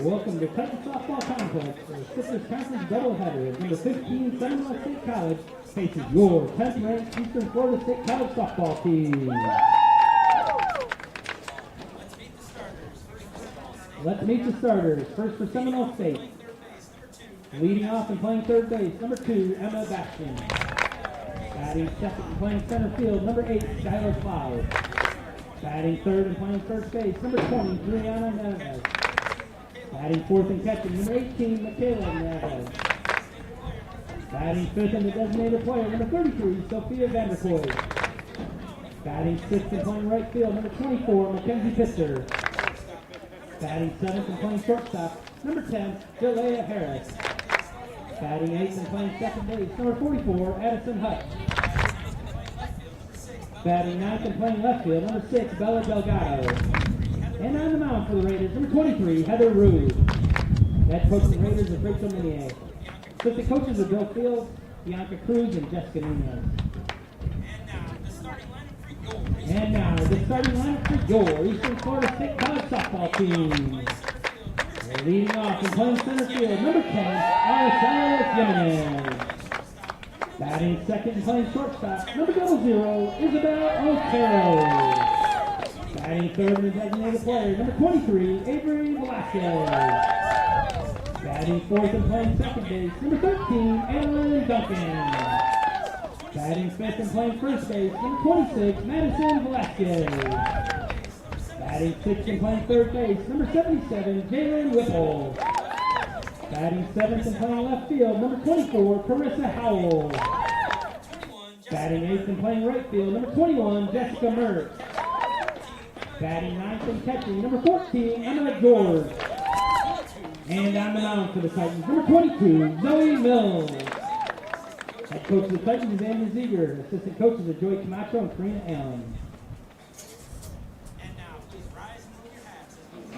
Welcome to Titan Softball Complex for the Sisters Conference doubleheader. Number 15, Seminole State College faces your 10th ranked Eastern Florida State College softball team. Let's meet the starters. First for Seminole State. Leading off and playing third base, number 2, Emma Bastion. Batting second and playing center field, number 8, Skylar Cloud. Batting third and playing first base, number 20, Juliana Neves. Batting fourth and catching, number 18, Michaela Neves. Batting fifth and the designated player, number 33, Sophia Vanderkoy. Batting sixth and playing right field, number 24, Mackenzie Pitzer. Batting seventh and playing shortstop, number 10, Jalea Harris. Batting eighth and playing second base, number 44, Addison Hutt. Batting ninth and playing left field, number 6, Bella Delgado. And on the mound for the Raiders, number 23, Heather Rude. Head coach of the Raiders is Rachel Minier. Assistant coaches are Bill Fields, Bianca Cruz, and Jessica Nunez. And now, the starting lineup for your Eastern Florida State College softball team. Leading off and playing center field, number 10, Araceli Jimenez. Batting second and playing shortstop, number 00, Isabel Otero. Batting third and designated player, number 23, Avery Velasquez. Batting fourth and playing second base, number 13, Ellen Duncan. Batting fifth and playing first base, number 26, Madison Velasquez. Batting sixth and playing third base, number 77, Jalen Whipple. Batting seventh and playing left field, number 24, Carissa Howell. Batting eighth and playing right field, number 21, Jessica Mertz. Batting ninth and catching, number 14, Emma George. And on the mound for the Titans, number 22, Zoe Mills. Head coach of the Titans is Andrew Ziegler. Assistant coaches are Joy Camacho and Karina Allen.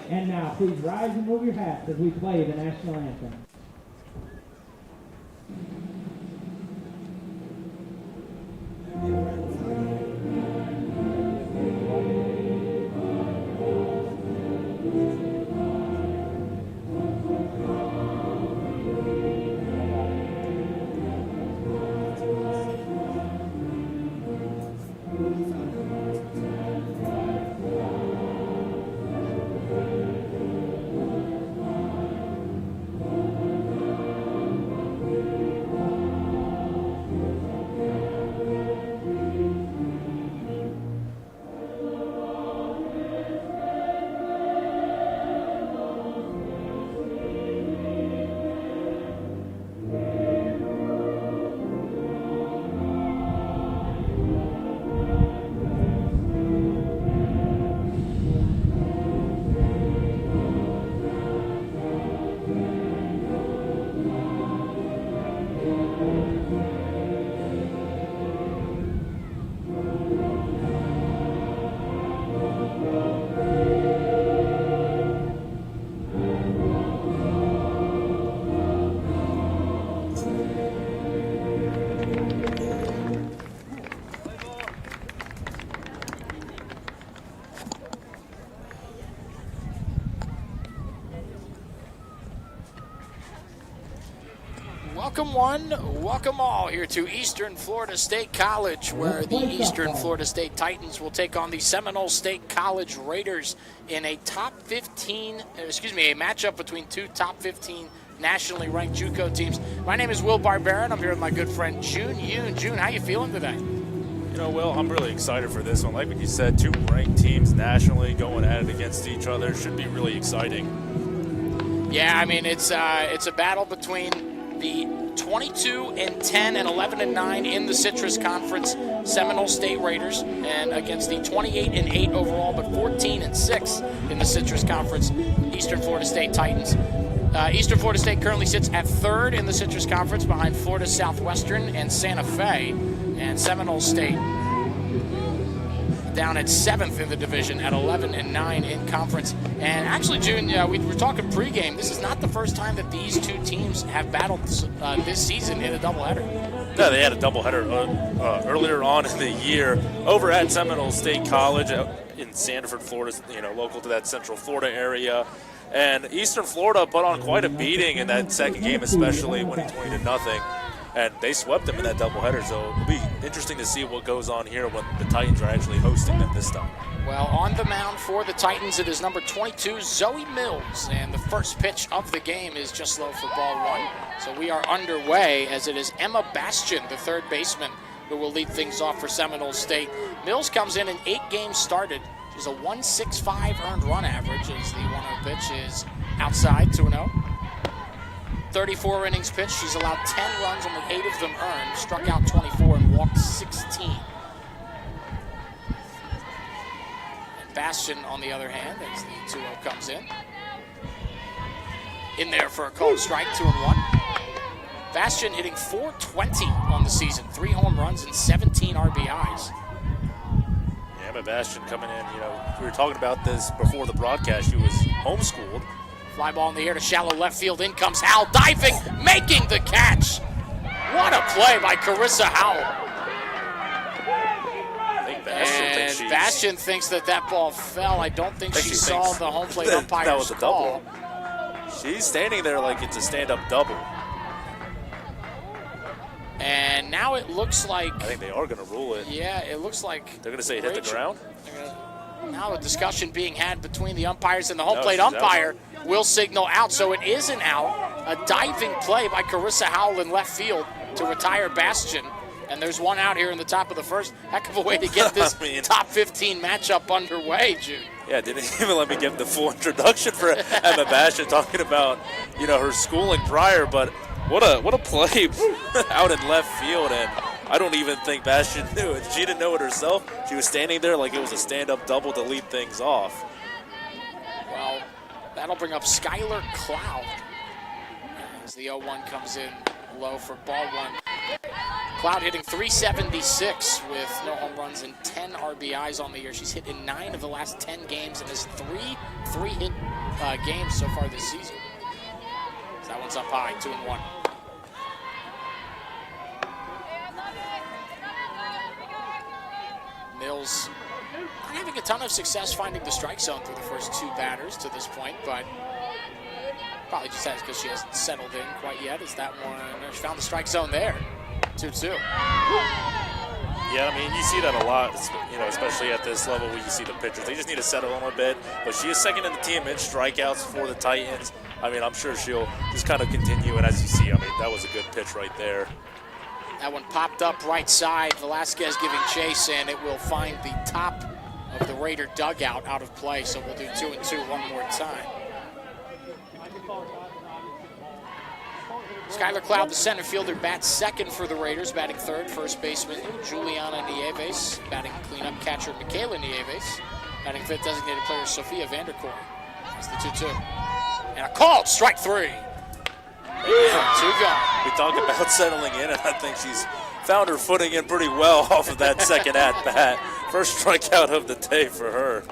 And now, please rise and move your hats as we play the national anthem. Welcome one, welcome all here to Eastern Florida State College, where the Eastern Florida State Titans will take on the Seminole State College Raiders in a matchup between two top 15 nationally ranked JUCO teams. My name is Will Barbaran. I'm here with my good friend June Yoon. June, how you feeling today? You know, Will, I'm really excited for this one. Like what you said, two ranked teams nationally going at it against each other. Should be really exciting. Yeah, I mean, it's a battle between the 22-10 and 11-9 in the Citrus Conference Seminole State Raiders, and against the 28-8 overall, but 14-6 in the Citrus Conference, Eastern Florida State Titans. Eastern Florida State currently sits at 3rd in the Citrus Conference behind Florida Southwestern and Santa Fe, and Seminole State down at 7th in the division at 11-9 in conference. And actually, June, we were talking pregame. This is not the first time that these two teams have battled this season in a doubleheader. No, they had a doubleheader earlier on in the year over at Seminole State College in Sanford, Florida, local to that Central Florida area. And Eastern Florida put on quite a beating in that second game, especially winning 20-0. And they swept them in that doubleheader, so it'll be interesting to see what goes on here when the Titans are actually hosting them this time. Well, on the mound for the Titans, it is number 22, Zoe Mills, and the first pitch of the game is just low for ball 1. So we are underway as it is Emma Bastian, the third baseman, who will lead things off for Seminole State. Mills comes in 8 games started. She's a 1.65 earned run average as the 1-0 pitch is outside, 2-0. 34 innings pitched. She's allowed 10 runs, only 8 of them earned. Struck out 24 and walked 16. And Bastian, on the other hand, as the 2-0 comes in there for a called strike, 2-1. Bastian hitting .420 on the season, 3 home runs and 17 RBIs. Yeah, but Bastian coming in, we were talking about this before the broadcast. She was homeschooled. Fly ball in the air to shallow left field. In comes Howell, diving, making the catch. What a play by Carissa Howell. I think Bastian thinks that ball fell. I don't think she saw the home plate umpire's call. She's standing there like it's a stand-up double. And now it looks like... I think they are going to rule it. Yeah, it looks like... They're going to say it hit the ground? Now a discussion being had between the umpires and the home plate umpire will signal out, so it is an out. A diving play by Carissa Howell in left field to retire Bastian. And there's one out here in the top of the first. Heck of a way to get this top 15 matchup underway, Jude. Yeah, didn't even let me give the full introduction for Emma Bastian, talking about, her schooling prior, but what a play out in left field. And I don't even think Bastian knew it. She didn't know it herself. She was standing there like it was a stand-up double to lead things off. Well, that'll bring up Skylar Cloud as the 0-1 comes in low for ball 1. Cloud hitting .376 with no home runs and 10 RBIs on the year. She's hit in 9 of the last 10 games and has 3 hit games so far this season. So that one's up high, 2-1. Mills not having a ton of success finding the strike zone through the first 2 batters to this point, but probably just has because she hasn't settled in quite yet. Is that one? She found the strike zone there. 2-2. Yeah, you see that a lot, especially at this level where you see the pitchers. They just need to settle in a bit. But she is second in the team in strikeouts for the Titans. I'm sure she'll just kind of continue. And as you see, that was a good pitch right there. That one popped up right side. Velasquez giving chase, and it will find the top of the Raider dugout out of play. So we'll do 2-2 one more time. Skylar Cloud, the center fielder, bats second for the Raiders. Batting third, first baseman Juliana Nieves. Batting cleanup catcher Michaela Nieves. Batting fifth, designated player Sophia Vanderkoy. That's the 2-2. And a called strike 3. And 2 gone. We talk about settling in, and I think she's found her footing in pretty well off of that second at-bat. First strikeout of the day for her.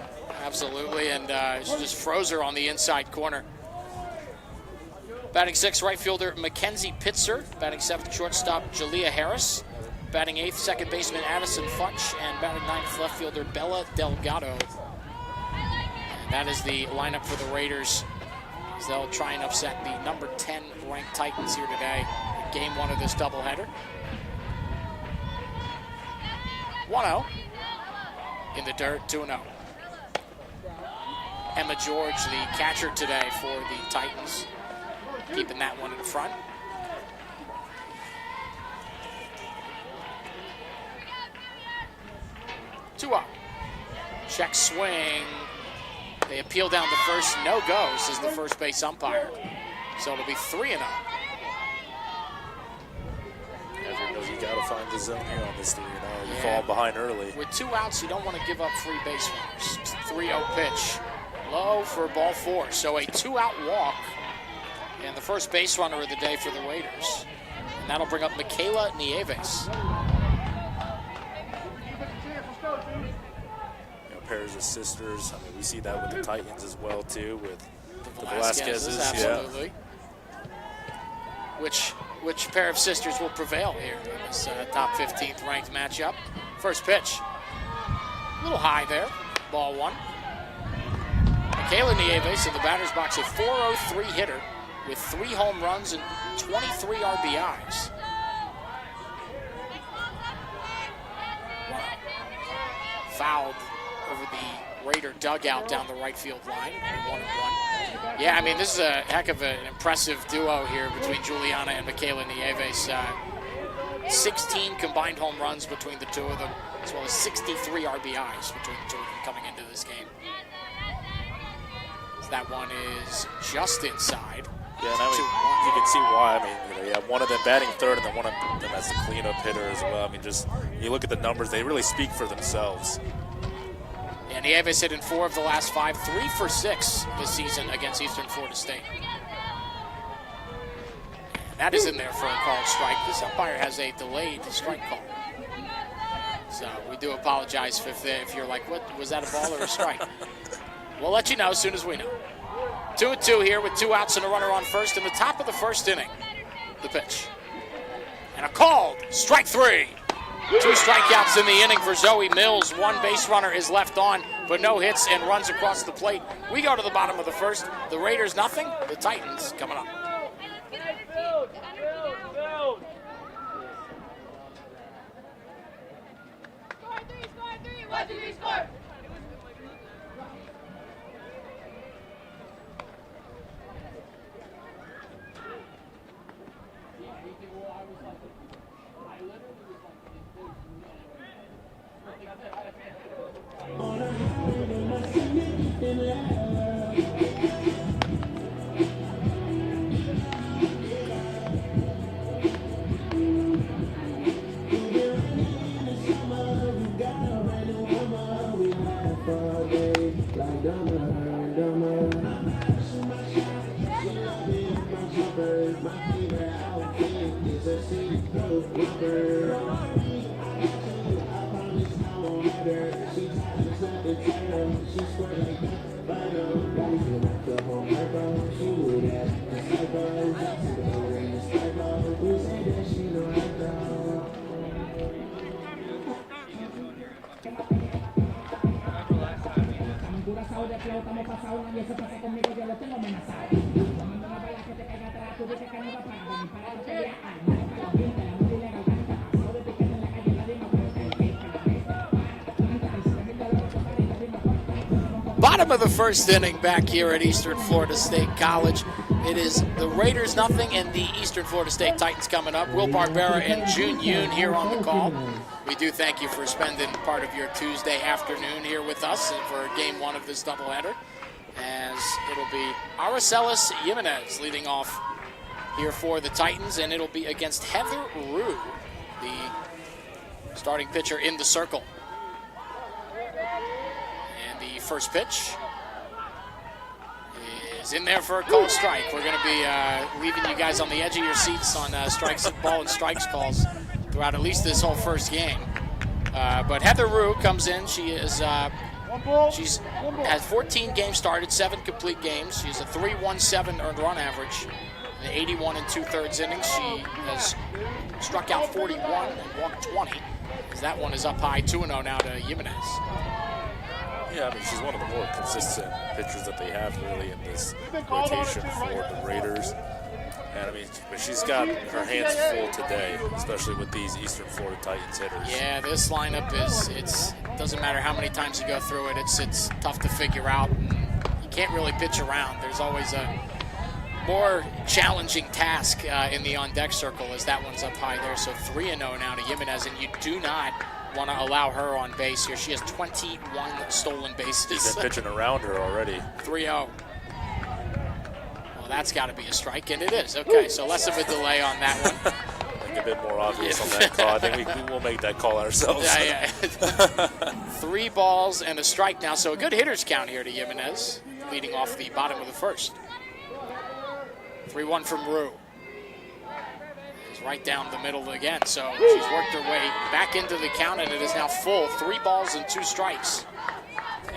Absolutely, and she just froze her on the inside corner. Batting sixth, right fielder Mackenzie Pitzer. Batting seventh, shortstop Jalea Harris. Batting eighth, second baseman Addison Futch. And batting ninth, left fielder Bella Delgado. And that is the lineup for the Raiders, as they'll try and upset the number 10 ranked Titans here today in game 1 of this doubleheader. 1-0 in the dirt, 2-0. Emma George, the catcher today for the Titans, keeping that one in the front. Two up. Check swing. They appeal down to first. No go, says the first base umpire. So it'll be 3-0. Heather knows you got to find the zone here on this 3-0. You fall behind early. With 2 outs, you don't want to give up free base runners. 3-0 pitch. Low for ball 4. So a 2-out walk. And the first base runner of the day for the Raiders. And that'll bring up Michaela Nieves. Pairs of sisters. I mean, we see that with the Titans as well, too, with the Velasquez's. Absolutely. Which pair of sisters will prevail here in this top 15th ranked matchup? First pitch. A little high there. Ball 1. Michaela Nieves in the batter's box, a .403 hitter with 3 home runs and 23 RBIs. Fouled over the Raider dugout down the right field line. 1-1. Yeah, I mean, this is a heck of an impressive duo here between Juliana and Michaela Nieves. 16 combined home runs between the two of them, as well as 63 RBIs between the two of them coming into this game. So that one is just inside. Yeah, and I mean, you can see why. I mean, you have one of them batting third, and then one of them as the cleanup hitter as well. I mean, just you look at the numbers; they really speak for themselves. And Nieves hit in 4 of the last 5, 3 for 6 this season against Eastern Florida State. And that is in there for a called strike. This umpire has a delayed strike call. So we do apologize if you're like, what, was that a ball or a strike? We'll let you know as soon as we know. 2-2 here with 2 outs and a runner on first in the top of the first inning. The pitch. And a called strike 3. 2 strikeouts in the inning for Zoe Mills. 1 base runner is left on, but no hits and runs across the plate. We go to the bottom of the first. The Raiders nothing. The Titans coming up. Bottom of the first inning back here at Eastern Florida State College. It is the Raiders nothing and the Eastern Florida State Titans coming up. Will Barbera and June Yoon here on the call. We do thank you for spending part of your Tuesday afternoon here with us for game 1 of this doubleheader. As it'll be Aracelis Jimenez leading off here for the Titans, and it'll be against Heather Rue, the starting pitcher in the circle. And the first pitch is in there for a called strike. We're going to be leaving you guys on the edge of your seats on strikes, ball and strikes calls throughout at least this whole first game. But Heather Rue comes in. She is has 14 games started, 7 complete games. She's a 3.17 earned run average, an 81 2/3 innings. She has struck out 41 and walked 20. As that one is up high, 2-0 now to Jimenez. Yeah, I mean, she's one of the more consistent pitchers that they have really in this rotation for the Raiders. And I mean, she's got her hands full today, especially with these Eastern Florida Titans hitters. Yeah, this lineup it doesn't matter how many times you go through it, it's tough to figure out. You can't really pitch around. There's always a more challenging task in the on-deck circle as that one's up high there. So 3-0 now to Jimenez, and you do not want to allow her on base here. She has 21 stolen bases. He's been pitching around her already. 3-0. Well, that's got to be a strike, and it is. Okay, so less of a delay on that one. being a bit more obvious on that call. I think we will make that call ourselves. Yeah. 3 balls and a strike now, so a good hitter's count here to Jimenez, leading off the bottom of the first. 3-1 from Rue. He's right down the middle again, so she's worked her way back into the count, and it is now full. 3 balls and 2 strikes.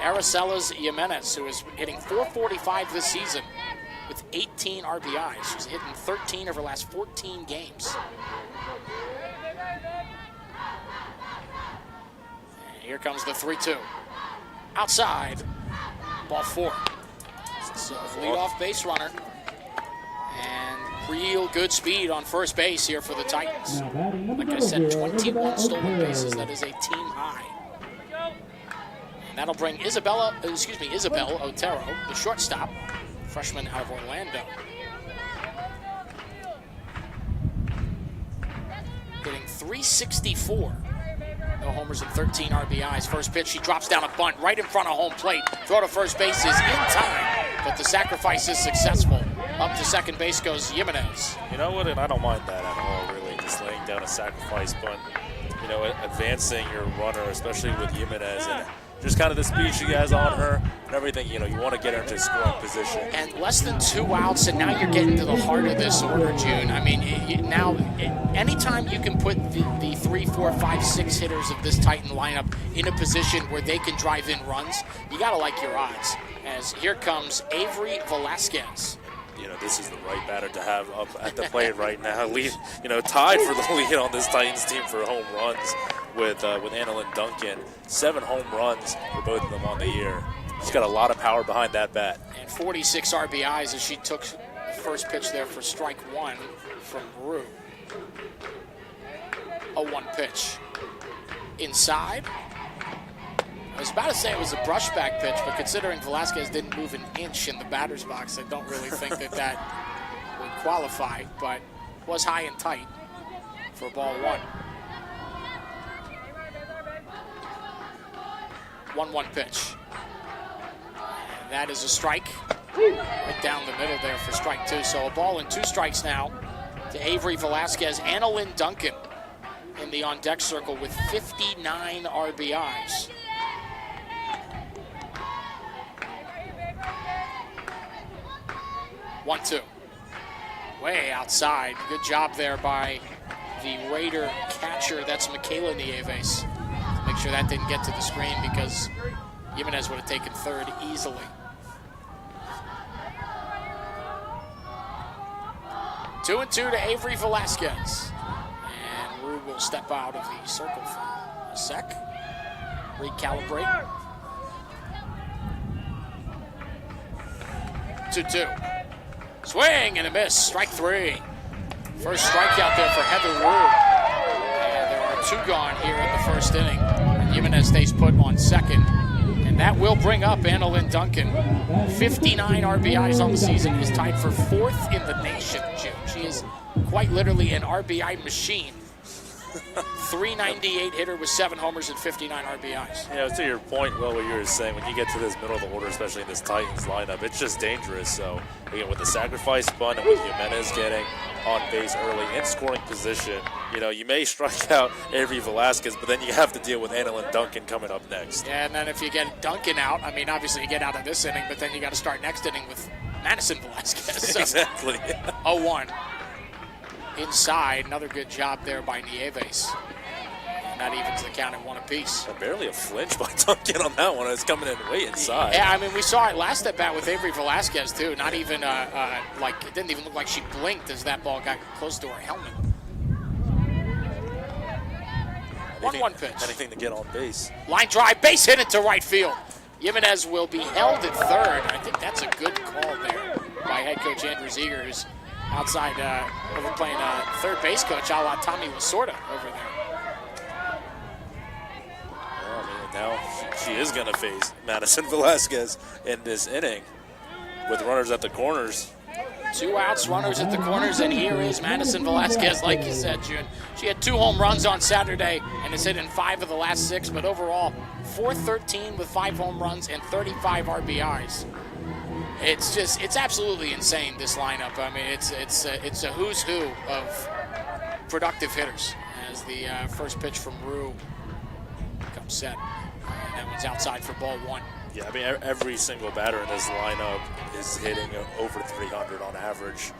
Aracelas Jimenez, who is hitting .445 this season with 18 RBIs. She's hitting 13 of her last 14 games. And here comes the 3-2. Outside, ball 4. So leadoff base runner. And real good speed on first base here for the Titans. Like I said, 21 stolen bases. That is a team high. And that'll bring Isabel Otero, the shortstop, freshman out of Orlando. Hitting .364. No homers and 13 RBIs. First pitch, she drops down a bunt right in front of home plate. Throw to first base is in time, but the sacrifice is successful. Up to second base goes Jimenez. You know what, and I don't mind that at all, really, just laying down a sacrifice bunt. You know, advancing your runner, especially with Jimenez, and just kind of the speed she has on her and everything. You know, you want to get her into scoring position. And less than 2 outs, and now you're getting to the heart of this order, June. I mean, anytime you can put the 3, 4, 5, 6 hitters of this Titan lineup in a position where they can drive in runs, you got to like your odds. As here comes Avery Velasquez. You know, this is the right batter to have up at the plate right now. Tied for the lead on this Titans team for home runs with Annalyn Duncan. 7 home runs for both of them on the year. She's got a lot of power behind that bat. And 46 RBIs as she took the first pitch there for strike 1 from Rue. A 1 pitch. Inside. I was about to say it was a brushback pitch, but considering Velasquez didn't move an inch in the batter's box, I don't really think that would qualify, but was high and tight for ball 1. 1-1 pitch. And that is a strike. Right down the middle there for strike 2. So a ball and 2 strikes now to Avery Velasquez. Annalyn Duncan in the on-deck circle with 59 RBIs. One, 2. Way outside. Good job there by the Raider catcher. That's Michaela Nieves. Make sure that didn't get to the screen because Jimenez would have taken third easily. Two and 2 to Avery Velasquez. And Rue will step out of the circle for a sec. Recalibrate. 2-2. Swing and a miss, strike 3. First strikeout there for Heather Rue. And there are 2 gone here in the first inning. And Jimenez stays put on second. And that will bring up Annalyn Duncan. 59 RBIs on the season, is tied for 4th in the nation, Jim. She is quite literally an RBI machine. 398 hitter with 7 homers and 59 RBIs. Yeah, to your point, what you were saying, when you get to this middle of the order, especially in this Titans lineup, it's just dangerous. So, again, with the sacrifice bunt and with Jimenez getting on base early in scoring position, you may strike out Avery Velasquez, but then you have to deal with Annalyn Duncan coming up next. Yeah, and then if you get Duncan out, I mean, obviously you get out of this inning, but then you got to start next inning with Madison Velasquez. So Exactly. 0-1. Inside, another good job there by Nieves. And that evens the count at 1 apiece. Barely a flinch by Duncan on that one. It's coming in way inside. Yeah, I mean, we saw it last at bat with Avery Velasquez, too. Not even, it didn't even look like she blinked as that ball got close to her helmet. 1-1 pitch. Anything to get on base. Line drive, base hit it to right field. Jimenez will be held at third. I think that's a good call there by head coach Andrew Ziegler, who's outside over playing third base coach a la Tommy Lasorda over there. Well, I mean, now she is going to face Madison Velasquez in this inning with runners at the corners. 2 outs, runners at the corners, and here is Madison Velasquez, like you said, June. She had 2 home runs on Saturday and has hit in 5 of the last 6, but overall, 413 with 5 home runs and 35 RBIs. It's absolutely insane, this lineup. I mean, it's a who's who of productive hitters as the first pitch from Rue comes set. And that one's outside for ball 1. Yeah, I mean, every single batter in this lineup is hitting over 300 on average.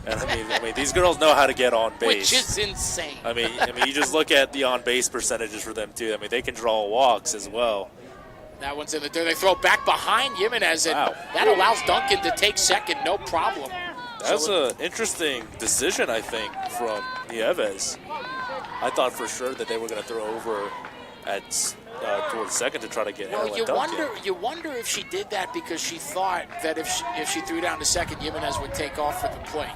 And I mean, these girls know how to get on base. Which is insane. I mean, you just look at the on-base percentages for them, too. I mean, they can draw walks as well. That one's in the dirt. They throw back behind Jimenez, and Wow. that allows Duncan to take second, no problem. That's an interesting decision, I think, from Nieves. I thought for sure that they were going to throw over at towards second to try to get Well, Duncan. you wonder if she did that because she thought that if she threw down to second, Jimenez would take off for the plate.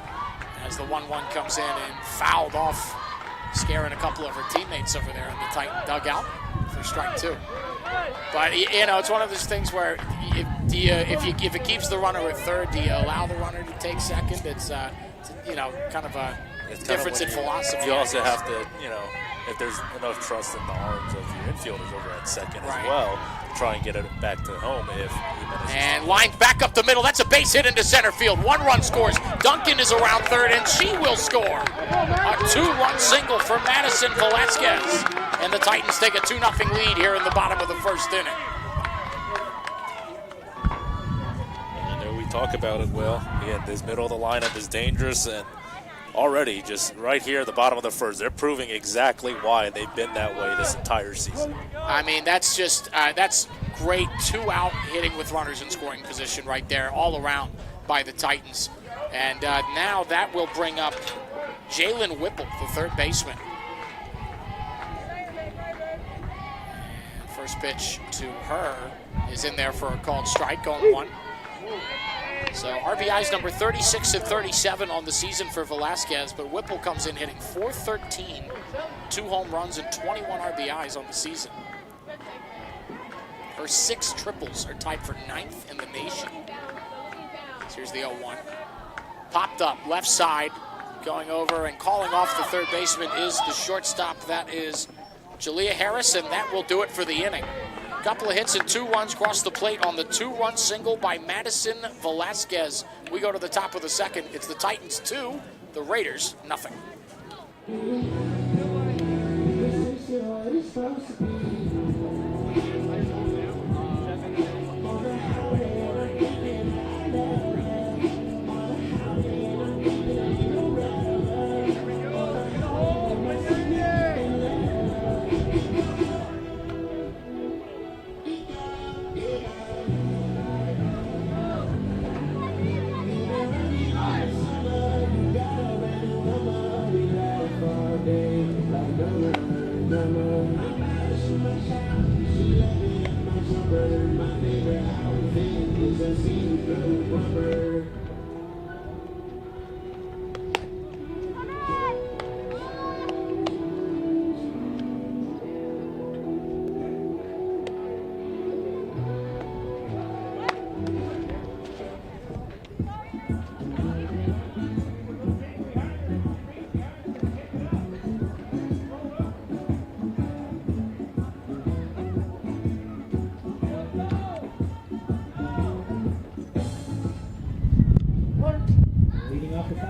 As the 1-1 comes in and fouled off, scaring a couple of her teammates over there in the Titan dugout for strike 2. But, you know, it's one of those things where if it keeps the runner at third, do you allow the runner to take second? It's you know, kind of a difference in philosophy. You also have to, you know, if there's enough trust in the arms of your infielders over at second as well, to try and get it back to home if and lined back up the middle. That's a base hit into center field. 1 run scores. Duncan is around third, and she will score. A 2-run single for Madison Velasquez. And the Titans take a 2-0 lead here in the bottom of the first inning. And, you know, we talk about it well. Again, this middle of the lineup is dangerous, and already just right here at the bottom of the first, they're proving exactly why they've been that way this entire season. I mean, that's just that's great 2-out hitting with runners in scoring position right there, all around by the Titans. And now that will bring up Jalen Whipple, the third baseman. And first pitch to her is in there for a called strike, going 1. So RBI's number 36 and 37 on the season for Velasquez, but Whipple comes in hitting .413, 2 home runs and 21 RBIs on the season. Her 6 triples are tied for 9th in the nation. So here's the 0-1. Popped up, left side, going over and calling off the third baseman is the shortstop. That is Jalea Harris, and that will do it for the inning. Couple of hits and 2 runs across the plate on the 2-run single by Madison Velasquez. We go to the top of the second. It's the Titans 2, the Raiders 0.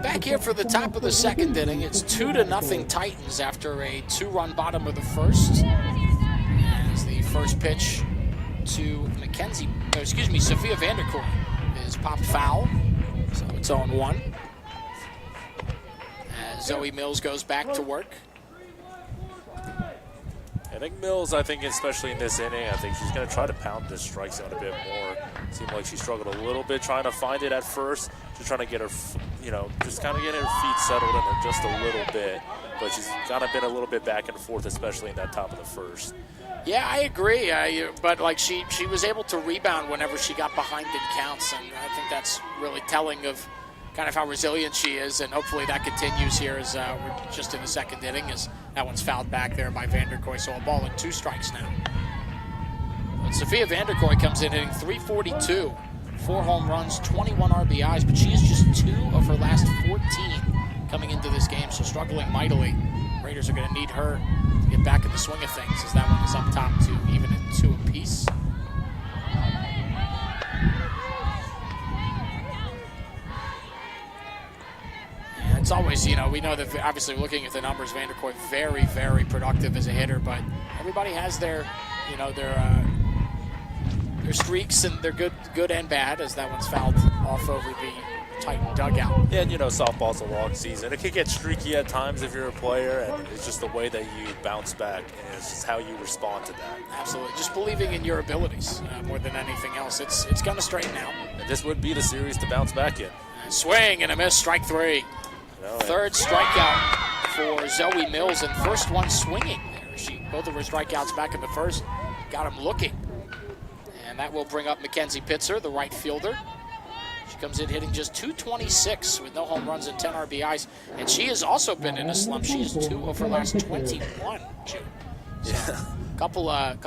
Back here for the top of the second inning, it's 2-0 Titans after a 2-run bottom of the first. As the first pitch to Sophia Vanderkooi is popped foul, so it's 0-1. As Zoe Mills goes back to work. I think Mills, especially in this inning, I think she's going to try to pound this strike zone a bit more. It seemed like she struggled a little bit trying to find it at first. She's trying to get her, just kind of get her feet settled in her just a little bit. But she's kind of been a little bit back and forth, especially in that top of the first. Yeah, I agree. But she was able to rebound whenever she got behind in counts, and I think that's really telling of kind of how resilient she is, and hopefully that continues here as we're just in the second inning, as that one's fouled back there by Vanderkooi, so a ball and 2 strikes now. But Sophia Vanderkooi comes in hitting .342, 4 home runs, 21 RBIs, but she is just 2 of her last 14 coming into this game, so struggling mightily. Raiders are going to need her to get back in the swing of things, as that one is up top to even at 2 apiece. it's always, we know that obviously looking at the numbers, Vanderkoy very, very productive as a hitter, but everybody has their streaks, and they're good and bad, as that one's fouled off over the Titan dugout. Yeah, and softball's a long season. It can get streaky at times if you're a player, and it's just the way that you bounce back, and it's just how you respond to that. Absolutely. Just believing in your abilities more than anything else. It's going to straighten out. And this would be the series to bounce back in. Swing and a miss, strike 3. Third strikeout for Zoe Mills, and first one swinging there. Both of her strikeouts back in the first got him looking. And that will bring up Mackenzie Pitzer, the right fielder. She comes in hitting just .226 with no home runs and 10 RBIs. And she has also been in a slump. She is 2 of her last 21, June. So, couple of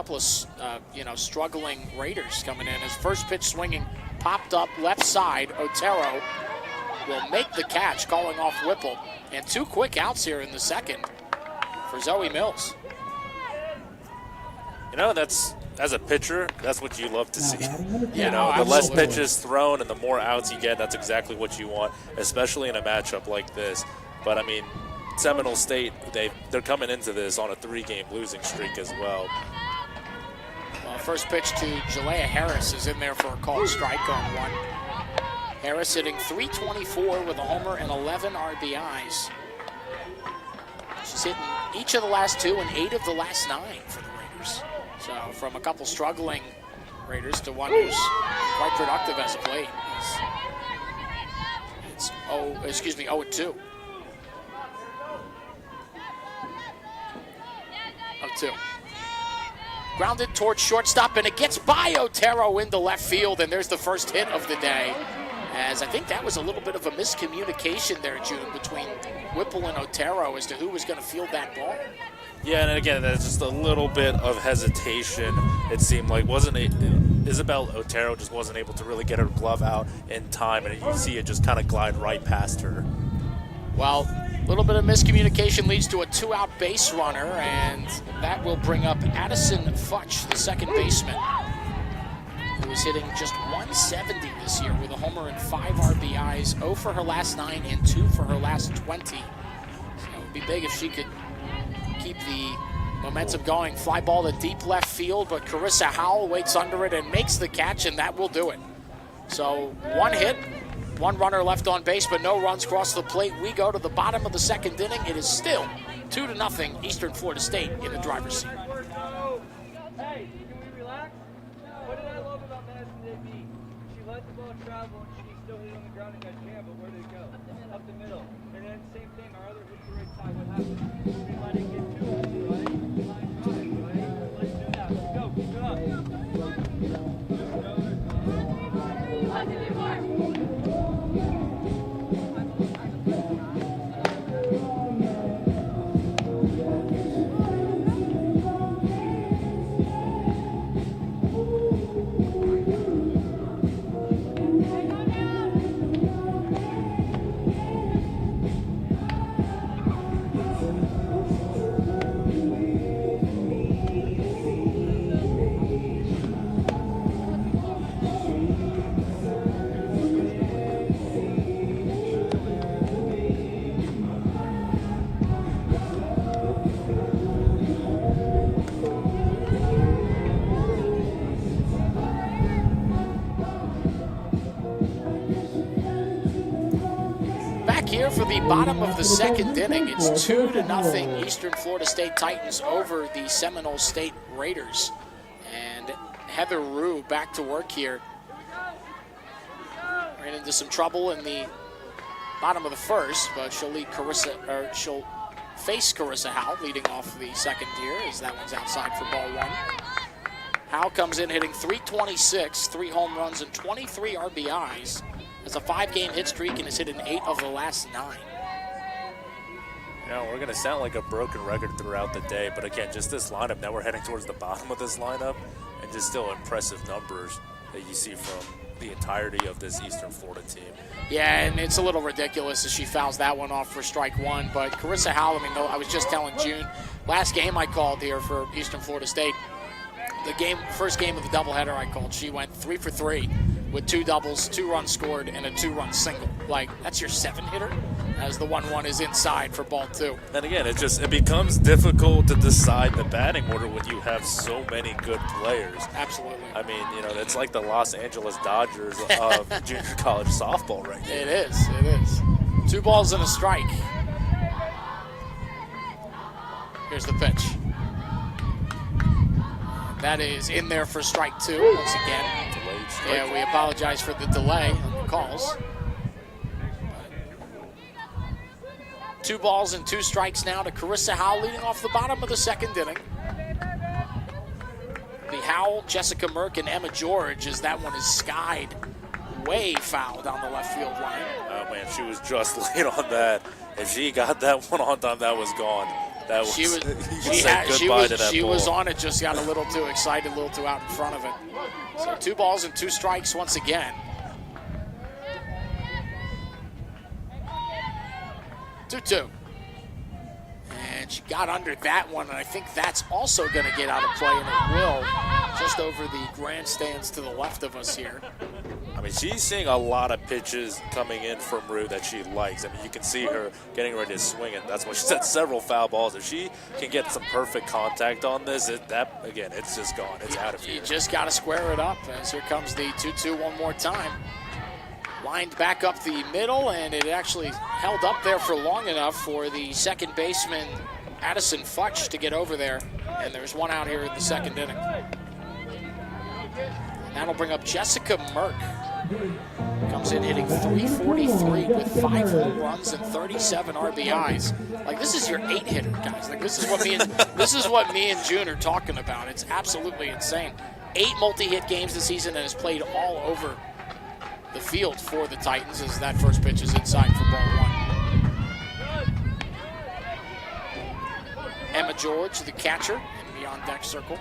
struggling Raiders coming in. As first pitch swinging, popped up left side. Otero will make the catch, calling off Whipple. And 2 quick outs here in the second for Zoe Mills. As a pitcher, that's what you love to see. The less pitches thrown and the more outs you get, that's exactly what you want, especially in a matchup like this. But, Seminole State, they're coming into this on a 3-game losing streak as well. First pitch to Jalea Harris is in there for a called strike on 1. Harris hitting .324 with a homer and 11 RBIs. She's hitting each of the last 2 and 8 of the last 9 for the Raiders. So from a couple struggling Raiders to one who's quite productive as of late. It's 0-2. 0-2. Grounded towards shortstop, and it gets by Otero into left field, and there's the first hit of the day. As I think that was a little bit of a miscommunication there, June, between Whipple and Otero as to who was going to field that ball. Yeah, and again, that's just a little bit of hesitation. It seemed like Isabel Otero just wasn't able to really get her glove out in time, and you see it just kind of glide right past her. Well, a little bit of miscommunication leads to a 2-out base runner, and that will bring up Addison Futch, the second baseman, who is hitting just .170 this year with a homer and 5 RBIs, 0 for her last 9 and 2 for her last 20. So it would be big if she could keep the momentum going. Fly ball to deep left field, but Carissa Howell waits under it and makes the catch, and that will do it. So 1 hit, 1 runner left on base, but no runs cross the plate. We go to the bottom of the second inning. It is still 2-0 Eastern Florida State in the driver's seat. Hey, can we relax? What did I love about Madison JB? She let the ball travel and she still hit it on the ground and got jammed, but where did it go? Up the middle. And then same thing, our other hit to the right side. What happened? We let it get too early, right? Line drive, right? Let's do that. Let's go. Keep it up. Here for the bottom of the second inning, it's 2-0 Eastern Florida State Titans over the Seminole State Raiders. And Heather Rue back to work here. Ran into some trouble in the bottom of the first, but she'll face Carissa Howell leading off the second here as that one's outside for ball 1. Howell comes in hitting .326, 3 home runs and 23 RBIs. It's a 5-game hit streak and has hit in 8 of the last 9. We're going to sound like a broken record throughout the day, but again, just this lineup, now we're heading towards the bottom of this lineup, and just still impressive numbers that you see from the entirety of this Eastern Florida team. Yeah, and it's a little ridiculous as she fouls that one off for strike 1, but Carissa Howell, I was just telling June, last game I called here for Eastern Florida State, first game of the doubleheader I called, she went 3 for 3. with 2 doubles, 2 runs scored, and a 2-run single. Like, that's your 7-hitter, as the 1-1 is inside for ball 2. And again, it becomes difficult to decide the batting order when you have so many good players. Absolutely. I mean, it's like the Los Angeles Dodgers of junior college softball right now. It is. 2 balls and a strike. Here's the pitch. That is in there for strike 2 once again. Delayed strike. Yeah, we apologize for the delay on the calls. 2 balls and 2 strikes now to Carissa Howell, leading off the bottom of the 2nd inning. The Howell, Jessica Merck, and Emma George, as that one is skied way foul down the left field line. Oh man, she was just late on that. If she got that one on time, that was gone. That was, She was on it, just got a little too excited, a little too out in front of it. So 2 balls and 2 strikes once again. 2-2. And she got under that one, and I think that's also going to get out of play, and it will, just over the grandstands to the left of us here. I mean, she's seeing a lot of pitches coming in from Rue that she likes. I mean, you can see her getting ready to swing it. That's why she said several foul balls. If she can get some perfect contact on this, again, it's just gone. It's out of here. You just got to square it up, as here comes the 2-2 one more time. Lined back up the middle, and it actually held up there for long enough for the second baseman, Addison Futch, to get over there. And there's 1 out here in the 2nd inning. That'll bring up Jessica Merck. Comes in hitting .343 with 5 home runs and 37 RBIs. Like, this is your 8-hitter, guys. Like, this is what me and June are talking about. It's absolutely insane. 8 multi-hit games this season, and has played all over the field for the Titans, as that first pitch is inside for ball 1. Emma George, the catcher, in the on-deck circle.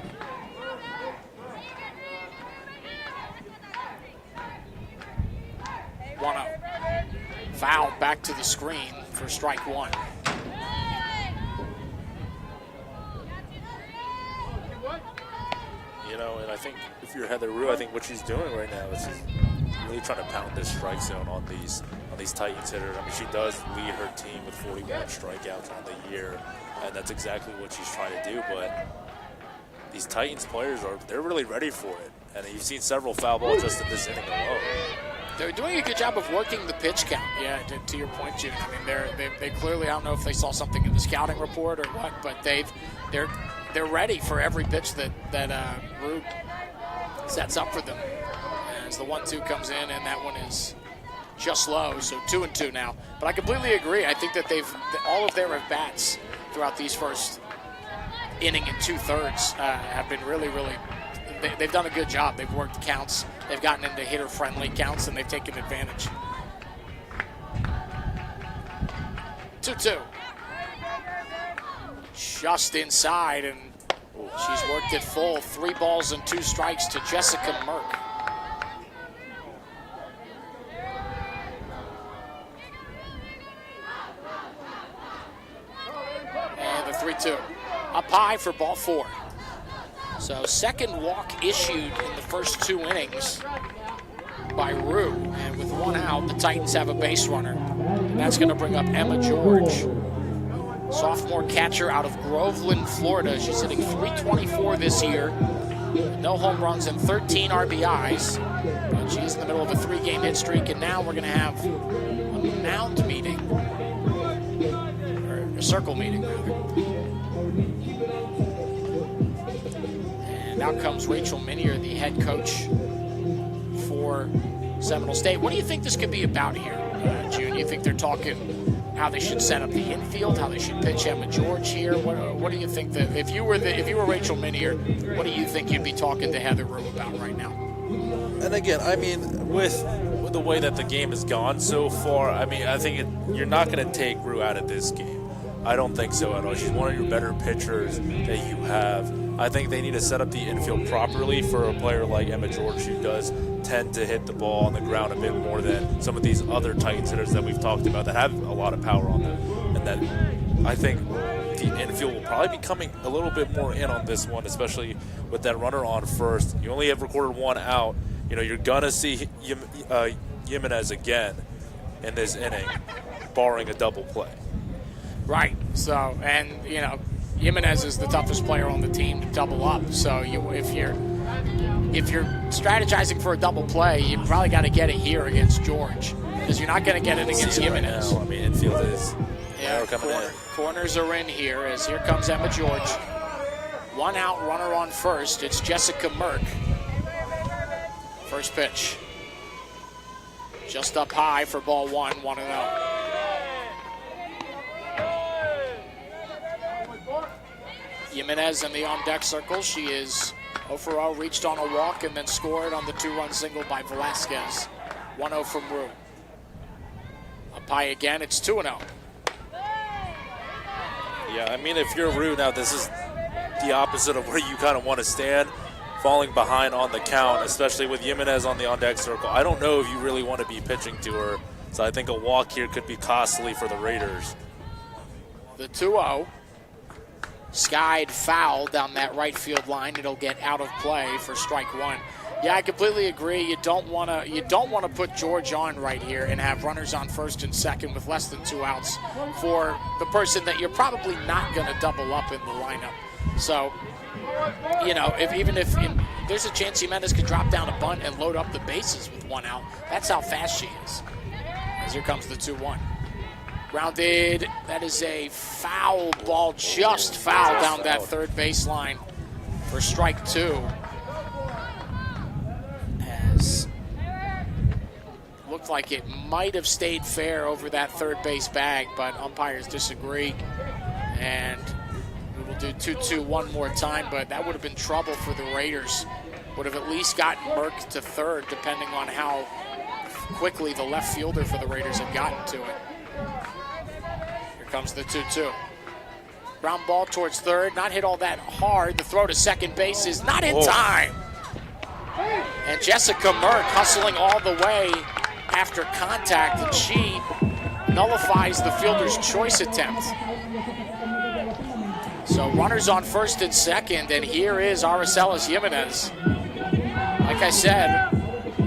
Foul back to the screen for strike 1. And I think if you're Heather Rue, I think what she's doing right now is she's really trying to pound this strike zone on these Titans hitters. I mean, she does lead her team with 41 strikeouts on the year, and that's exactly what she's trying to do. But these Titans players they're really ready for it, and you've seen several foul balls just in this inning alone. They're doing a good job of working the pitch count. Yeah, to your point, June. I mean, they clearly, I don't know if they saw something in the scouting report or what, but they're ready for every pitch that Rue sets up for them. As the 1-2 comes in, and that one is just low, so 2-2 now. But I completely agree. I think that all of their at-bats throughout these first inning and 2/3 have been really, really. They've done a good job. They've worked counts. They've gotten into hitter-friendly counts, and they've taken advantage. 2-2. Just inside, and she's worked it full. 3 balls and 2 strikes to Jessica Merck. And the 3-2. Up high for ball 4. So second walk issued in the first 2 innings by Rue. And with 1 out, the Titans have a base runner. And that's going to bring up Emma George, sophomore catcher out of Groveland, Florida. She's hitting .324 this year. No home runs and 13 RBIs. But she's in the middle of a 3-game hit streak. And now we're going to have a mound meeting, or a circle meeting, rather. And out comes Rachel Minier, the head coach for Seminole State. What do you think this could be about here, June? You think they're talking how they should set up the infield, how they should pitch Emma George here? What do you think that if you were Rachel Minier, what do you think you'd be talking to Heather Rue about right now? And again, I mean, with the way that the game has gone so far, I mean, I think you're not going to take Rue out of this game. I don't think so at all. She's one of your better pitchers that you have. I think they need to set up the infield properly for a player like Emma George, who does tend to hit the ball on the ground a bit more than some of these other Titans hitters that we've talked about that have a lot of power on them. And that I think the infield will probably be coming a little bit more in on this one, especially with that runner on first. You only have recorded 1 out. you're going to see Jimenez again in this inning, barring a double play. Right. So, and, Jimenez is the toughest player on the team to double up. So if you're strategizing for a double play, you probably got to get it here against George, because you're not going to get it against Jimenez. Right now, I mean, infield is coming in. Corners are in here as here comes Emma George. One out, runner on first. It's Jessica Merck. First pitch. Just up high for ball 1, 1-0. Jimenez in the on-deck circle. She is 0-for-0, reached on a walk and then scored on the 2-run single by Velasquez. 1-0 from Rue. Up high again, it's 2-0. Yeah, I mean, if you're Rue now, this is the opposite of where you kind of want to stand, falling behind on the count, especially with Jimenez on the on-deck circle. I don't know if you really want to be pitching to her, so I think a walk here could be costly for the Raiders. The 2-0. Skied foul down that right field line. It'll get out of play for strike 1. Yeah, I completely agree. You don't want to put George on right here and have runners on first and second with less than 2 outs for the person that you're probably not going to double up in the lineup. So, if there's a chance Jimenez could drop down a bunt and load up the bases with 1 out, that's how fast she is. As here comes the 2-1. Grounded, that is a foul ball, just foul down that third baseline for strike 2. As looked like it might have stayed fair over that third base bag, but umpires disagree. And we will do 2-2 one more time, but that would have been trouble for the Raiders. Would have at least gotten Merck to third, depending on how quickly the left fielder for the Raiders had gotten to it. Comes the 2-2. Ground ball towards third, not hit all that hard. The throw to second base is not in time. And Jessica Merck hustling all the way after contact, and she nullifies the fielder's choice attempt. So runners on first and second, and here is Aracelis Jimenez. Like I said,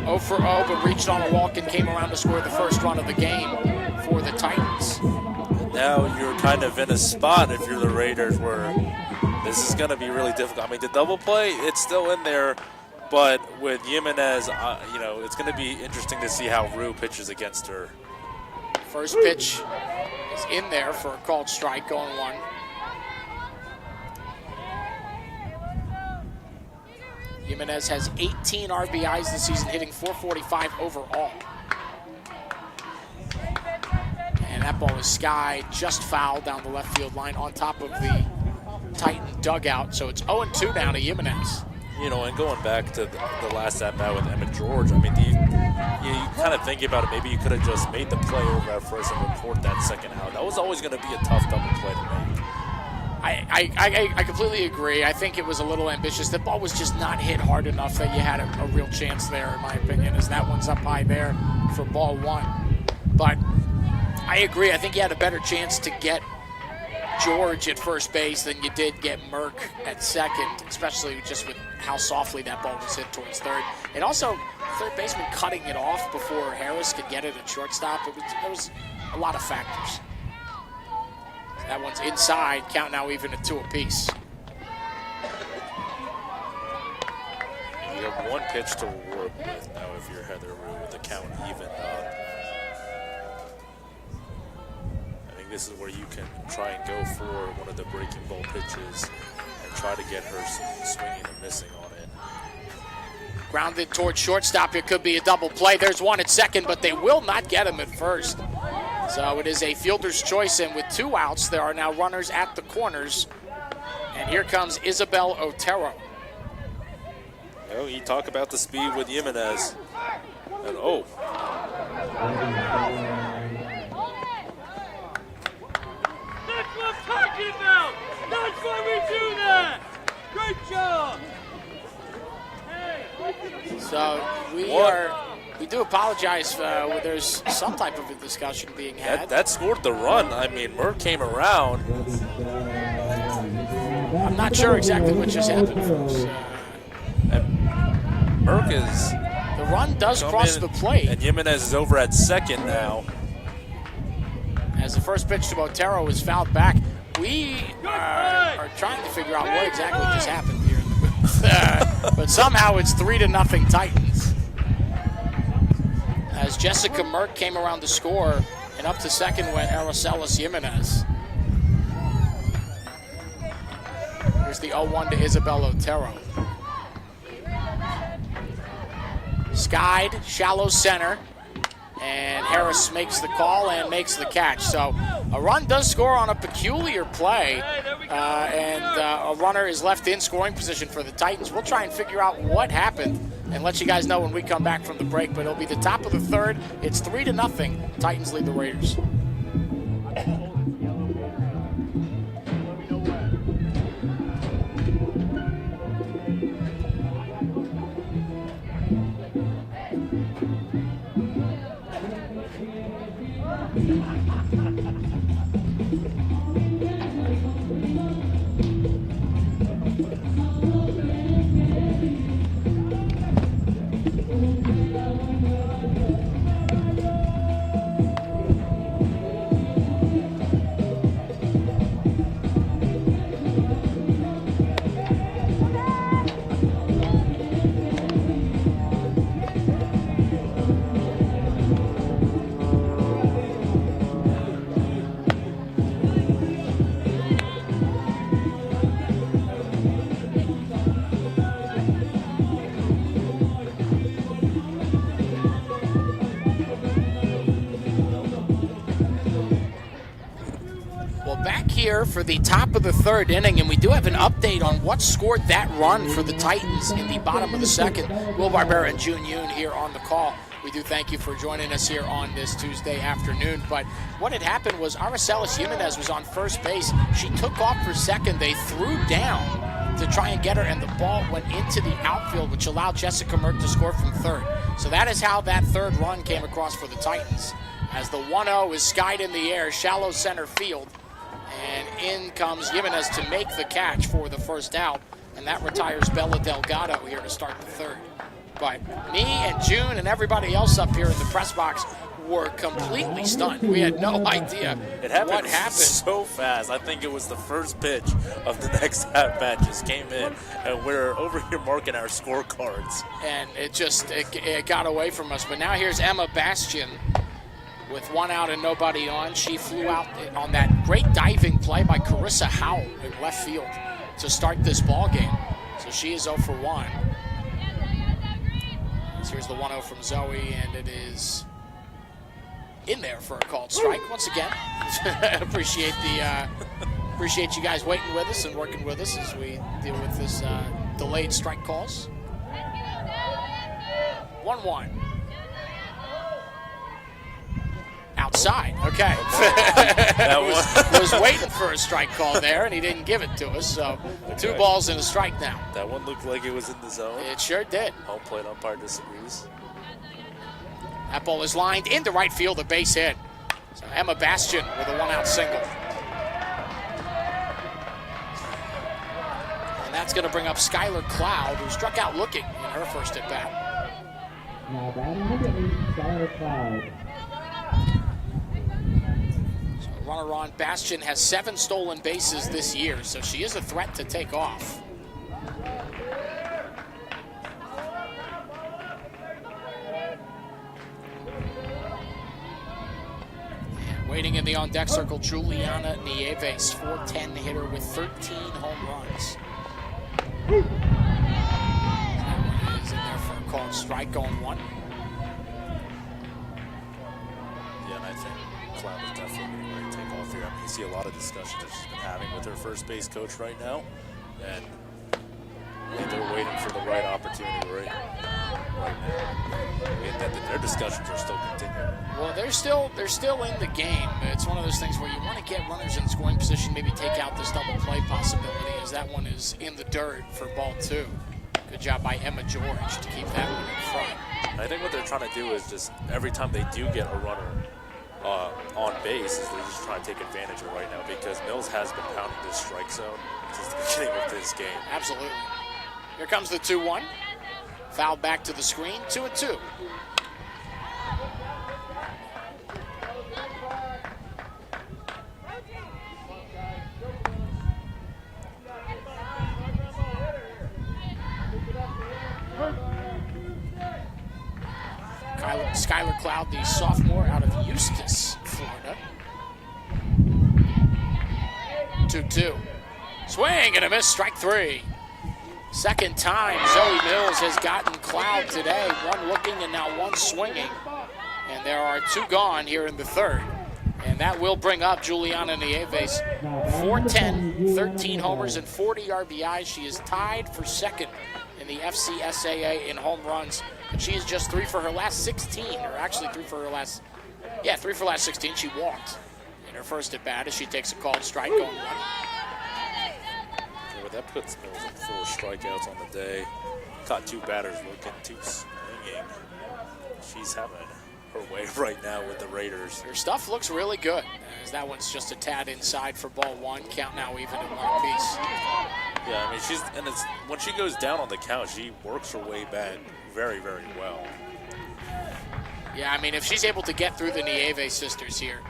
0-for-0, but reached on a walk and came around to score the first run of the game for the Titans. Now you're kind of in a spot if you're the Raiders where this is going to be really difficult. I mean, the double play, it's still in there, but with Jimenez, it's going to be interesting to see how Rue pitches against her. First pitch is in there for a called strike, going 1. Jimenez has 18 RBIs this season, hitting .445 overall. And that ball is skied, just foul down the left field line on top of the Titan dugout. So it's 0-2 down to Jimenez. And going back to the last at-bat with Emma George, I mean, you kind of think about it, maybe you could have just made the play over at first and report that second out. That was always going to be a tough double play to make. I completely agree. I think it was a little ambitious. The ball was just not hit hard enough that you had a real chance there, in my opinion, as that one's up high there for ball 1. But I agree. I think you had a better chance to get George at first base than you did get Merck at second, especially just with how softly that ball was hit towards third. And also, third baseman cutting it off before Harris could get it at shortstop. There was a lot of factors. That one's inside, count now even at 2 apiece. You have 1 pitch to work with now if you're Heather Rue with the count even up. I think this is where you can try and go for one of the breaking ball pitches and try to get her swinging and missing on it. Grounded towards shortstop. It could be a double play. There's one at second, but they will not get him at first. So it is a fielder's choice, and with 2 outs, there are now runners at the corners. And here comes Isabel Otero. Oh, you talk about the speed with Jimenez. And That's what I'm talking about! That's why we do that! Great job! So we do apologize. There's some type of a discussion being had. that scored the run. I mean, Merck came around. I'm not sure exactly what just happened, folks. Merck is... The run does cross the plate. And Jimenez is over at second now. As the first pitch to Otero is fouled back. We are trying to figure out what exactly just happened here in the booth. But somehow it's 3-0 Titans. As Jessica Merck came around to score, and up to second went Aracelis Jimenez. Here's the 0-1 to Isabel Otero. Skied, shallow center, and Harris makes the call and makes the catch. So a run does score on a peculiar play, and a runner is left in scoring position for the Titans. We'll try and figure out what happened and let you guys know when we come back from the break, but it'll be the top of the third. It's 3-0. Titans lead the Raiders. For the top of the third inning, and we do have an update on what scored that run for the Titans in the bottom of the second. Will Barbera and June Yoon here on the call. We do thank you for joining us here on this Tuesday afternoon. But what had happened was Aracelis Jimenez was on first base. She took off for second. They threw down to try and get her, and the ball went into the outfield, which allowed Jessica Merck to score from third. So that is how that third run came across for the Titans. As the 1-0 is skied in the air, shallow center field. And in comes Jimenez to make the catch for the first out, and that retires Bella Delgado here to start the third. But me and June and everybody else up here in the press box were completely stunned. We had no idea what happened so fast. I think it was the first pitch of the next at-bat just came in, and we're over here marking our scorecards. And it got away from us. But now here's Emma Bastian. With one out and nobody on, she flew out on that great diving play by Carissa Howell in left field to start this ball game. So she is 0 for 1. So here's the 1-0 from Zoe, and it is in there for a called strike once again. Appreciate you guys waiting with us and working with us as we deal with this delayed strike calls. 1-1. Outside, okay. was waiting for a strike call there, and he didn't give it to us. So 2 balls and a strike now. That one looked like it was in the zone. It sure did. Home plate umpire disagrees. That ball is lined into right field, a base hit. So Emma Bastian with a 1-out single. And that's going to bring up Skylar Cloud, who struck out looking in her first at bat. Now batting number 8, Skylar Cloud. Runner on. Bastian has 7 stolen bases this year, so she is a threat to take off. And waiting in the on-deck circle, Juliana Nieves, 4'10" hitter with 13 home runs. That one is in there for a called strike on 1. Yeah, and I think Cloud is definitely going to take off here. I mean, you see a lot of discussions that she's been having with her first base coach right now, and I think they're waiting for the right opportunity right now. And their discussions are still continuing. Well, they're still in the game. It's one of those things where you want to get runners in scoring position, maybe take out this double play possibility, as that one is in the dirt for ball 2. Good job by Emma George to keep that one in front. I think what they're trying to do is just every time they do get a runner on base, is they're just trying to take advantage of it right now, because Mills has been pounding this strike zone since the beginning of this game. Absolutely. Here comes the 2-1. Foul back to the screen, 2-2. Skylar Cloud, the sophomore out of Eustis, Florida. 2-2. Swing and a miss, strike 3. Second time Zoe Mills has gotten Cloud today. One looking and now one swinging. And there are 2 gone here in the third. And that will bring up Juliana Nieves. 410, 13 homers and 40 RBIs. She is tied for second in the FCSAA in home runs. But she is just 3 for her last 16, or actually 3 for her last 16. She walked in her first at bat as she takes a called strike going 1. Yeah, but that puts Mills at 4 strikeouts on the day. Caught 2 batters looking, 2 swinging. She's having her way right now with the Raiders. Her stuff looks really good, as that one's just a tad inside for ball 1. Count now even at 1 apiece. Yeah, I mean, when she goes down on the count, she works her way back very, very well. Yeah, I mean, if she's able to get through the Nieves sisters here,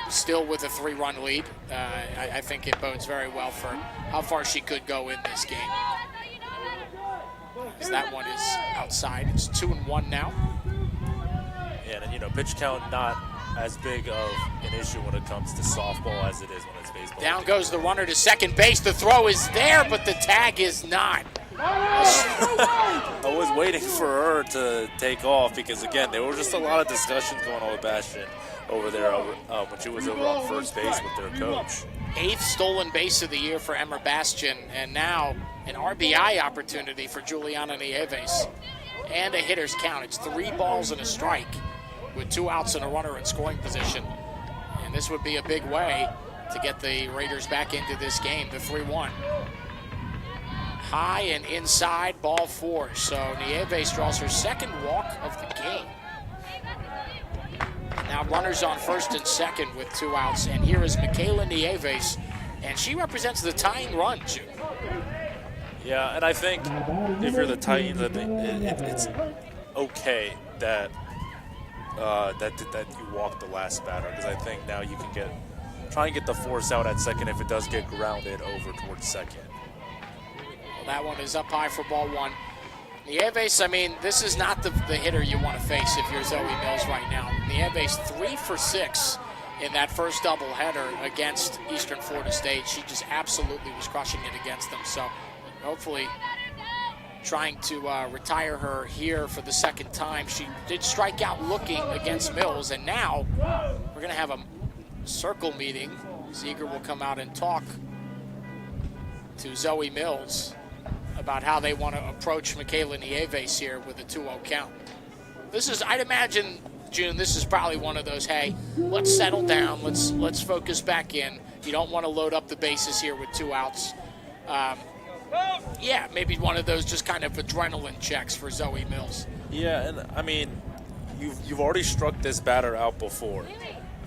still with a 3-run lead, I think it bodes very well for how far she could go in this game. As that one is outside. It's 2-1 now. Yeah, and pitch count not as big of an issue when it comes to softball as it is when it's baseball. Down goes the runner to second base. The throw is there, but the tag is not. I was waiting for her to take off because, again, there were just a lot of discussions going on with Bastion over there when she was over on first base with their coach. 8th stolen base of the year for Emma Bastion, and now an RBI opportunity for Juliana Nieves. And a hitter's count. It's 3 balls and a strike with 2 outs and a runner in scoring position. And this would be a big way to get the Raiders back into this game, the 3-1. High and inside, ball 4. So Nieves draws her second walk of the game. Now runners on first and second with 2 outs. And here is Michaela Nieves, and she represents the tying run, June. Yeah, and I think if you're the Titans, it's okay that you walk the last batter, because I think now you can try and get the force out at second if it does get grounded over towards second. Well, that one is up high for ball 1. Nieves, I mean, this is not the hitter you want to face if you're Zoe Mills right now. Nieves 3 for 6 in that first doubleheader against Eastern Florida State. She just absolutely was crushing it against them. So hopefully trying to retire her here for the second time. She did strike out looking against Mills, and now we're going to have a circle meeting. Ziegler will come out and talk to Zoe Mills about how they want to approach Michaela Nieves here with a 2-0 count. This is, I'd imagine, June, this is probably one of those, hey, let's settle down, let's focus back in. You don't want to load up the bases here with 2 outs. Yeah, maybe one of those just kind of adrenaline checks for Zoe Mills. Yeah, and I mean, you've already struck this batter out before,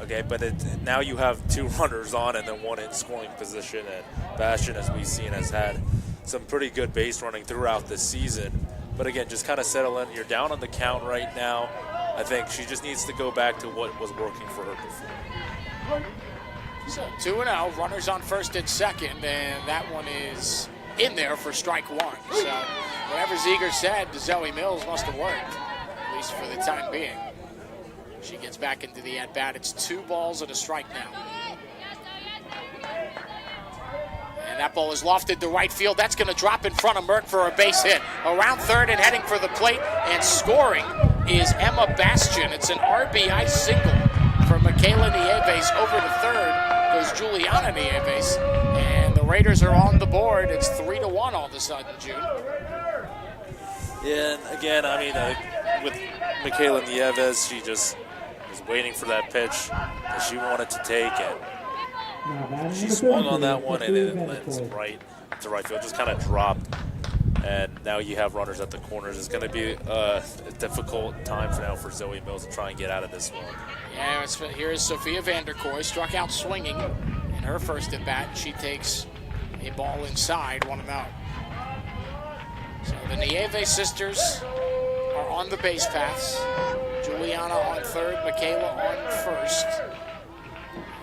okay? But now you have 2 runners on and then 1 in scoring position. And Bastion, as we've seen, has had some pretty good base running throughout the season. But again, just kind of settle in. You're down on the count right now. I think she just needs to go back to what was working for her before. So 2-0, runners on first and second, and that one is in there for strike 1. So whatever Ziegler said to Zoe Mills must have worked, at least for the time being. She gets back into the at-bat. It's 2 balls and a strike now. And that ball is lofted to right field. That's going to drop in front of Merck for a base hit. Around third and heading for the plate and scoring is Emma Bastion. It's an RBI single for Michaela Nieves. Over to third goes Juliana Nieves. And the Raiders are on the board. It's 3-1 all of a sudden, June. Yeah, and again, I mean, with Michaela Nieves, she just was waiting for that pitch that she wanted to take it. She swung on that one and it lands right to right field. Just kind of dropped. And now you have runners at the corners. It's going to be a difficult time for now for Zoe Mills to try and get out of this one. Yeah, here is Sophia Vanderkoy, struck out swinging in her first at bat. She takes a ball inside, 1 out. So The Nieve sisters are on the base paths. Juliana on third, Michaela on first.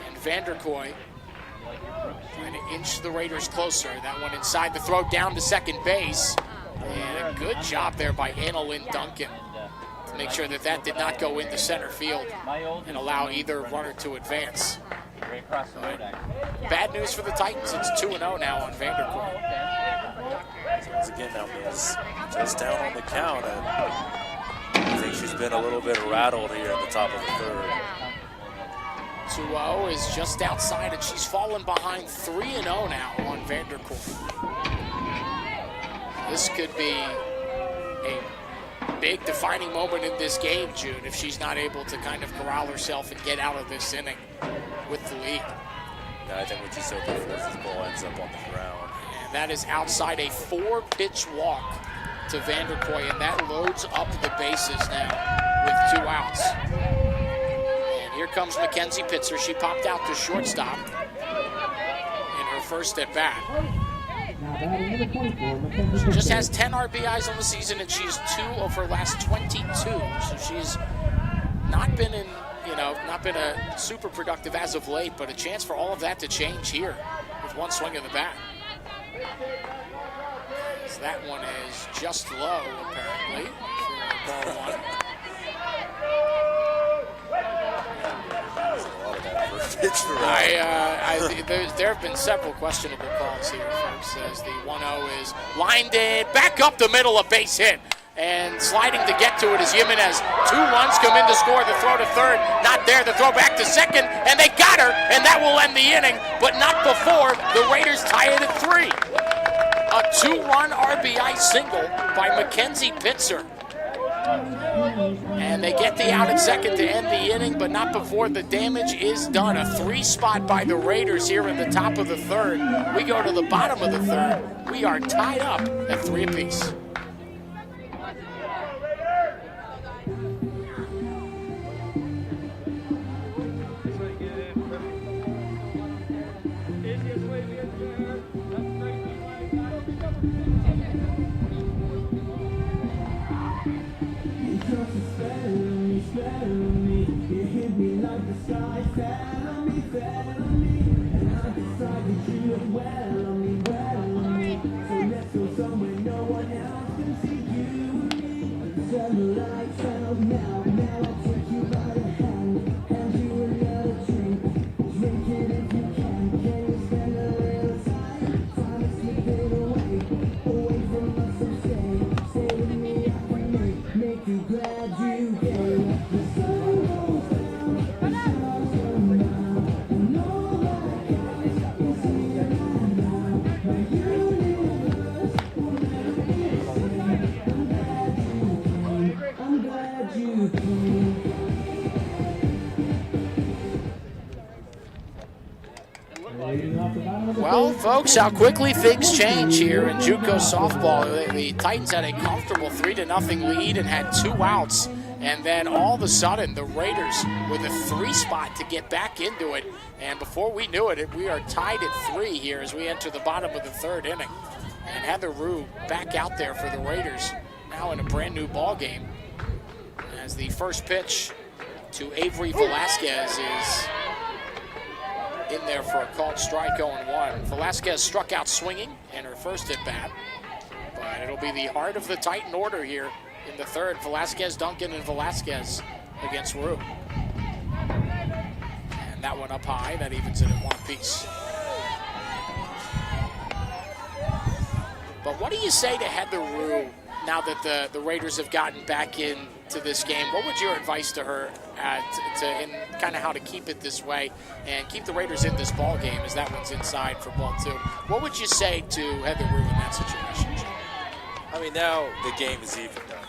And Vanderkoy trying to inch the Raiders closer. That one inside the throw down to second base. And a good job there by Annalyn Duncan to make sure that that did not go into center field and allow either runner to advance. Bad news for the Titans. It's 2-0 now on Vanderkoy. So once again, now Mills just down on the count, and I think she's been a little bit rattled here at the top of the third. 2-0 is just outside, and she's fallen behind 3-0 now on Vanderkoy. This could be a big defining moment in this game, June, if she's not able to kind of corral herself and get out of this inning with the lead. Now I think what you said before, this ball ends up on the ground. And that is outside a 4-pitch walk to Vanderkoy, and that loads up the bases now with 2 outs. And here comes Mackenzie Pitzer. She popped out to shortstop in her first at bat. She just has 10 RBIs on the season, and she's 2 of her last 22. So she's not been in, not been a super productive as of late, but a chance for all of that to change here with one swing of the bat. So that one is just low, apparently, for ball one. There have been several questionable calls here, folks, as the 1-0 is lined in, back up the middle, a base hit. And sliding to get to it is Jimenez. 2 runs come in to score. The throw to third, not there. The throw back to second, and they got her, and that will end the inning, but not before the Raiders tie it at 3. A 2-run RBI single by Mackenzie Pitzer. And they get the out at second to end the inning, but not before the damage is done. A 3 spot by the Raiders here in the top of the third. We go to the bottom of the third. We are tied up at 3 apiece. Well, folks, how quickly things change here in JUCO softball. The Titans had a comfortable 3-0 lead and had 2 outs. And then all of a sudden, the Raiders with a 3 spot to get back into it. And before we knew it, we are tied at 3 here as we enter the bottom of the 3rd inning. And Heather Rue back out there for the Raiders, now in a brand new ball game. As the first pitch to Avery Velasquez is in there for a called strike, 0-1. Velasquez struck out swinging in her first at bat, but it'll be the heart of the Titan order here in the 3rd. Velasquez, Duncan, and Velasquez against Rue. And that one up high, that evens it at 1 apiece. But what do you say to Heather Rue now that the Raiders have gotten back into this game? What would your advice to her in kind of how to keep it this way and keep the Raiders in this ball game as that one's inside for ball 2? What would you say to Heather Rue in that situation? I mean, now the game is even done,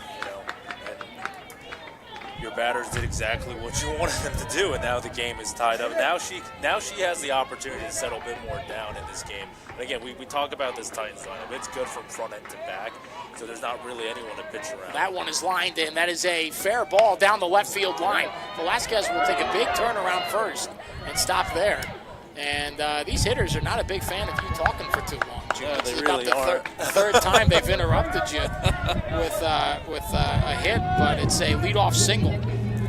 and your batters did exactly what you wanted them to do, and now the game is tied up. Now she has the opportunity to settle a bit more down in this game. And again, we talk about this Titans lineup. It's good from front end to back, so there's not really anyone to pitch around. That one is lined in. That is a fair ball down the left field line. Velasquez will take a big turn around first and stop there. And these hitters are not a big fan of you talking for too long. June. Yeah, It's they about really the are. third time they've interrupted you with a hit, but it's a leadoff single.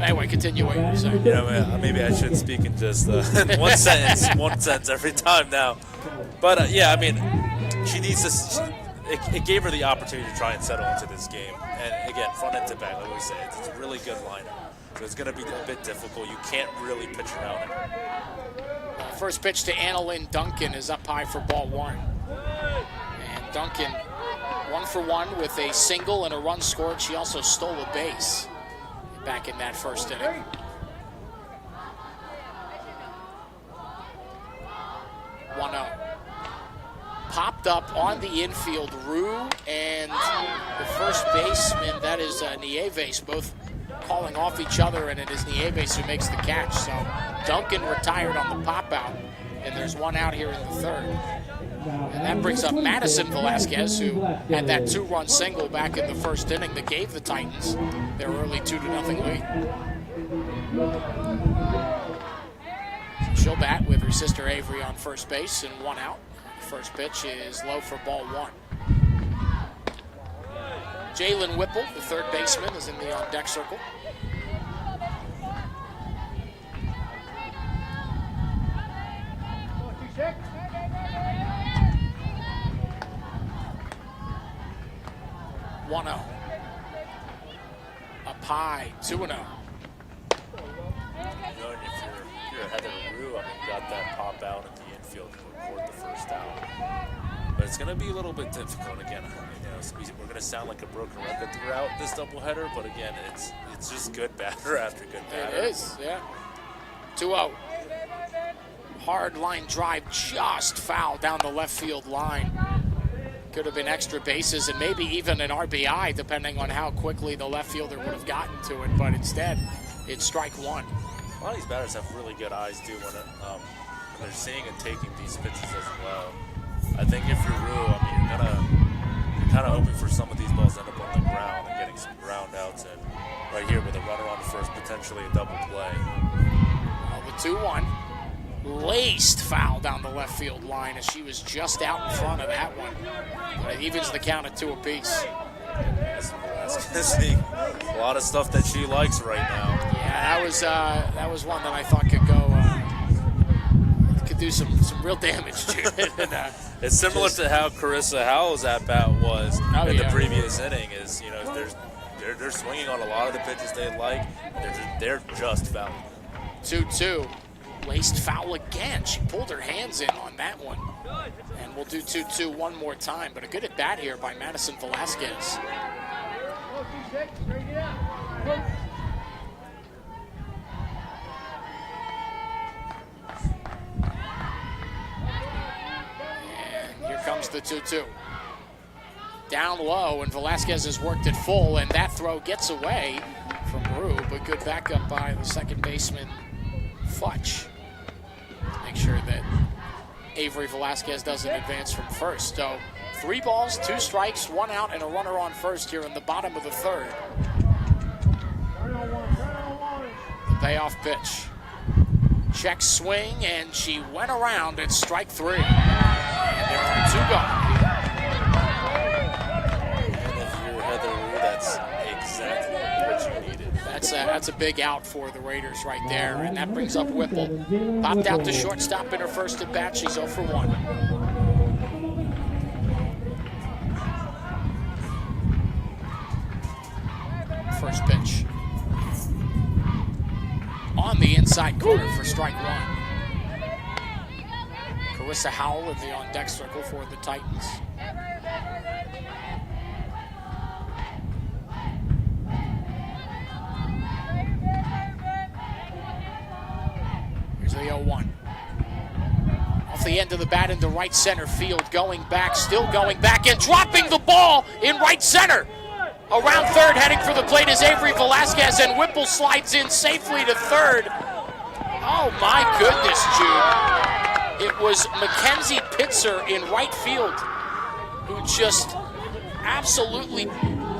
Anyway, continue what you were saying. You know, maybe I should speak in just one sentence every time now. But yeah, I mean, she needs to. It gave her the opportunity to try and settle into this game. And again, front end to back, like we say, it's a really good lineup. So it's going to be a bit difficult. You can't really pitch around it. First pitch to Annalyn Duncan is up high for ball one. And Duncan, 1 for 1 with a single and a run scored. She also stole a base back in that first inning. Popped up on the infield, Rue and the first baseman, that is Nieves, both calling off each other, and it is Nieves who makes the catch. So Duncan retired on the pop out, and there's one out here in the third. And that brings up Madison Velasquez, who had that 2-run single back in the first inning that gave the Titans their early 2-0 lead. So she'll bat with her sister Avery on first base and 1 out. First pitch is low for ball 1. Jalen Whipple, the third baseman, is in the on-deck circle. One 0. Up high, 2-0. You know, and if you're Heather Rue, I mean, you got that pop out at the infield to record the first out. But it's going to be a little bit difficult again. You know, we're going to sound like a broken record throughout this doubleheader, but again, it's just good batter after good batter. It is, yeah. 2-0. Hard line drive, just foul down the left field line. Could have been extra bases and maybe even an RBI, depending on how quickly the left fielder would have gotten to it. But instead, it's strike 1. A lot of these batters have really good eyes, too, when they're seeing and taking these pitches as well. I think if you're Rue, I mean, you're kind of hoping for some of these balls to end up on the ground and getting some ground outs. And right here with a runner on first, potentially a double play. Well, the 2-1. Laced foul down the left field line as she was just out in front of that one. But it evens the count at 2 apiece. A lot of stuff that she likes right now. Yeah, that was one that I thought could do some real damage to it. And, it's similar to how Carissa Howell's at bat was in the previous inning. Is, you know, they're swinging on a lot of the pitches they like. They're just foul. 2-2. Laced foul again. She pulled her hands in on that one. And we'll do 2-2 one more time. But a good at bat here by Madison Velasquez. And here comes the 2-2. Down low, and Velasquez has worked it full, and that throw gets away from Rue, but good backup by the second baseman, Futch. Make sure that Avery Velasquez doesn't advance from first. So 3 balls, 2 strikes, 1 out, and a runner on first here in the bottom of the third. The payoff pitch. Check swing, and she went around at strike 3. And there are 2 gone. And if you're Heather Rue, that's exactly what you needed. That's a big out for the Raiders right there, and that brings up Whipple. Popped out to shortstop in her first at bat. She's 0 for 1. First pitch on the inside corner for strike 1. Carissa Howell in the on-deck circle for the Titans. Here's the 0-1. Off the end of the bat into right center field, going back, still going back, and dropping the ball in right center. Around third, heading for the plate is Avery Velasquez, and Whipple slides in safely to third. Oh my goodness, Jude. It was Mackenzie Pitzer in right field who just absolutely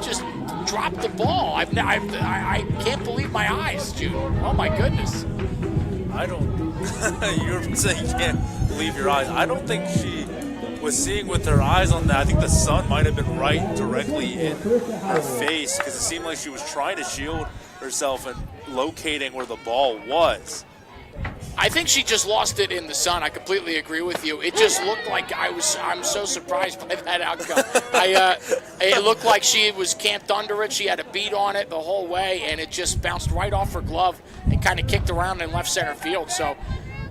just dropped the ball. I can't believe my eyes, Jude. Oh my goodness. I don't. You're saying you can't believe your eyes. I don't think she was seeing with her eyes on that. I think the sun might have been right directly in her face because it seemed like she was trying to shield herself and locating where the ball was. I think she just lost it in the sun. I completely agree with you. It just looked like I'm so surprised by that outcome. It looked like she was camped under it. She had a beat on it the whole way, and it just bounced right off her glove and kind of kicked around in left center field. So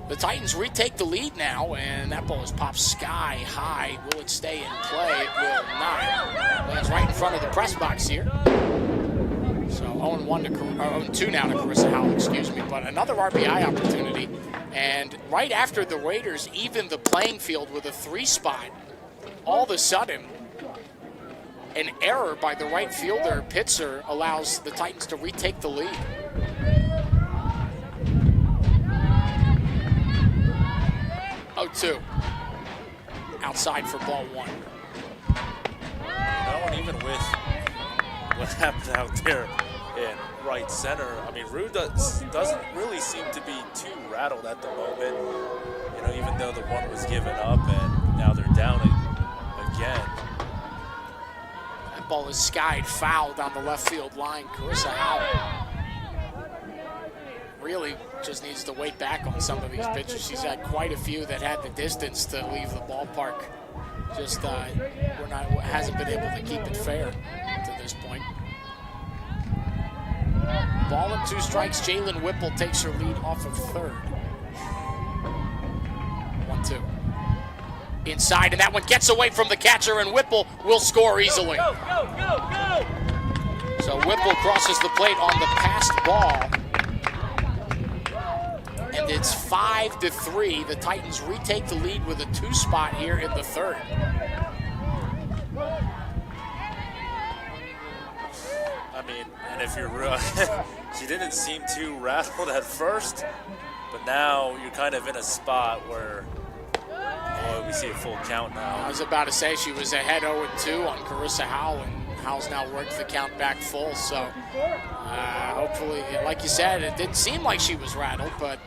the Titans retake the lead now, and that ball is popped sky high. Will it stay in play? It will not. Lands right in front of the press box here. So 0-2 now to Carissa Howell, excuse me. But another RBI opportunity. And right after the Raiders even the playing field with a 3-spot, all of a sudden, an error by the right fielder, Pitzer, allows the Titans to retake the lead. Oh, 2. Outside for ball 1. No, and even with what happened out there in right center, I mean, Rue doesn't really seem to be too rattled at the moment. You know, even though the one was given up and now they're down again. That ball is skied foul down the left field line. Carissa Howell really just needs to wait back on some of these pitches. She's had quite a few that had the distance to leave the ballpark. Just hasn't been able to keep it fair to this point. Ball and 2 strikes. Jalen Whipple takes her lead off of third. 1-2. Inside, and that one gets away from the catcher, and Whipple will score easily. Go, go, go, go! So Whipple crosses the plate on the passed ball. And it's 5-3. The Titans retake the lead with a 2-spot here in the third. I mean, and if you're real, she didn't seem too rattled at first, but now you're kind of in a spot where we see a full count now. I was about to say she was ahead 0-2 on Carissa Howell, and Howell's now worked the count back full. So hopefully, like you said, it didn't seem like she was rattled, but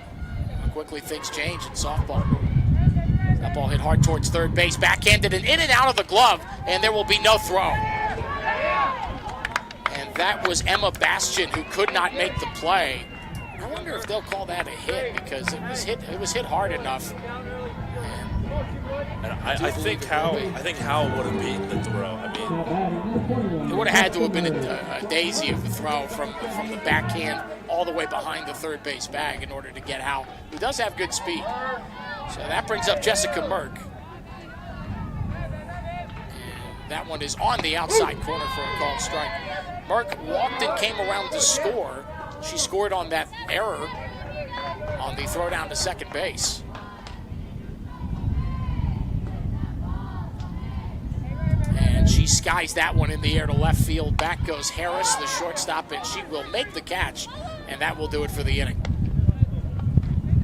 quickly things change in softball. That ball hit hard towards third base, backhanded and in and out of the glove, and there will be no throw. And that was Emma Bastian who could not make the play. I wonder if they'll call that a hit because it was hit hard enough. And I think Howell would have beaten the throw. I mean, it would have had to have been a daisy of a throw from the backhand all the way behind the third base bag in order to get Howell, who does have good speed. So that brings up Jessica Merck. And that one is on the outside corner for a called strike. Merck walked and came around to score. She scored on that error on the throw down to second base. And she skies that one in the air to left field. Back goes Harris, the shortstop, and she will make the catch, and that will do it for the inning.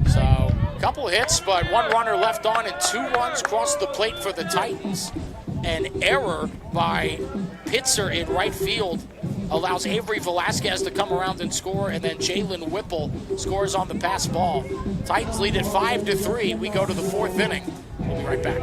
So, a couple hits, but 1 runner left on and 2 runs crossed the plate for the Titans. An error by Pitzer in right field allows Avery Velasquez to come around and score, and then Jalen Whipple scores on the pass ball. Titans lead at 5-3. We go to the 4th inning. We'll be right back.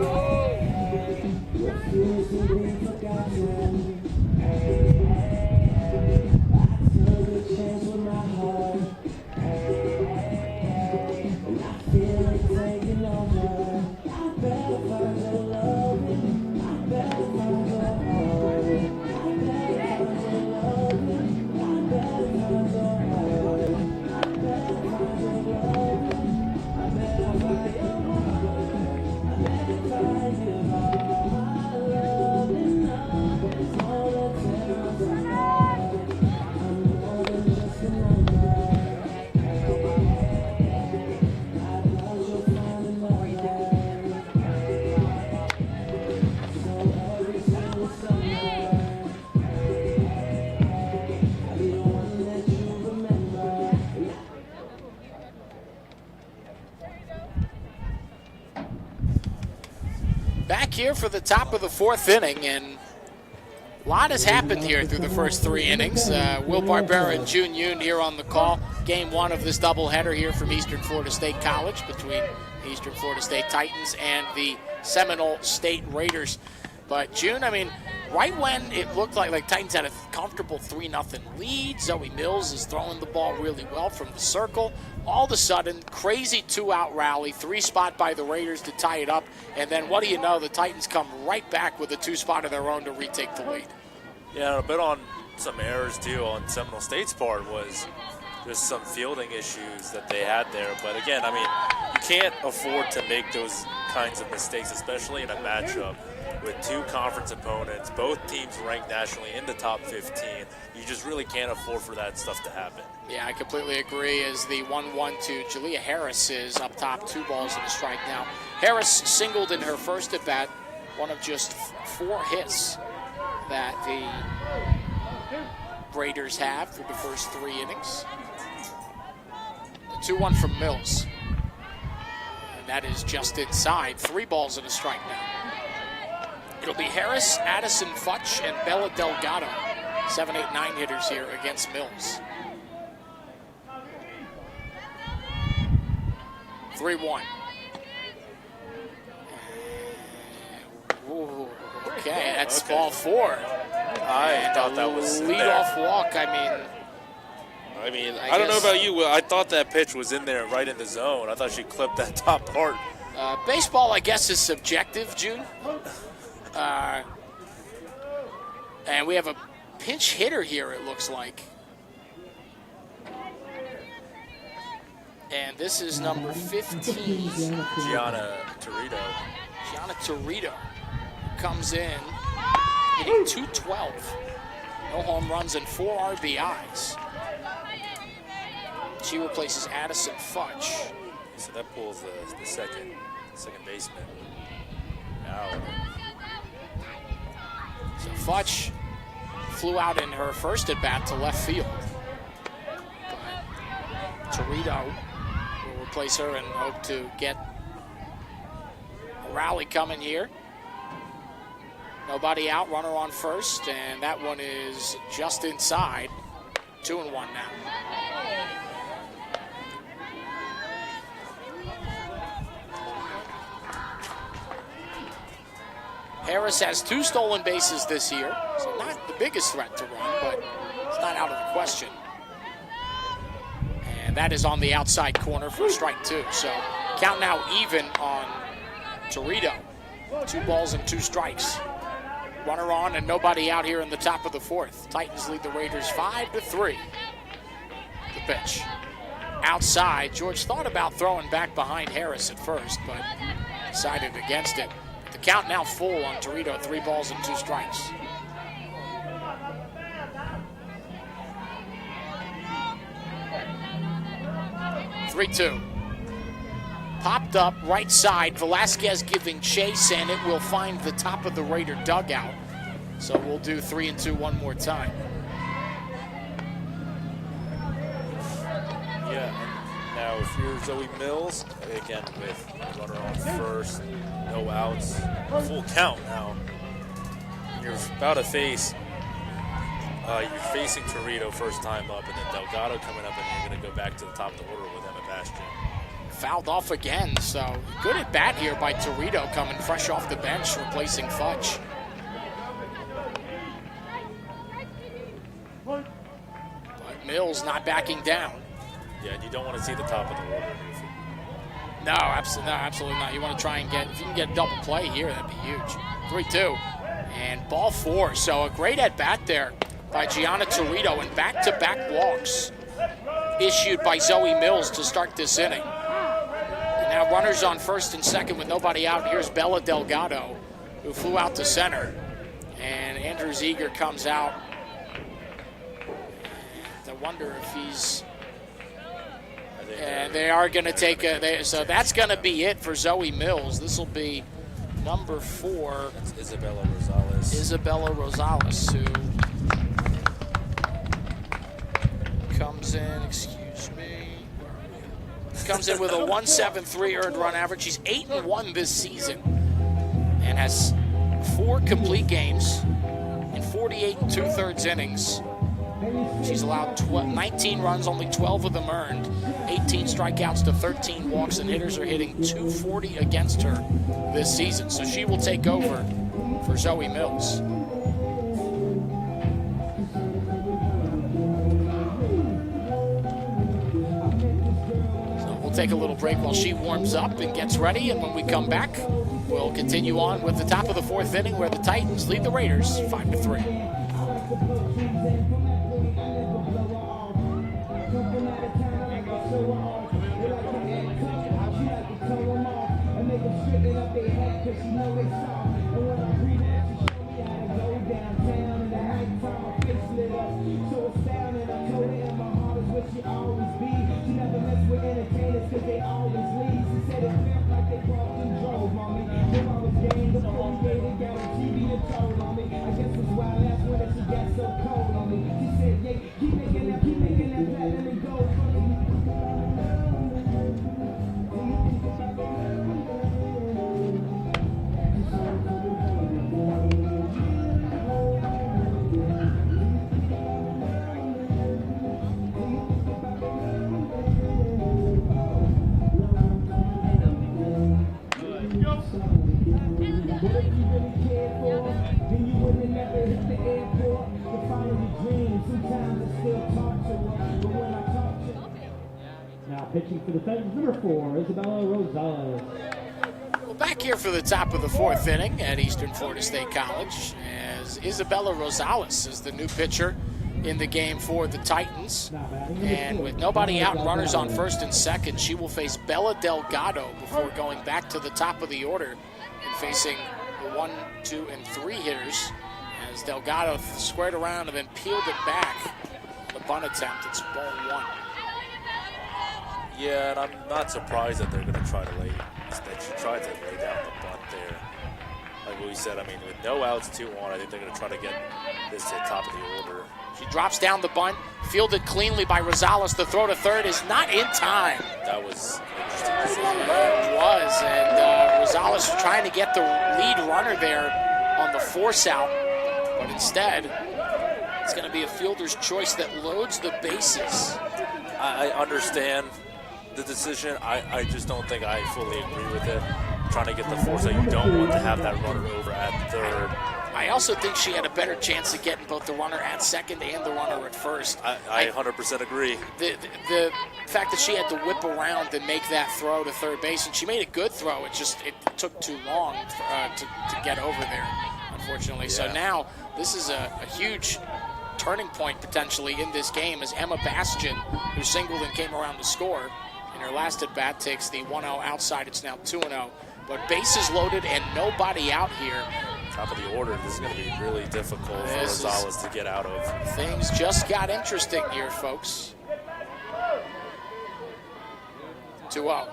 Back here for the top of the 4th inning, and a lot has happened here through the first 3 innings. Will Barbera and June Yoon here on the call. Game 1 of this doubleheader here from Eastern Florida State College between the Eastern Florida State Titans and the Seminole State Raiders. But June, I mean, right when it looked like Titans had a comfortable 3-0 lead, Zoe Mills is throwing the ball really well from the circle. All of a sudden, crazy 2-out rally, 3-spot by the Raiders to tie it up. And then what do you know, the Titans come right back with a 2-spot of their own to retake the lead. Yeah, a bit on some errors too on Seminole State's part was just some fielding issues that they had there. But again, I mean, you can't afford to make those kinds of mistakes, especially in a matchup with 2 conference opponents, both teams ranked nationally in the top 15. You just really can't afford for that stuff to happen. Yeah, I completely agree. As the 1-1 to Jalea Harris is up top, 2 balls and a strike now. Harris singled in her first at bat, one of just 4 hits that the Raiders have through the first 3 innings. The 2-1 from Mills. And that is just inside. 3 balls and a strike now. It'll be Harris, Addison Futch, and Bella Delgado. 7, 8, 9 hitters here against Mills. 3-1. Ooh, okay, that's ball 4. I thought that was leadoff walk. I mean, I don't know about you. I thought that pitch was in there, right in the zone. I thought she clipped that top part. Baseball, I guess, is subjective, June. And we have a pinch hitter here, it looks like. And this is number 15. Gianna Torito. Gianna Torito comes in hitting 212. No home runs and 4 RBIs. She replaces Addison Futch. So that pulls the second baseman out. So Futch flew out in her first at bat to left field. But Torito will replace her and hope to get a rally coming here. Nobody out, runner on first, and that one is just inside. 2-1 now. Harris has 2 stolen bases this year, so not the biggest threat to run, but it's not out of the question. And that is on the outside corner for strike 2. So count now even on Torito. 2 balls and 2 strikes. Runner on and nobody out here in the top of the 4th. Titans lead the Raiders 5-3. The pitch. Outside, George thought about throwing back behind Harris at first, but decided against it. The count now full on Torito, 3 balls and 2 strikes. Three-two. Popped up right side. Velasquez giving chase, and it will find the top of the Raider dugout. So we'll do 3-2 one more time. Yeah. Now, if you're Zoe Mills, again with runner on first, no outs, full count now, you're about to face, you're facing Torito first time up, and then Delgado coming up, and you're going to go back to the top of the order with Emma Bastian. Fouled off again, so good at bat here by Torito, coming fresh off the bench, replacing Futch. But Mills not backing down. Yeah, and you don't want to see the top of the order. No, absolutely not. You want to try and get, if you can get a double play here, that'd be huge. 3-2, and ball 4. So a great at bat there by Gianna Torito, and back-to-back walks issued by Zoe Mills to start this inning. And now runners on first and second with nobody out. Here's Bella Delgado, who flew out to center, and Andrew Ziegler comes out. And I wonder if he's. And they are going to take so that's going to be it for Zoe Mills. This will be number 4. That's Isabella Rosales. Isabella Rosales, who comes in, comes in with a 1.73 earned run average. She's 8-1 this season and has 4 complete games in 48 2/3 innings. She's allowed 19 runs, only 12 of them earned. 18 strikeouts to 13 walks, and hitters are hitting .240 against her this season. So she will take over for Zoe Mills. So we'll take a little break while she warms up and gets ready, and when we come back, we'll continue on with the top of the fourth inning where the Titans lead the Raiders 5-3. Now pitching for the Titans, number 4, Isabella Rosales. Well, back here for the top of the fourth inning at Eastern Florida State College, as Isabella Rosales is the new pitcher in the game for the Titans. And with nobody out and runners on first and second, she will face Bella Delgado before going back to the top of the order and facing the 1, 2, and 3 hitters, as Delgado squared around and then peeled it back. The bunt attempt, it's ball 1. Yeah, and I'm not surprised that they're going to try to lay, that she tried to lay down the bunt there. Like we said, I mean, with no outs, 2-1, I think they're going to try to get this to the top of the order. She drops down the bunt, fielded cleanly by Rosales. The throw to third is not in time. That was interesting to see. It was, and Rosales trying to get the lead runner there on the force out, but instead, it's going to be a fielder's choice that loads the bases. I understand the decision. I just don't think I fully agree with it. Trying to get the force out, you don't want to have that runner over at third. I also think she had a better chance of getting both the runner at second and the runner at first. I 100% agree. The fact that she had to whip around and make that throw to third base, and she made a good throw, it took too long to get over there, unfortunately. Yeah. So now this is a huge turning point potentially in this game, as Emma Bastian, who singled and came around to score in her last at bat, takes the 1-0 outside. It's now 2-0, but bases loaded and nobody out here. Top of the order, this is going to be really difficult for Rosales to get out of. Things just got interesting here, folks. 2-0.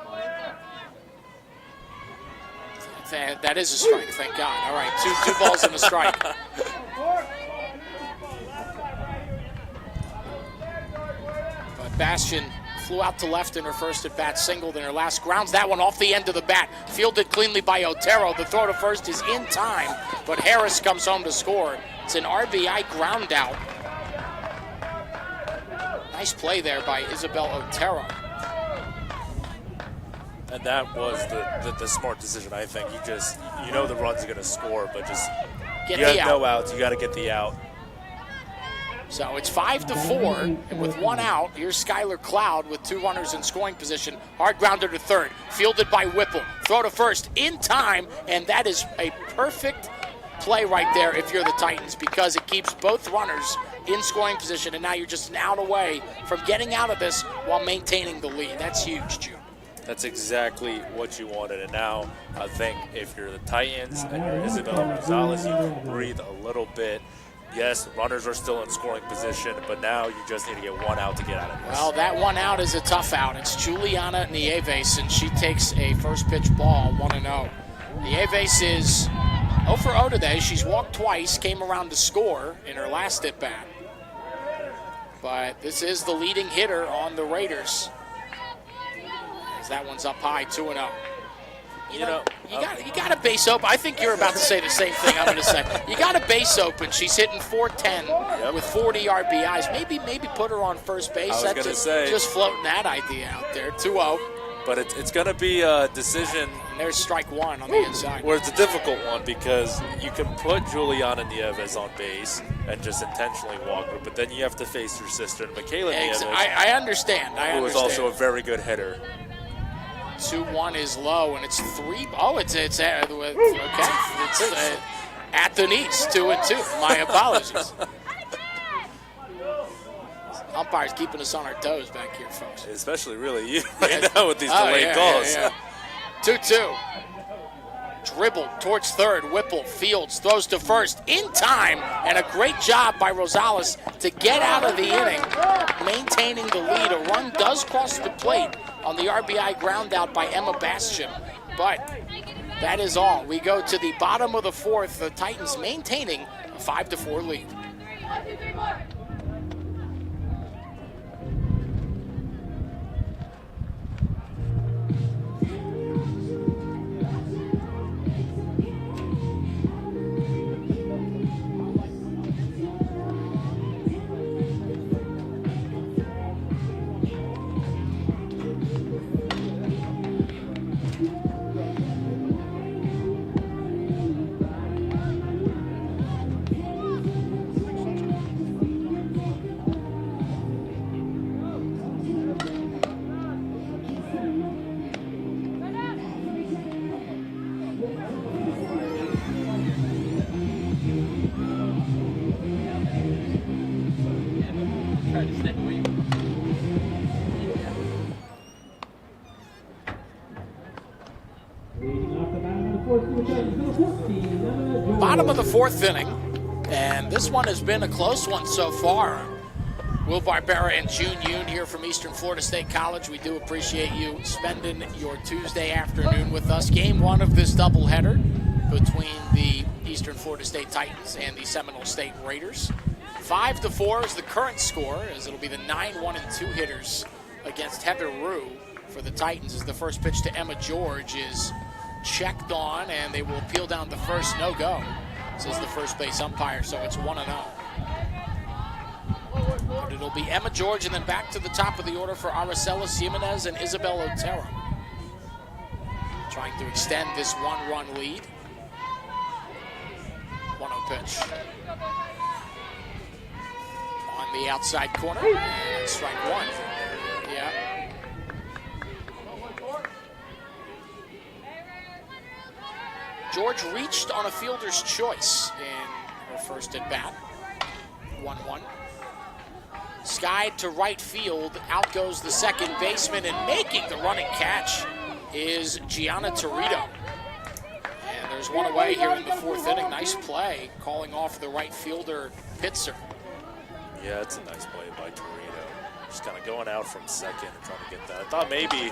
That is a strike, thank God. All right, two balls and a strike. But Bastian flew out to left in her first at bat, singled in her last, grounds that one off the end of the bat, fielded cleanly by Otero. The throw to first is in time, but Harris comes home to score. It's an RBI ground out. Nice play there by Isabel Otero. And that was the smart decision, I think. You know the run's going to score, but just get you the have out. No outs. You got to get the out. So it's 5-4, and with one out, here's Skylar Cloud with 2 runners in scoring position. Hard grounder to third, fielded by Whipple. Throw to first in time, and that is a perfect play right there if you're the Titans, because it keeps both runners in scoring position, and now you're just an out away from getting out of this while maintaining the lead. That's huge, June. That's exactly what you wanted, and now I think if you're the Titans and you're Isabella Rosales, you can breathe a little bit. Yes, runners are still in scoring position, but now you just need to get 1 out to get out of this. Well, that 1 out is a tough out. It's Juliana Nieves, and she takes a first pitch ball, 1-0. Nieves is 0 for 0 today. She's walked twice, came around to score in her last at bat. But this is the leading hitter on the Raiders. As that one's up high, 2-0. You got a base open. I think you're about to say the same thing I'm going to say. You got a base open. She's hitting 410 with 40 RBIs. Maybe put her on first base. I was going to say. Just floating that idea out there. 2-0. But it's going to be a decision. And there's strike one on the inside. Where it's a difficult one because you can put Juliana Nieves on base and just intentionally walk her, but then you have to face your sister, Michaela Nieves. I understand. Who is also a very good hitter. 2-1 is low, and it's 3. Oh, it's okay. It's at the knees, 2-2. My apologies. Umpire's keeping us on our toes back here, folks. Especially really you right now with these delayed calls. Yeah. 2-2. Dribble towards third. Whipple, Fields, throws to first in time, and a great job by Rosales to get out of the inning, maintaining the lead. A run does cross the plate on the RBI ground out by Emma Bastian, but that is all. We go to the bottom of the fourth, the Titans maintaining a 5-4 lead. Bottom of the fourth inning, and this one has been a close one so far. Will Barbera and June Yoon here from Eastern Florida State College. We do appreciate you spending your Tuesday afternoon with us. Game one of this doubleheader between the Eastern Florida State Titans and the Seminole State Raiders. 5-4 is the current score, as it'll be the 9-1-2 hitters against Heather Rue for the Titans, as the first pitch to Emma George is checked on, and they will appeal down the first, no go, says the first base umpire, so it's 1-0. But it'll be Emma George, and then back to the top of the order for Aracelis Jimenez and Isabel Otero, trying to extend this one-run lead. 1-0 pitch on the outside corner, and strike one. Yeah. George reached on a fielder's choice in her first at bat. 1-1. Skied to right field. Out goes the second baseman, and making the running catch is Gianna Torito. And there's one away here in the fourth inning. Nice play, calling off the right fielder, Pitzer. Yeah, it's a nice play by Torito. Just kind of going out from second and trying to get that. I thought maybe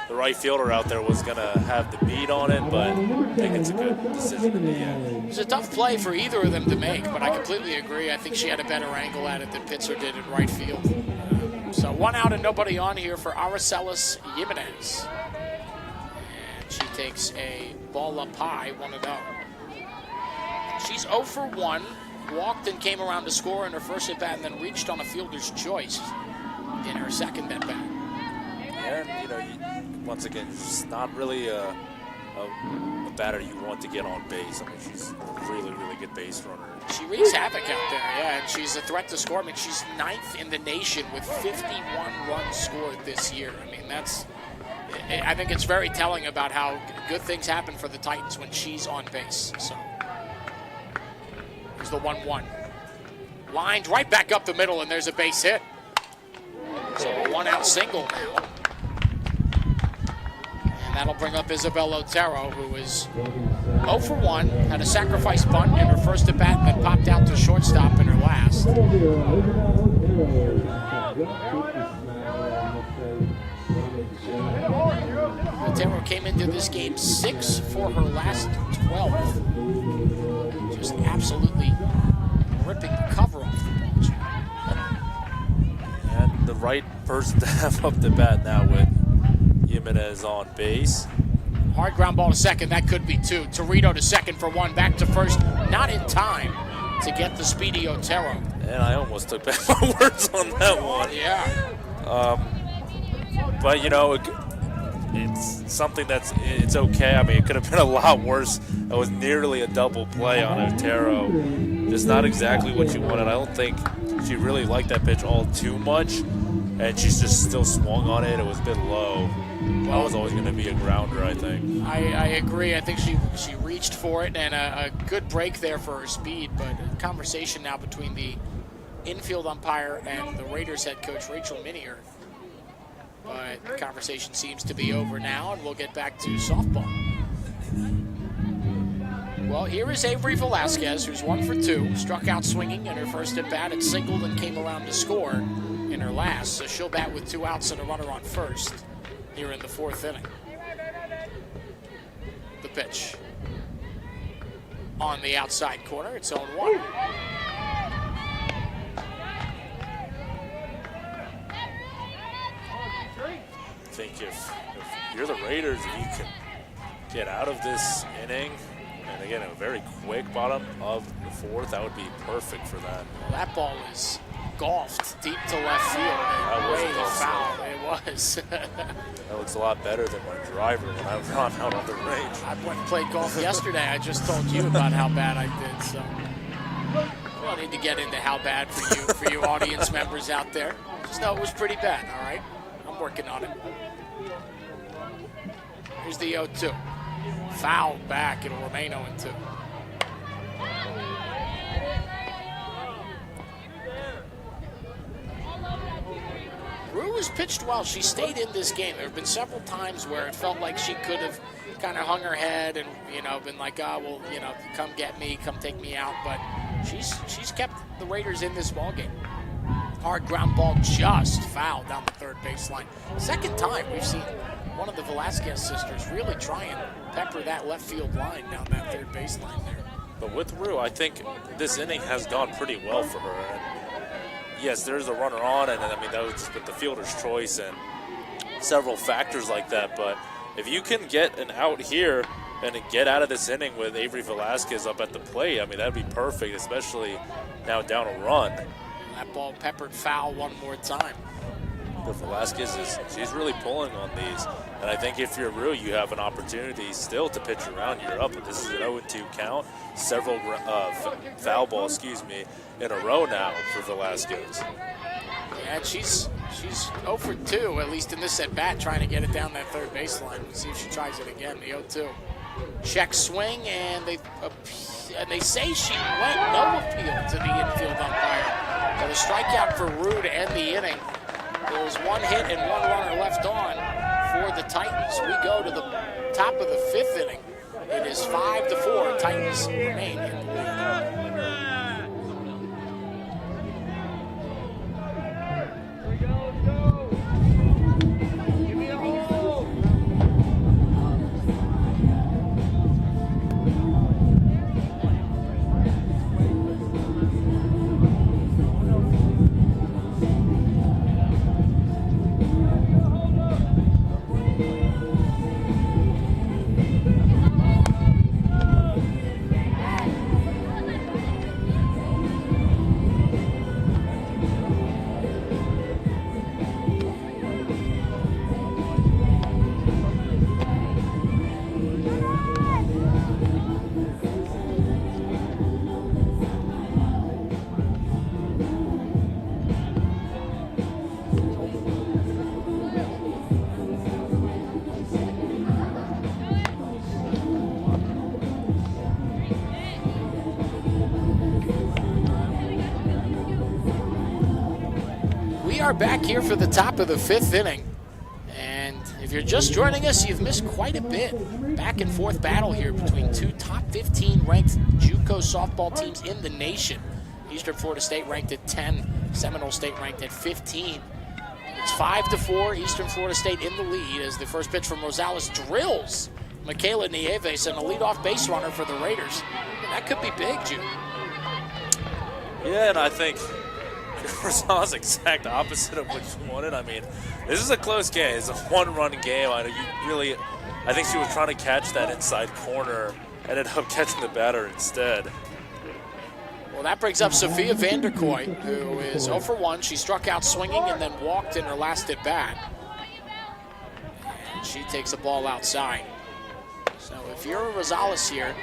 the right fielder out there was going to have the beat on it, but I think it's a good decision in the end. It was a tough play for either of them to make, but I completely agree. I think she had a better angle at it than Pitzer did in right field. So one out and nobody on here for Aracelis Jimenez. And she takes a ball up high, 1-0. She's 0 for 1. Walked and came around to score in her first at bat, and then reached on a fielder's choice in her second at bat. And once again, she's not really a batter you want to get on base. I mean, she's a really, really good base runner. She wreaks havoc out there, yeah, and she's a threat to score. I mean, she's 9th in the nation with 51 runs scored this year. I mean, I think it's very telling about how good things happen for the Titans when she's on base. So. The 1-1. Lined right back up the middle, and there's a base hit. So a one-out single now. And that'll bring up Isabel Otero, who is 0 for 1, had a sacrifice bunt in her first at bat, and then popped out to shortstop in her last. Otero came into this game 6 for her last 12. Just absolutely ripping the cover off the ball. And the right person to have up the bat now with Jimenez on base. Hard ground ball to second. That could be two. Torito to second for one. Back to first. Not in time to get the speedy Otero. And I almost took back my words on that one. Yeah. But, you know, it's something it's okay. I mean, it could have been a lot worse. It was nearly a double play on Otero. Just not exactly what you wanted. I don't think she really liked that pitch all too much, and she's just still swung on it. It was a bit low. That was always going to be a grounder, I think. I agree. I think she reached for it, and a good break there for her speed, but a conversation now between the infield umpire and the Raiders head coach, Rachel Minier. But the conversation seems to be over now, and we'll get back to softball. Well, here is Avery Velasquez, who's 1 for 2, struck out swinging in her first at bat, and singled and came around to score in her last. So she'll bat with 2 outs and a runner on first here in the 4th inning. The pitch on the outside corner. It's 0-1. I think if you're the Raiders, if you can get out of this inning, and again, a very quick bottom of the 4th, that would be perfect for them. Well, that ball is golfed deep to left field. That was Way a foul. It was. That looks a lot better than my driver when I run out on the range. I went and played golf yesterday. I just told you about how bad I did. So we don't need to get into how bad for you audience members out there. Just know it was pretty bad. All right, I'm working on it. Here's the 0-2. Foul back. It'll remain 0-2. Rue has pitched well. She stayed in this game. There have been several times where it felt like she could have kind of hung her head and, you know, been like, oh, well, you know, come get me, come take me out. But she's kept the Raiders in this ballgame. Hard ground ball just fouled down the third baseline. Second time we've seen one of the Velasquez sisters really try and pepper that left field line down that third baseline there. But with Rue, I think this inning has gone pretty well for her. And yes, there's a runner on, and I mean, that was just with the fielder's choice and several factors like that. But if you can get an out here and get out of this inning with Avery Velasquez up at the plate, I mean, that'd be perfect, especially now down a run. That ball peppered foul one more time. But Velasquez, she's really pulling on these. And I think if you're Rue, you have an opportunity still to pitch around. You're up, but this is an 0-2 count. Several foul balls, in a row now for Velasquez. Yeah, she's 0 for 2, at least in this at-bat, trying to get it down that third baseline. We'll see if she tries it again, the 0-2. Check swing, and they say she went no appeal to the infield umpire. But a strikeout for Rue to end the inning. There's 1 hit and 1 runner left on for the Titans. We go to the top of the 5th inning. It is 5-4. Titans remain in the lead. Are back here for the top of the 5th inning, and if you're just joining us, you've missed quite a bit. Back and forth battle here between 2 top 15 ranked JUCO softball teams in the nation. Eastern Florida State ranked at 10, Seminole State ranked at 15. It's 5-4, Eastern Florida State in the lead as the first pitch from Rosales drills Michaela Nieves and a leadoff base runner for the Raiders. That could be big, Jude. Yeah, and I think Rosales exact opposite of what you wanted. I mean, this is a close game. It's a 1-run game. I know you really I think she was trying to catch that inside corner, ended up catching the batter instead. Well, that brings up Sophia Vanderkooi, who is 0 for 1. She struck out swinging and then walked in her last at bat. And she takes the ball outside. So if you're Rosales here,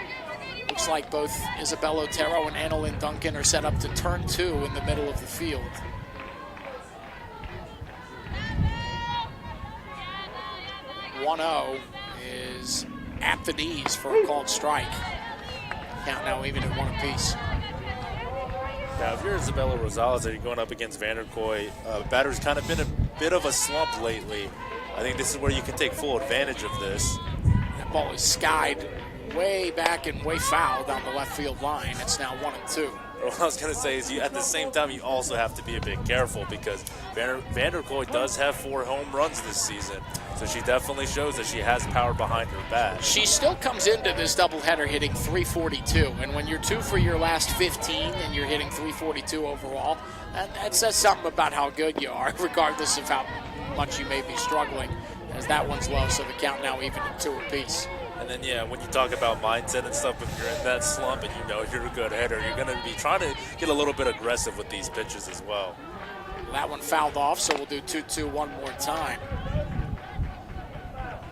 looks like both Isabel Otero and Annalyn Duncan are set up to turn 2 in the middle of the field. .1-0 is at the knees for a called strike. Count now even at 1 apiece. Now, if you're Isabella Rosales and you're going up against Vanderkooi, batter's kind of been a bit of a slump lately. I think this is where you can take full advantage of this. That ball is skied way back and way foul down the left field line. It's now 1-2. What I was going to say is at the same time, you also have to be a bit careful because Vanderkooi does have 4 home runs this season. So she definitely shows that she has power behind her bat. She still comes into this doubleheader hitting .342. And when you're 2 for your last 15 and you're hitting .342 overall, that says something about how good you are, regardless of how much you may be struggling, as that one's low, so the count now even at 2 apiece. And then, yeah, when you talk about mindset and stuff, if you're in that slump and you know you're a good hitter, you're going to be trying to get a little bit aggressive with these pitches as well. That one fouled off, so we'll do 2-2 one more time.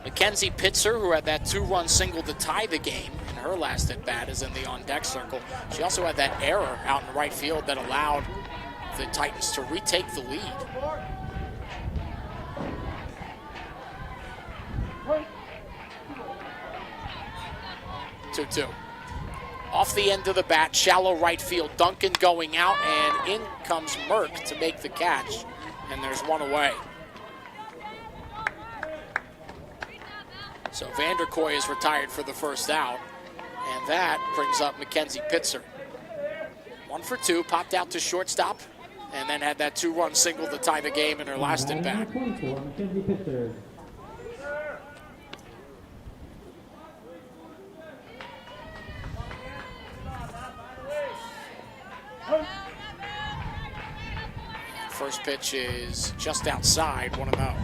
Mackenzie Pitzer, who had that 2-run single to tie the game in her last at-bat, is in the on-deck circle. She also had that error out in right field that allowed the Titans to retake the lead. Two. Off the end of the bat, shallow right field. Duncan going out, and in comes Merck to make the catch, and there's one away. So Vanderkooi is retired for the first out, and that brings up Mackenzie Pitzer. 1 for 2, popped out to shortstop, and then had that 2-run single to tie the game in her last at-bat. First pitch is just outside, 1-0. Now,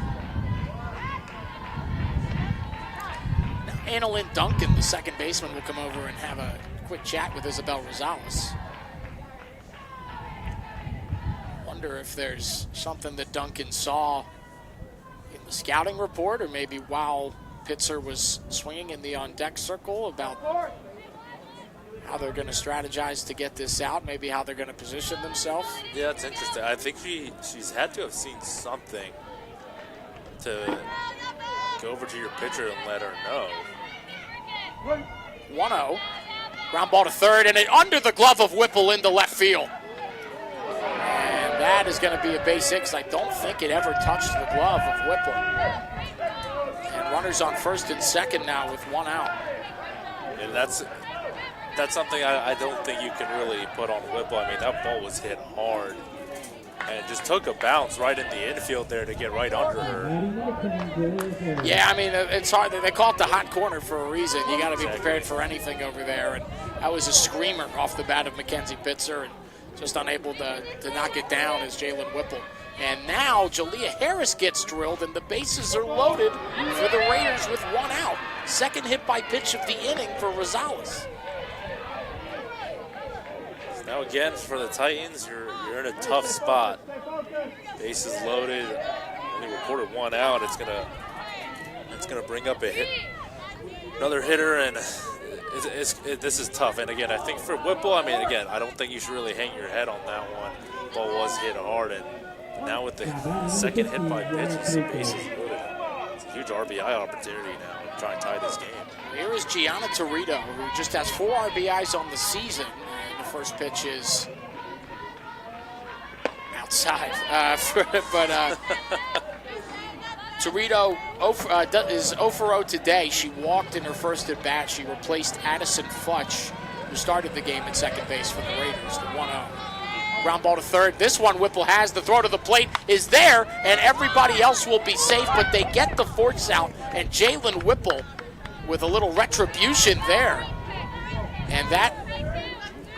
Annalyn Duncan, the second baseman, will come over and have a quick chat with Isabel Rosales. Wonder if there's something that Duncan saw in the scouting report, or maybe while Pitzer was swinging in the on-deck circle, about how they're going to strategize to get this out, maybe how they're going to position themselves. Yeah, it's interesting. I think she's had to have seen something to go over to your pitcher and let her know. 1-0. Ground ball to third, and it under the glove of Whipple into left field. And that is going to be a base hit, because I don't think it ever touched the glove of Whipple. And runners on first and second now with 1 out. And that's something I don't think you can really put on Whipple. I mean, that ball was hit hard and it just took a bounce right in the infield there to get right under her. Yeah, I mean, it's hard. They call it the hot corner for a reason. You got to be prepared for anything over there. And that was a screamer off the bat of Mackenzie Pitzer, and just unable to knock it down is Jalen Whipple. And now Jalea Harris gets drilled, and the bases are loaded for the Raiders with 1 out. Second hit by pitch of the inning for Rosales. Now again, for the Titans, you're in a tough spot. Bases loaded. They reported 1 out. It's gonna bring up another hitter, and this is tough. And again, I think for Whipple, I mean, again, I don't think you should really hang your head on that one. The ball was hit hard, and now with the second hit by pitch, the bases loaded. It's a huge RBI opportunity now to try and tie this game. Here is Gianna Torito, who just has 4 RBIs on the season. First pitch is outside, but Torito is 0 for 0 today. She walked in her first at bat. She replaced Addison Futch, who started the game at second base for the Raiders, the 1-0. Ground ball to third. This one Whipple has. The throw to the plate is there, and everybody else will be safe, but they get the force out, and Jalen Whipple with a little retribution there. And that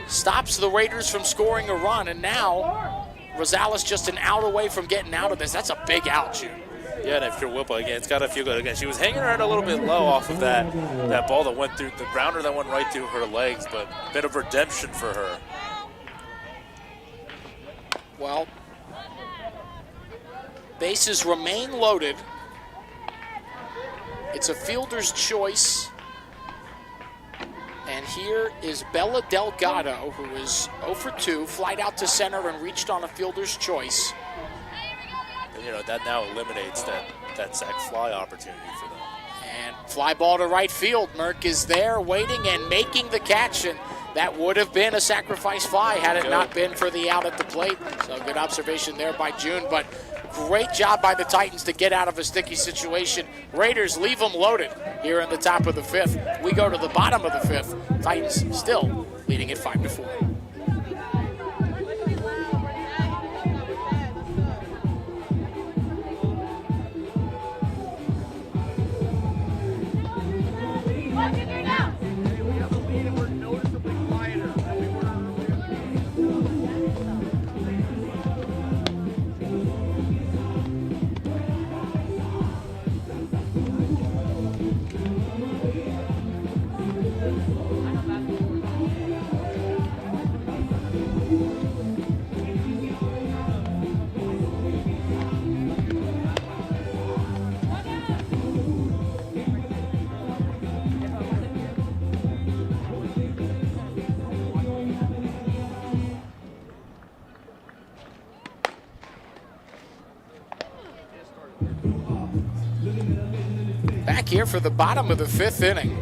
stops the Raiders from scoring a run, and now Rosales just an out away from getting out of this. That's a big out, June. Yeah, and if you're Whipple, again, it's got to feel good. Again, she was hanging her head a little bit low off of that ball that went through, the grounder that went right through her legs, but a bit of redemption for her. Well, bases remain loaded. It's a fielder's choice. And here is Bella Delgado, who is 0 for 2, flied out to center and reached on a fielder's choice. And, you know, that now eliminates that sac fly opportunity for them. And fly ball to right field. Merck is there waiting and making the catch, and that would have been a sacrifice fly had it not been for the out at the plate. So good observation there by June, but great job by the Titans to get out of a sticky situation. Raiders leave them loaded here in the top of the 5th. We go to the bottom of the 5th. Titans still leading at 5-4. Back here for the bottom of the 5th inning.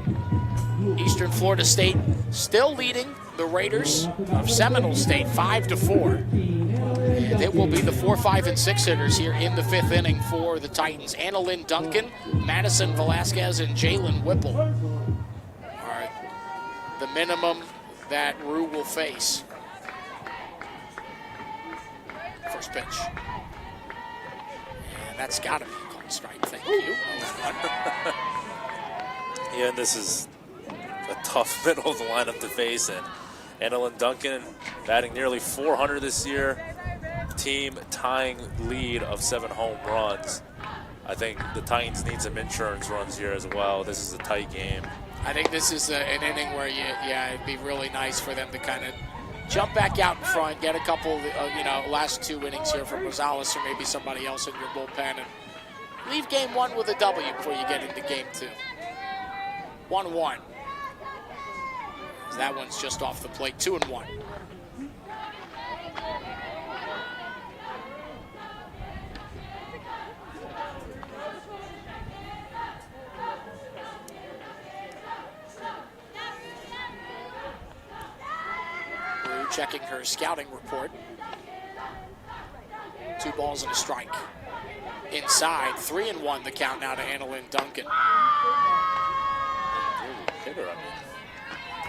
Eastern Florida State still leading the Raiders of Seminole State 5-4. And it will be the 4, 5, and 6 hitters here in the 5th inning for the Titans. Anna Lynn Duncan, Madison Velasquez, and Jalen Whipple are the minimum that Rue will face. First pitch. And that's got to be a called strike. Thank you. Yeah, and this is a tough middle of the lineup to face. And Annalyn Duncan batting nearly 400 this year. Team tying lead of 7 home runs. I think the Titans need some insurance runs here as well. This is a tight game. I think this is an inning where, it'd be really nice for them to kind of jump back out in front, get a couple, last 2 innings here from Rosales or maybe somebody else in your bullpen, and leave game 1 with a W before you get into game 2. 1-1. That one's just off the plate, 2-1. Rue checking her scouting report. 2 balls and a strike. Inside, 3-1 the count now to Annalyn Duncan.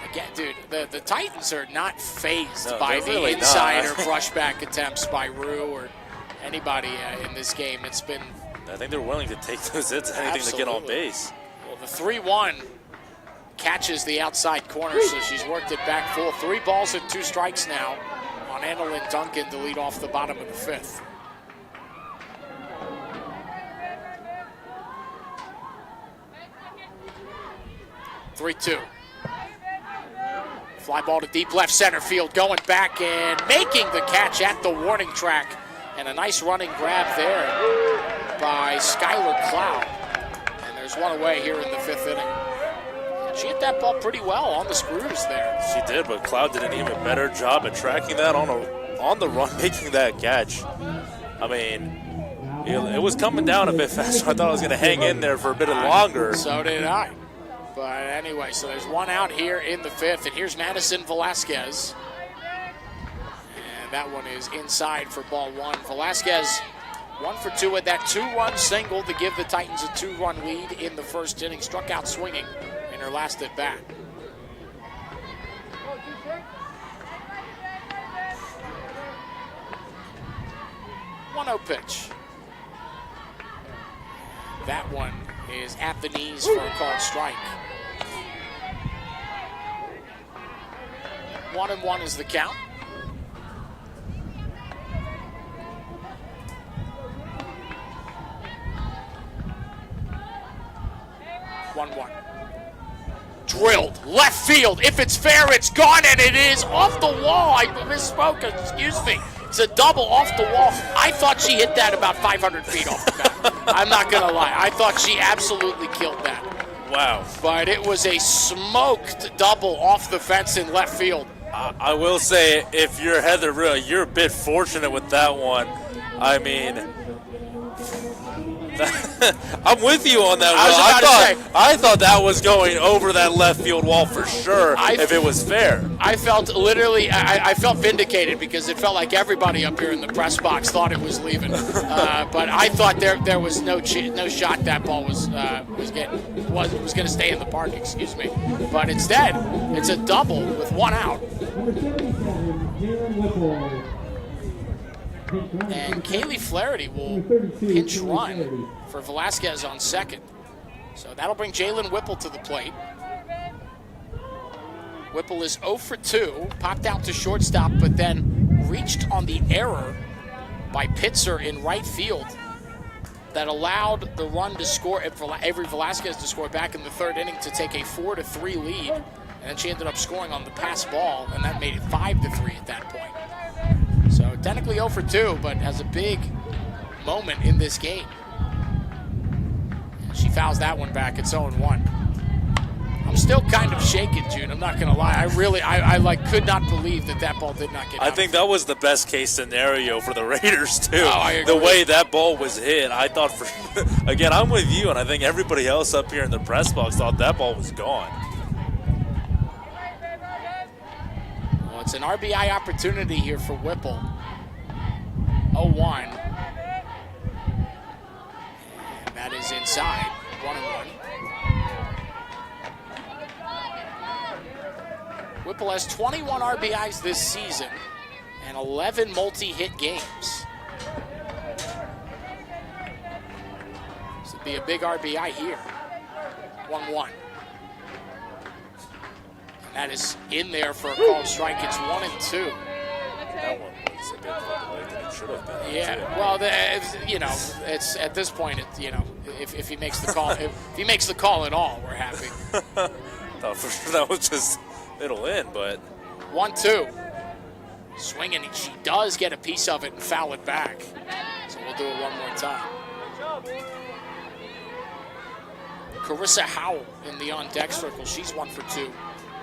Again, dude, the Titans are not phased by the really inside or brushback attempts by Rue or anybody in this game. It's been... I think they're willing to take those hits, anything to get on base. Well, the 3-1 catches the outside corner, so she's worked it back full. 3 balls and 2 strikes now on Annalyn Duncan to lead off the bottom of the 5th. Three-2. Fly ball to deep left center field, going back and making the catch at the warning track. And a nice running grab there by Skylar Cloud. And there's one away here in the 5th inning. She hit that ball pretty well on the screws there. She did, but Cloud did an even better job at tracking that on the run, making that catch. I mean, it was coming down a bit faster. I thought it was going to hang in there for a bit longer. So did I. But anyway, so there's one out here in the 5th, and here's Madison Velasquez. And that one is inside for ball 1. Velasquez 1 for 2 with that 2-run single to give the Titans a 2-run lead in the 1st inning. Struck out swinging in her last at bat. One-0 pitch. That one is at the knees for a called strike. 1-1 is the count. 1-1. Drilled, left field. If it's fair, it's gone, and it is off the wall. I misspoke, excuse me. It's a double off the wall. I thought she hit that about 500 feet off the bat. I'm not going to lie. I thought she absolutely killed that. Wow. But it was a smoked double off the fence in left field. I will say, if you're Heather Real, you're a bit fortunate with that one. I mean, I'm with you on that. I thought that was going over that left field wall for sure if it was fair. I felt literally, I felt vindicated because it felt like everybody up here in the press box thought it was leaving. But I thought there was no shot that ball was going to stay in the park. Excuse me. But instead, it's a double with one out. Number 77, Jalen Whipple. And Kaylee Flaherty will pinch run for Velasquez on second. So that'll bring Jalen Whipple to the plate. Whipple is 0 for 2, popped out to shortstop, but then reached on the error by Pitzer in right field that allowed the run to score, Avery Velasquez to score back in the third inning to take a 4-3 lead. And then she ended up scoring on the pass ball, and that made it 5-3 at that point. So technically 0 for 2, but has a big moment in this game. She fouls that one back. It's 0-1. I'm still kind of shaken, June. I'm not going to lie. I could not believe that ball did not get out. I think that was the best case scenario for the Raiders, too. Oh, I agree. The way that ball was hit, I thought again, I'm with you, and I think everybody else up here in the press box thought that ball was gone. Well, it's an RBI opportunity here for Whipple. 0-1. And that is inside. 1-1. Whipple has 21 RBIs this season and 11 multi-hit games. This would be a big RBI here. 1-1. And that is in there for a called strike. It's 1-2. That one was a bit more delayed than it should have been. Yeah, well, it's at this point, if he makes the call, if he makes the call at all, we're happy. Thought for sure that was just middle in, but 1-2. Swinging, she does get a piece of it and foul it back. So we'll do it one more time. Carissa Howell in the on-deck circle. She's 1 for 2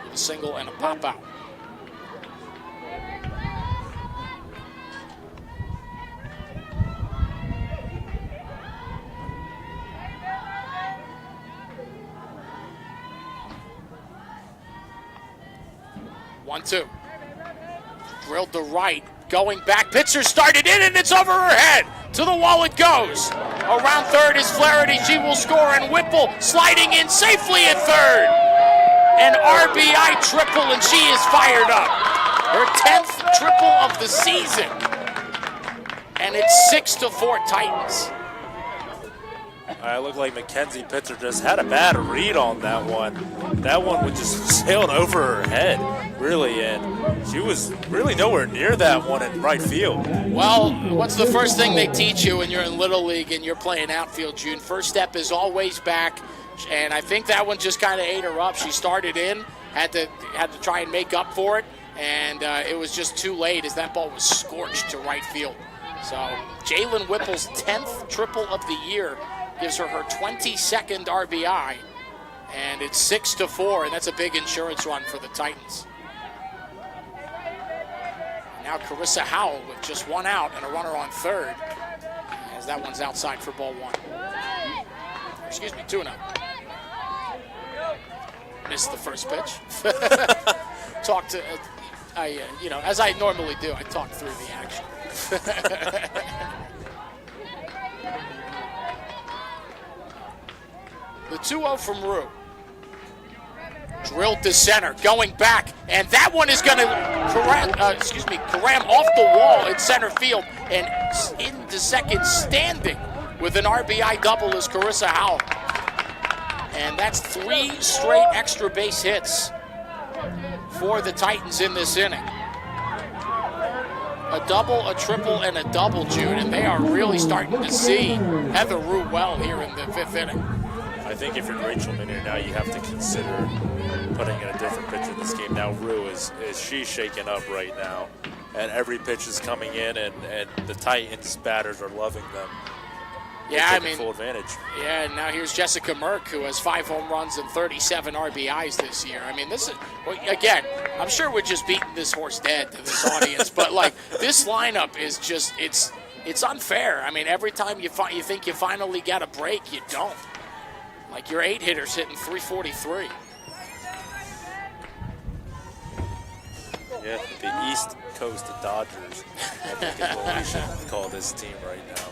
with a single and a pop-out. One, two. Drilled to right. Going back. Pitcher started in, and it's over her head. To the wall it goes. Around third is Flaherty. She will score, and Whipple sliding in safely at third. An RBI triple, and she is fired up. Her 10th triple of the season. And it's 6-4 Titans. I look like Mackenzie Pitzer just had a bad read on that one. That one was just sailed over her head, really, and she was really nowhere near that one in right field. Well, what's the first thing they teach you when you're in Little League and you're playing outfield, June? First step is always back, and I think that one just kind of ate her up. She started in, had to try and make up for it, and it was just too late as that ball was scorched to right field. So Jalen Whipple's 10th triple of the year gives her 22nd RBI, and it's 6-4, and that's a big insurance run for the Titans. Now Carissa Howell with just one out and a runner on third, as that one's outside for ball one. Excuse me, 2-0. Missed the first pitch. Talked to, as I normally do, I talk through the action. The 2-0 from Rue. Drilled to center, going back, and that one is going to caram off the wall in center field, and into second standing with an RBI double is Carissa Howell. And that's 3 straight extra base hits for the Titans in this inning. A double, a triple, and a double, Jude, and they are really starting to see Heather Rue well here in the 5th inning. I I think if you're Rachel Minier now, you have to consider putting in a different pitch in this game. Now Rue she's shaken up right now, and every pitch is coming in, and the Titans batters are loving them. Yeah, I mean, full advantage. Yeah, and now here's Jessica Merck, who has 5 home runs and 37 RBIs this year. I mean, this is, well, again, I'm sure we're just beating this horse dead to this audience, but like this lineup is just, it's unfair. I mean, every time you think you finally got a break, you don't. Like your 8 hitters hitting 343. Yeah, the East Coast Dodgers, I think is what we should call this team right now.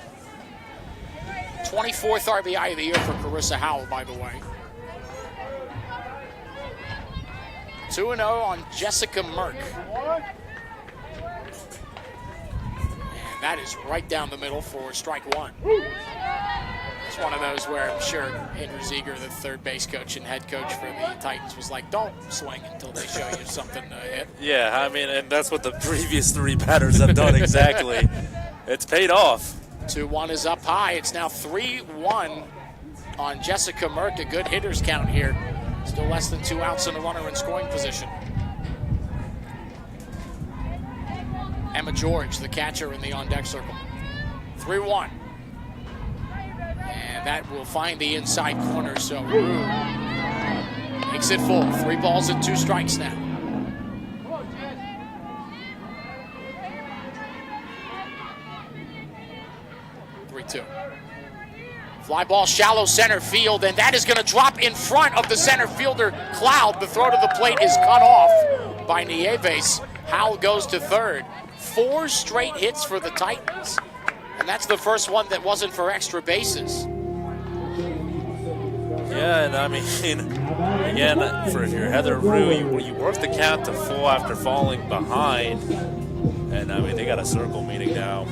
24th RBI of the year for Carissa Howell, by the way. 2-0 on Jessica Merck. And that is right down the middle for strike 1. It's one of those where I'm sure Andrew Ziegler, the third base coach and head coach for the Titans, was like, don't swing until they show you something to hit. Yeah, I mean, and that's what the previous 3 batters have done exactly. It's paid off. 2-1 is up high. It's now 3-1 on Jessica Merck. A good hitter's count here. Still less than 2 outs and a runner in scoring position. Emma George, the catcher in the on-deck circle. 3-1. And that will find the inside corner, so Rue makes it full. 3 balls and 2 strikes now. Fly ball shallow center field, and that is going to drop in front of the center fielder, Cloud. The throw to the plate is cut off by Nieves. Howell goes to third. 4 straight hits for the Titans, and that's the first one that wasn't for extra bases. Yeah, and I mean, again, for if you're Heather Rue, you work the count to full after falling behind, and I mean, they got a circle meeting now.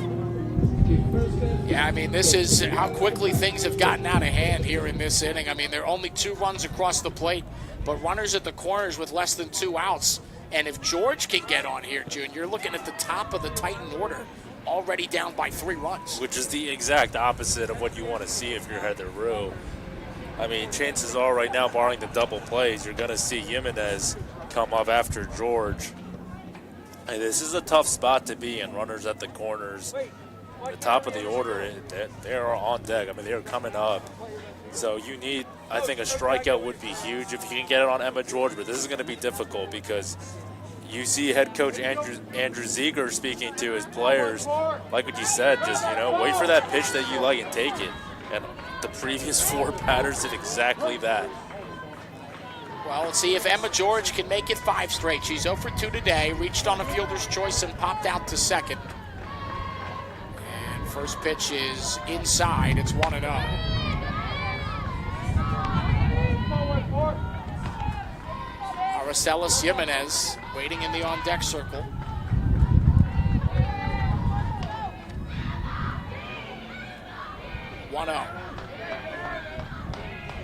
Yeah, I mean, this is how quickly things have gotten out of hand here in this inning. I mean, there are only 2 runs across the plate, but runners at the corners with less than 2 outs. And if George can get on here, June, you're looking at the top of the Titan order, already down by 3 runs. Which is the exact opposite of what you want to see if you're Heather Rue. I mean, chances are right now, barring the double plays, you're going to see Jimenez come up after George. And this is a tough spot to be in, runners at the corners. The top of the order, they are on deck. I mean, they're coming up. So you need, I think a strikeout would be huge if you can get it on Emma George, but this is going to be difficult because you see head coach Andrew Ziegler speaking to his players, like what you said, just, wait for that pitch that you like and take it. And the previous 4 batters did exactly that. Well, let's see if Emma George can make it 5 straight. She's 0 for 2 today, reached on a fielder's choice and popped out to second. First pitch is inside. It's 1-0. Aracelis Jimenez waiting in the on-deck circle.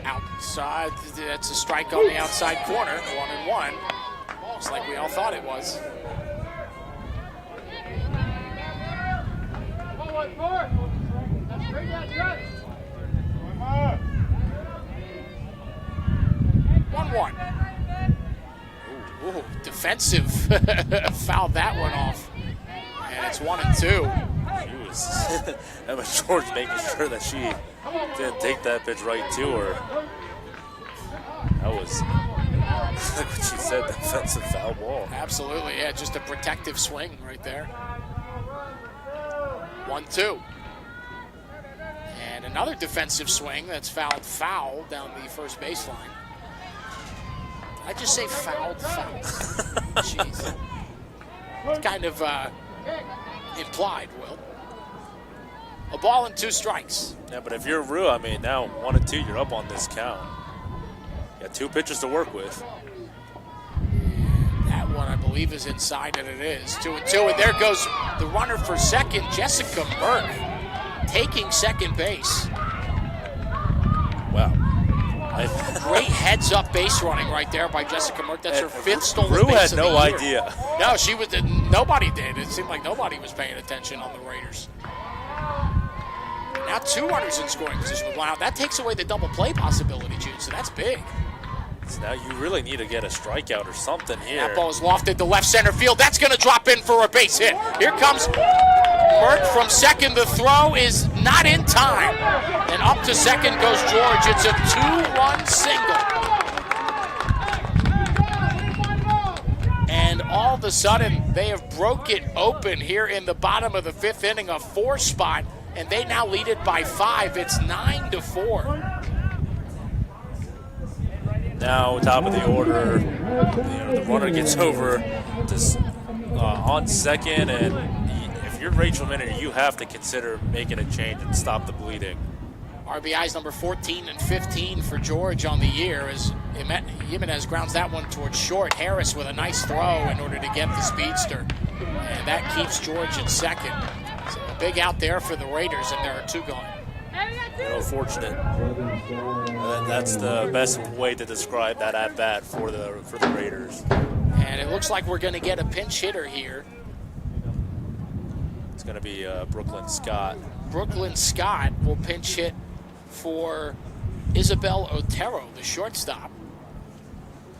Outside. That's a strike on the outside corner. 1-1. Just like we all thought it was. 1-1. Ooh, defensive. Fouled that one off. And it's 1-2. Emma George making sure that she didn't take that pitch right to her. That was, like what she said, defensive foul ball. Absolutely, yeah, just a protective swing right there. 1-2. And another defensive swing that's foul down the first baseline. I just say foul. Jeez. It's kind of implied, Will. A ball and 2 strikes. Yeah, but if you're Rue, I mean, now 1-2, you're up on this count. You got 2 pitches to work with. That one, I believe, is inside, and it is. 2-2, and there goes the runner for second, Jessica Merck, taking second base. Wow. Great heads-up base running right there by Jessica Merck. That's her 5th stolen base Rue had of the no year. idea. No, nobody did. It seemed like nobody was paying attention on the Raiders. Now 2 runners in scoring position with one out. That takes away the double play possibility, June, so that's big. So now you really need to get a strikeout or something here. That ball is lofted to left center field. That's going to drop in for a base hit. Here comes Mert from second. The throw is not in time. And up to second goes George. It's a 2-run single. And all of a sudden, they have broke it open here in the bottom of the 5th inning, a 4 spot, and they now lead it by 5. It's 9-4. Now, top of the order, the runner gets over to, on second, and if you're Rachel Minner, you have to consider making a change and stop the bleeding. RBIs number 14 and 15 for George on the year as Jimenez grounds that one towards short. Harris with a nice throw in order to get the speedster, and that keeps George at second. So a big out there for the Raiders, and there are 2 gone. Fortunate. That's the best way to describe that at bat for the Raiders. And it looks like we're going to get a pinch hitter here. It's going to be Brooklyn Scott. Brooklyn Scott will pinch hit for Isabel Otero, the shortstop.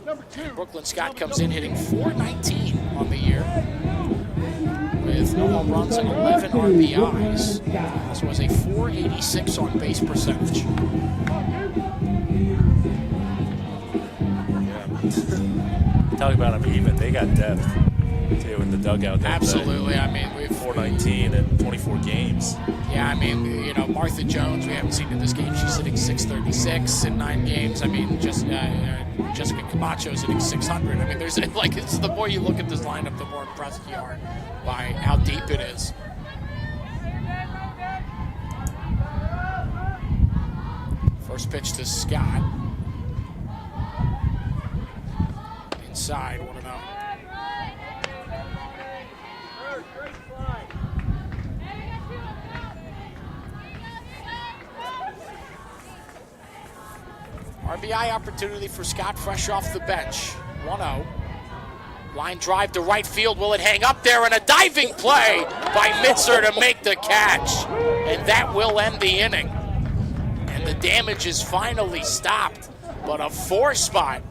And Brooklyn Scott comes in hitting .419 on the year, with no home runs and 11 RBIs. This was a .486 on base percentage. Yeah. Talk about them even. They got depth, too, in the dugout. Absolutely. I mean, we've .419 in 24 games. Yeah, I mean, you know, Martha Jones, we haven't seen in this game. She's hitting .636 in 9 games. I mean, Jessica Camacho's hitting .600. I mean, there's like, it's the more you look at this lineup, the more impressed you are by how deep it is. First pitch to Scott. Inside, 1-0. RBI opportunity for Scott fresh off the bench. 1-0. Line drive to right field. Will it hang up there? And a diving play by Mitzer to make the catch. And that will end the inning. And the damage is finally stopped. But a 4 spot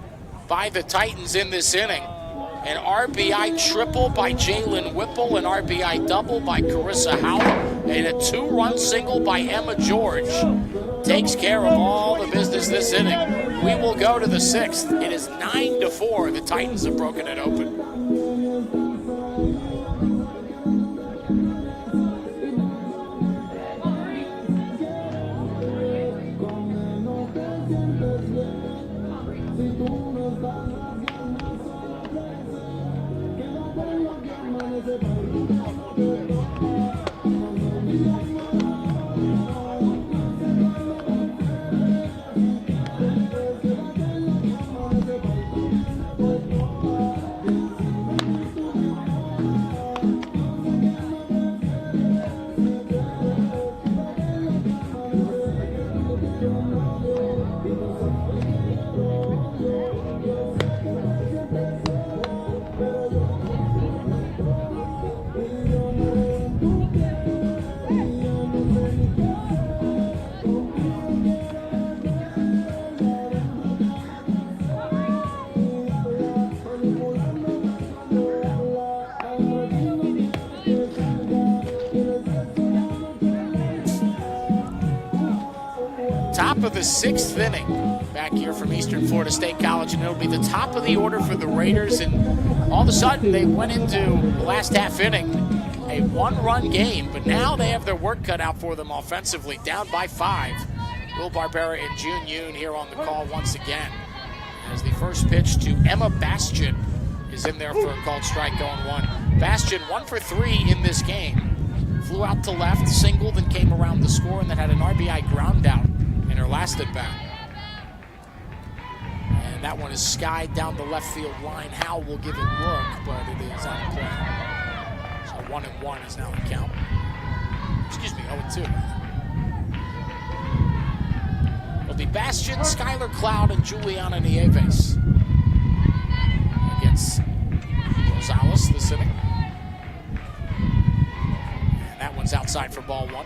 by the Titans in this inning. An RBI triple by Jalen Whipple, an RBI double by Carissa Howell, and a 2-run single by Emma George takes care of all the business this inning. We will go to the 6th. It is 9-4. The Titans have broken it open. Top of the 6th inning back here from Eastern Florida State College, and it'll be the top of the order for the Raiders. And all of a sudden they went into the last half inning a 1-run game, but now they have their work cut out for them offensively, down by 5. Will Barbera and June Yoon here on the call once again, as the first pitch to Emma Bastian is in there for a called strike going 1. Bastian 1 for 3 in this game. Flew out to left, singled, and came around the score, and then had an RBI ground out in her last at bat. And that one is skied down the left field line. Howell will give it look, but it is out of play. So 1-1 is now the count. Excuse me, 0-2. It'll be Bastian, Skylar Cloud, and Juliana Nieves against Rosales this inning. And that one's outside for ball 1.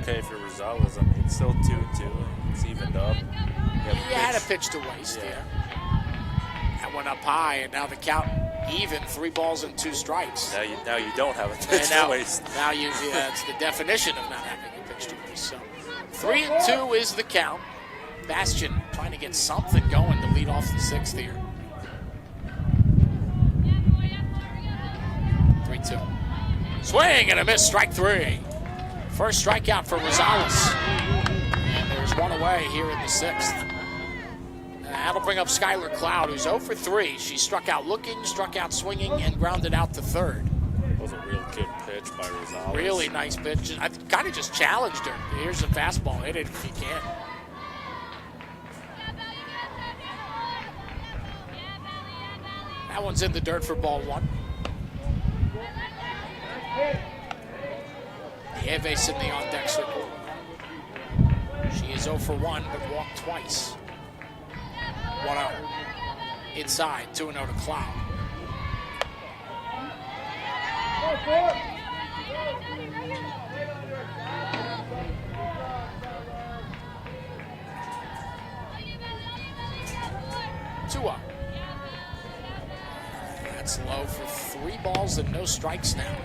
okay if you're Rosales. I mean, it's still 2-2. It's evened up. You had a pitch to waste, yeah. That went up high, and now the count even, 3 balls and 2 strikes. Now you don't have a pitch to waste. Now it's the definition of not having a pitch to waste. So 3-2 is the count. Bastion trying to get something going to lead off the 6th here. 3-2. Swing and a miss, strike 3. First strikeout for Rosales. And there's one away here in the 6th. That'll bring up Skylar Cloud, who's 0 for 3. She struck out looking, struck out swinging, and grounded out to 3rd. That was a real good pitch by Rosales. Really nice pitch. I kind of just challenged her. Here's a fastball. Hit it if you can. That one's in the dirt for ball 1. Nieves in the on-deck circle. She is 0 for 1, but walked twice. 1-0. Inside, 2-0 to Cloud. That's low for 3 balls and no strikes now.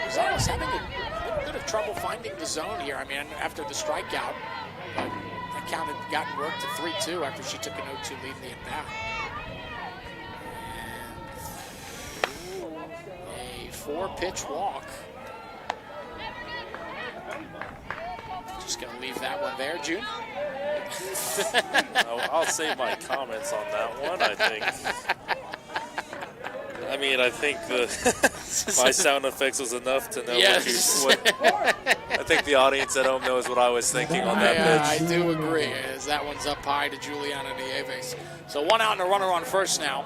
Rosales having a little bit of trouble finding the zone here. I mean, after the strikeout, but that count had gotten worked to 3-2 after she took an 0-2 lead in the at-bat. And a 4-pitch walk. Just gonna leave that one there, June. I'll save my comments on that one. I think my sound effects was enough to know what I think the audience at home knows what I was thinking on that pitch. I do agree, as that one's up high to Juliana Nieves. So 1 out and a runner on first now.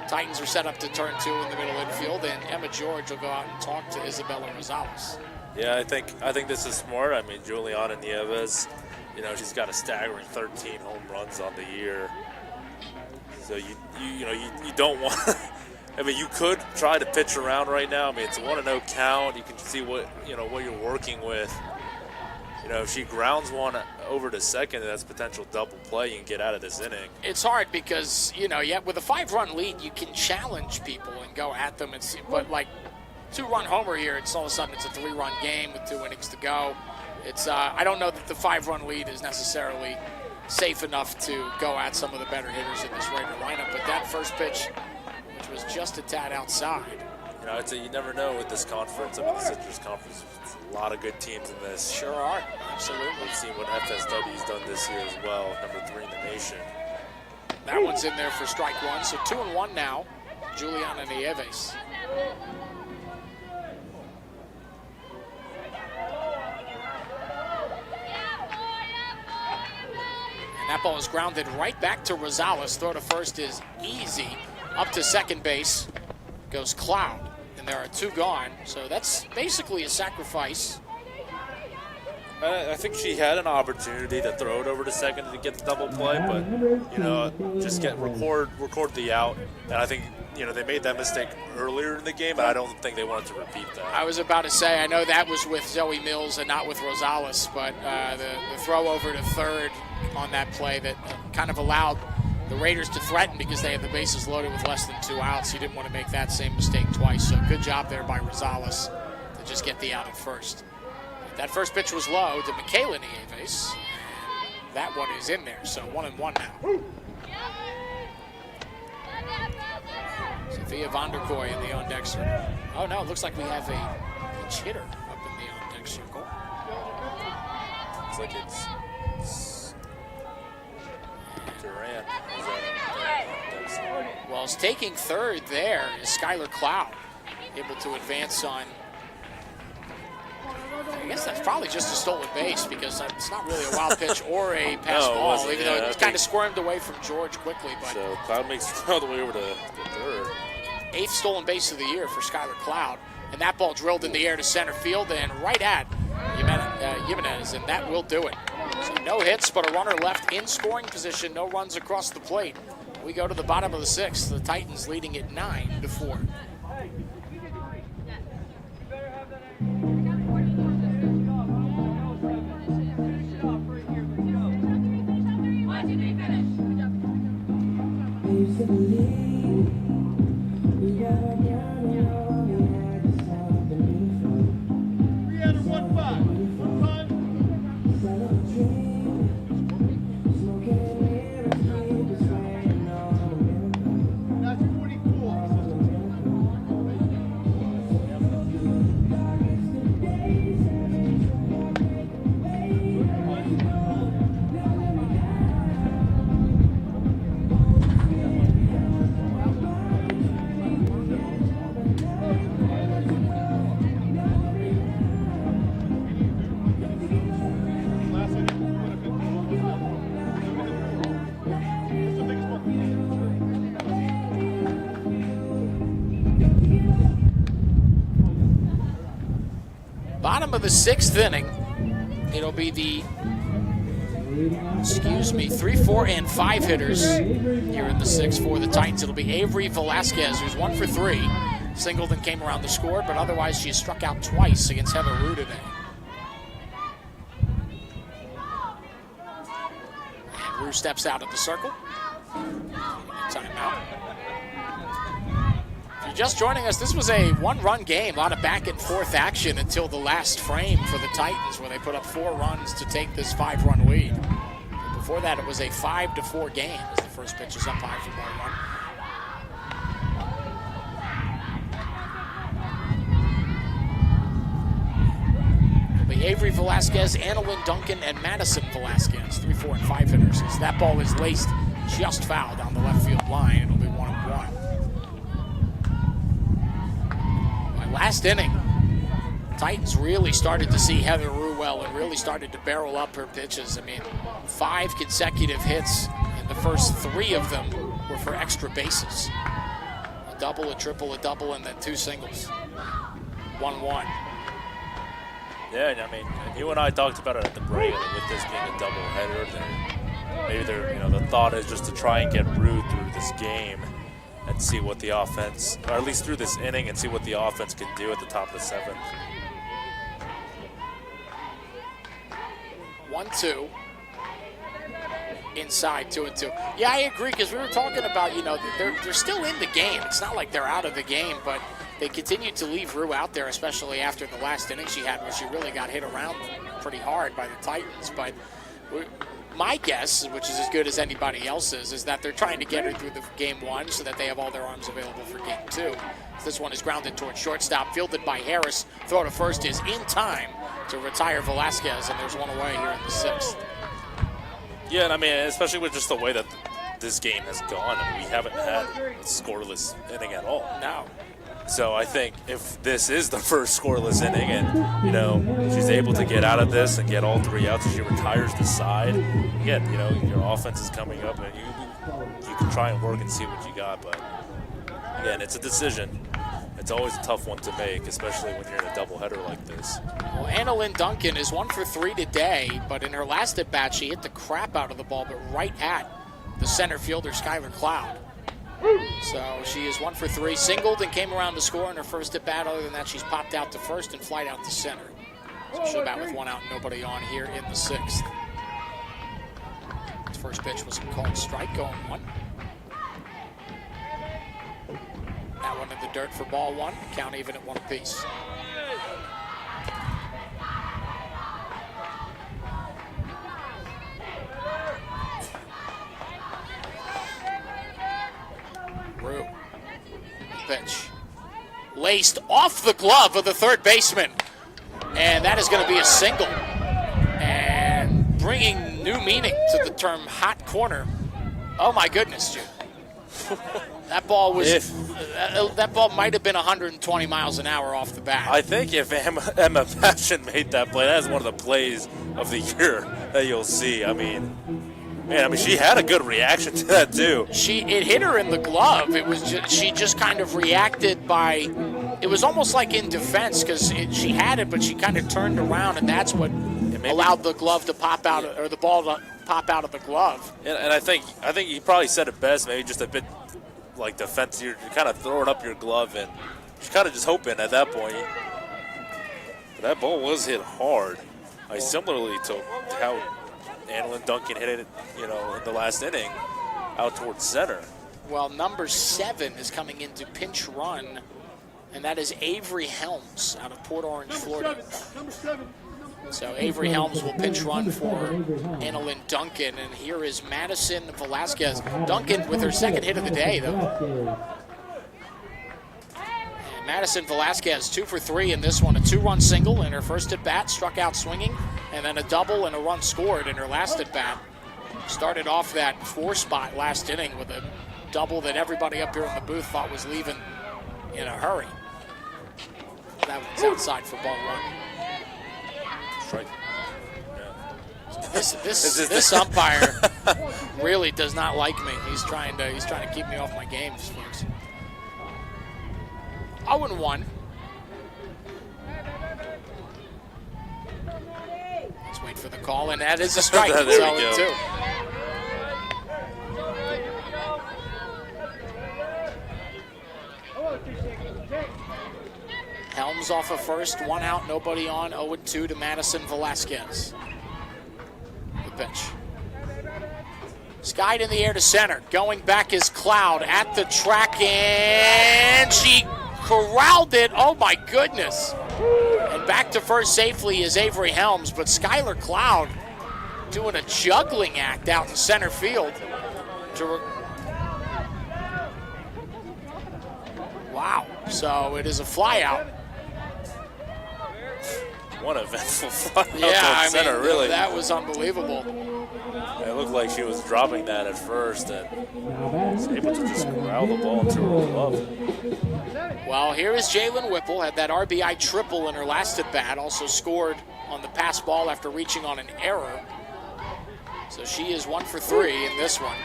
Titans are set up to turn 2 in the middle infield, and Emma George will go out and talk to Isabella Rosales. Yeah, I think this is smart. I mean, Juliana Nieves, she's got a staggering 13 home runs on the year. So you don't want. I mean, you could try to pitch around right now. I mean, it's a 1-0 count. You can see what you're working with. If she grounds one over to second, that's potential double play. You can get out of this inning. It's hard because with a 5-run lead, you can challenge people and go at them. But like 2-run homer here, it's all of a sudden it's a 3-run game with 2 innings to go. It's I don't know that the 5-run lead is necessarily safe enough to go at some of the better hitters in this Raider lineup. But that first pitch, which was just a tad outside. I'd say you never know with this conference. I mean, the Citrus Conference, it's a lot of good teams in this. Sure are. Absolutely. We've seen what FSW's done this year as well, number 3 in the nation. That one's in there for strike 1. So 2-1 now, Juliana Nieves. And that ball is grounded right back to Rosales. Throw to first is easy. Up to second base goes Cloud. And there are 2 gone. So that's basically a sacrifice. I think she had an opportunity to throw it over to second to get the double play, but just record the out. And I think they made that mistake earlier in the game, but I don't think they wanted to repeat that. I was about to say, I know that was with Zoe Mills and not with Rosales, but the throw over to third on that play that kind of allowed the Raiders to threaten because they had the bases loaded with less than 2 outs. You didn't want to make that same mistake twice. So good job there by Rosales to just get the out at first. That first pitch was low to Michaela Nieves. That one is in there, so 1-1 now. Sophia Vanderkoy in the on-deck circle. Oh no, it looks like we have a pinch hitter up in the on-deck circle. Looks like it's Durant. Well, it's taking third there is Skylar Cloud, able to advance on. I guess that's probably just a stolen base because it's not really a wild pitch or a pass ball, even though it kind of squirmed away from George quickly. But so Cloud makes it all the way over to third. 8th stolen base of the year for Skylar Cloud. And that ball drilled in the air to center field and right at Jimenez, and that will do it. So no hits, but a runner left in scoring position. No runs across the plate. We go to the bottom of the 6th. The Titans leading it 9-4. Bottom of the 6th inning. It'll be the, 3, 4, and 5 hitters here in the 6th for the Titans. It'll be Avery Velasquez, who's 1 for 3. Singleton came around to score, but otherwise she has struck out twice against Heather Rue today. And Rue steps out of the circle. Timeout. If you're just joining us, this was a 1-run game. A lot of back and forth action until the last frame for the Titans, where they put up 4 runs to take this 5-run lead. Before that, it was a 5-4 game as the first pitch is up high for ball 1. It'll be Avery Velasquez, Annalyn Duncan, and Madison Velasquez, 3, 4, and 5 hitters. As that ball is laced just foul down the left field line. It'll be 1-1. Last inning, Titans really started to see Heather Rue well and really started to barrel up her pitches. I mean, 5 consecutive hits, and the first 3 of them were for extra bases. A double, a triple, a double, and then 2 singles. 1-1. Yeah, I mean, you and I talked about it at the break with this being a doubleheader. Maybe the thought is just to try and get Rue through this game and see what the offense, or at least through this inning, and see what the offense can do at the top of the 7th. 1-2. Inside 2-2. Yeah, I agree, because we were talking about, they're still in the game. It's not like they're out of the game, but they continue to leave Rue out there, especially after the last inning she had, where she really got hit around pretty hard by the Titans. But my guess, which is as good as anybody else's, is that they're trying to get her through the game 1 so that they have all their arms available for game 2. This one is grounded towards shortstop, fielded by Harris. Throw to first is in time to retire Velasquez, and there's 1 away here in the 6th. Yeah, and I mean, especially with just the way that this game has gone, we haven't had a scoreless inning at all. No. So I think if this is the first scoreless inning and, she's able to get out of this and get all 3 outs and she retires the side, again, your offense is coming up and you can try and work and see what you got. But, again, it's a decision. It's always a tough one to make, especially when you're in a doubleheader like this. Well, Annalyn Duncan is 1 for 3 today, but in her last at-bat, she hit the crap out of the ball, but right at the center fielder, Skylar Cloud. So she is 1 for 3, singled and came around to score in her first at bat. Other than that, she's popped out to first and flied out to center. So she'll bat with 1 out, nobody on here in the 6th. This first pitch was a called strike, going 1. That one in the dirt for ball 1. Count even at 1 apiece. Rue. Pitch. Laced off the glove of the third baseman. And that is going to be a single. And bringing new meaning to the term hot corner. Oh my goodness, Jim. That ball was. That ball might have been 120 miles an hour off the bat. I think if Emma Passion made that play, that is one of the plays of the year that you'll see. I mean, she had a good reaction to that too. It hit her in the glove. It was she just kind of reacted by. It was almost like in defense because she had it, but she kind of turned around, and that's what allowed the glove to pop out, or the ball to pop out of the glove. And I think you probably said it best. Maybe just a bit like defense. You're kind of throwing up your glove, and she's kind of just hoping at that point. But that ball was hit hard. Similarly to how Annalyn Duncan hit it, in the last inning, out towards center. Well, number 7 is coming into pinch run, and that is Avery Helms out of Port Orange, Florida. So Avery Helms will pinch run for Annalyn Duncan, and here is Madison Velasquez. Duncan with her second hit of the day, though. And Madison Velasquez 2 for 3 in this one, a 2-run single in her first at bat, struck out swinging, and then a double and a run scored in her last at bat. Started off that 4 spot last inning with a double that everybody up here in the booth thought was leaving in a hurry. That one's outside for ball 1. Strike. Yeah. This umpire really does not like me. He's trying to keep me off my games, folks. 0-1. for the call, and that is a strike. There we go. 0-2. Helms off of first, 1 out, nobody on, 0-2 to Madison Velasquez. The pitch. Skied in the air to center. Going back is Cloud at the track, and she corralled it. Oh my goodness. And back to first safely is Avery Helms, but Skylar Cloud doing a juggling act out in center field. Wow. So it is a fly out. One eventful fly out Yeah, to center, really. That was unbelievable. It looked like she was dropping that at first and was able to just corral the ball into her glove. Well, here is Jalen Whipple, had that RBI triple in her last at bat, also scored on the pass ball after reaching on an error. So she is 1 for 3 in this one.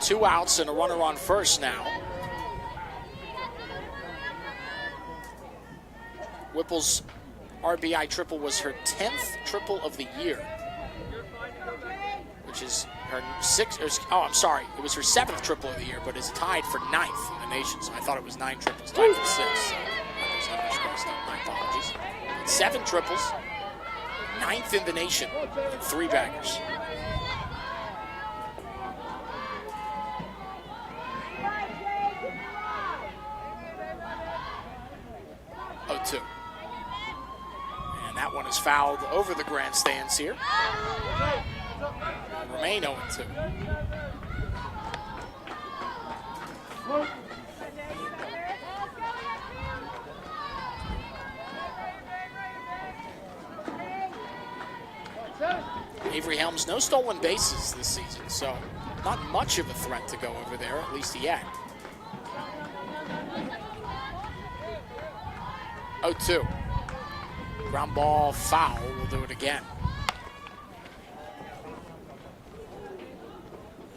2 outs and a runner on first now. Whipple's RBI triple was her 10th triple of the year, which is her 6th. Oh, I'm sorry, it was her 7th triple of the year, but is tied for 9th in the nation. So I thought it was 9 triples, tied for 6th. So my apologies. 7 triples, 9th in the nation, and 3 baggers. Oh, 2. And that one is fouled over the grandstands here. Remain 0-2. Avery Helms, no stolen bases this season, so not much of a threat to go over there, at least yet. 0-2. Ground ball foul. We'll do it again.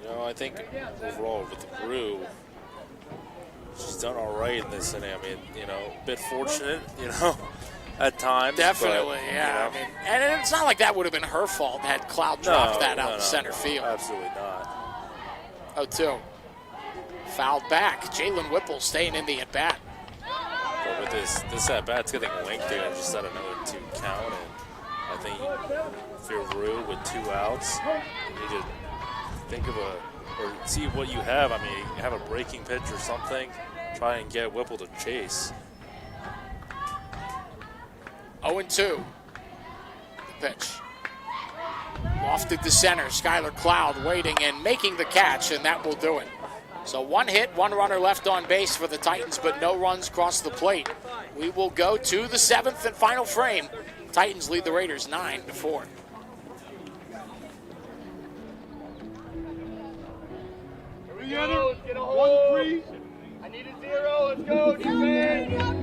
You know, I think overall with the Brew, she's done all right in this inning. I mean, you know, a bit fortunate, you know, at times. Definitely, but, yeah. You know, I mean, and it's not like that would have been her fault had Cloud dropped that out in center field. Absolutely not. 0-2. Fouled back. Jalen Whipple staying in the at-bat. But with this at-bat, it's getting linked in just at another 2 count. And I think if you're Rue with 2 outs, you need to think of or see what you have. I mean, you have a breaking pitch or something. Try and get Whipple to chase. 0-2. The pitch. Lofted to center. Skylar Cloud waiting and making the catch, and that will do it. So 1 hit, 1 runner left on base for the Titans, but no runs cross the plate. We will go to the 7th and final frame. Titans lead the Raiders 9-4. Together, let's get a hold. 1-3. I need a 0. Let's go, defense.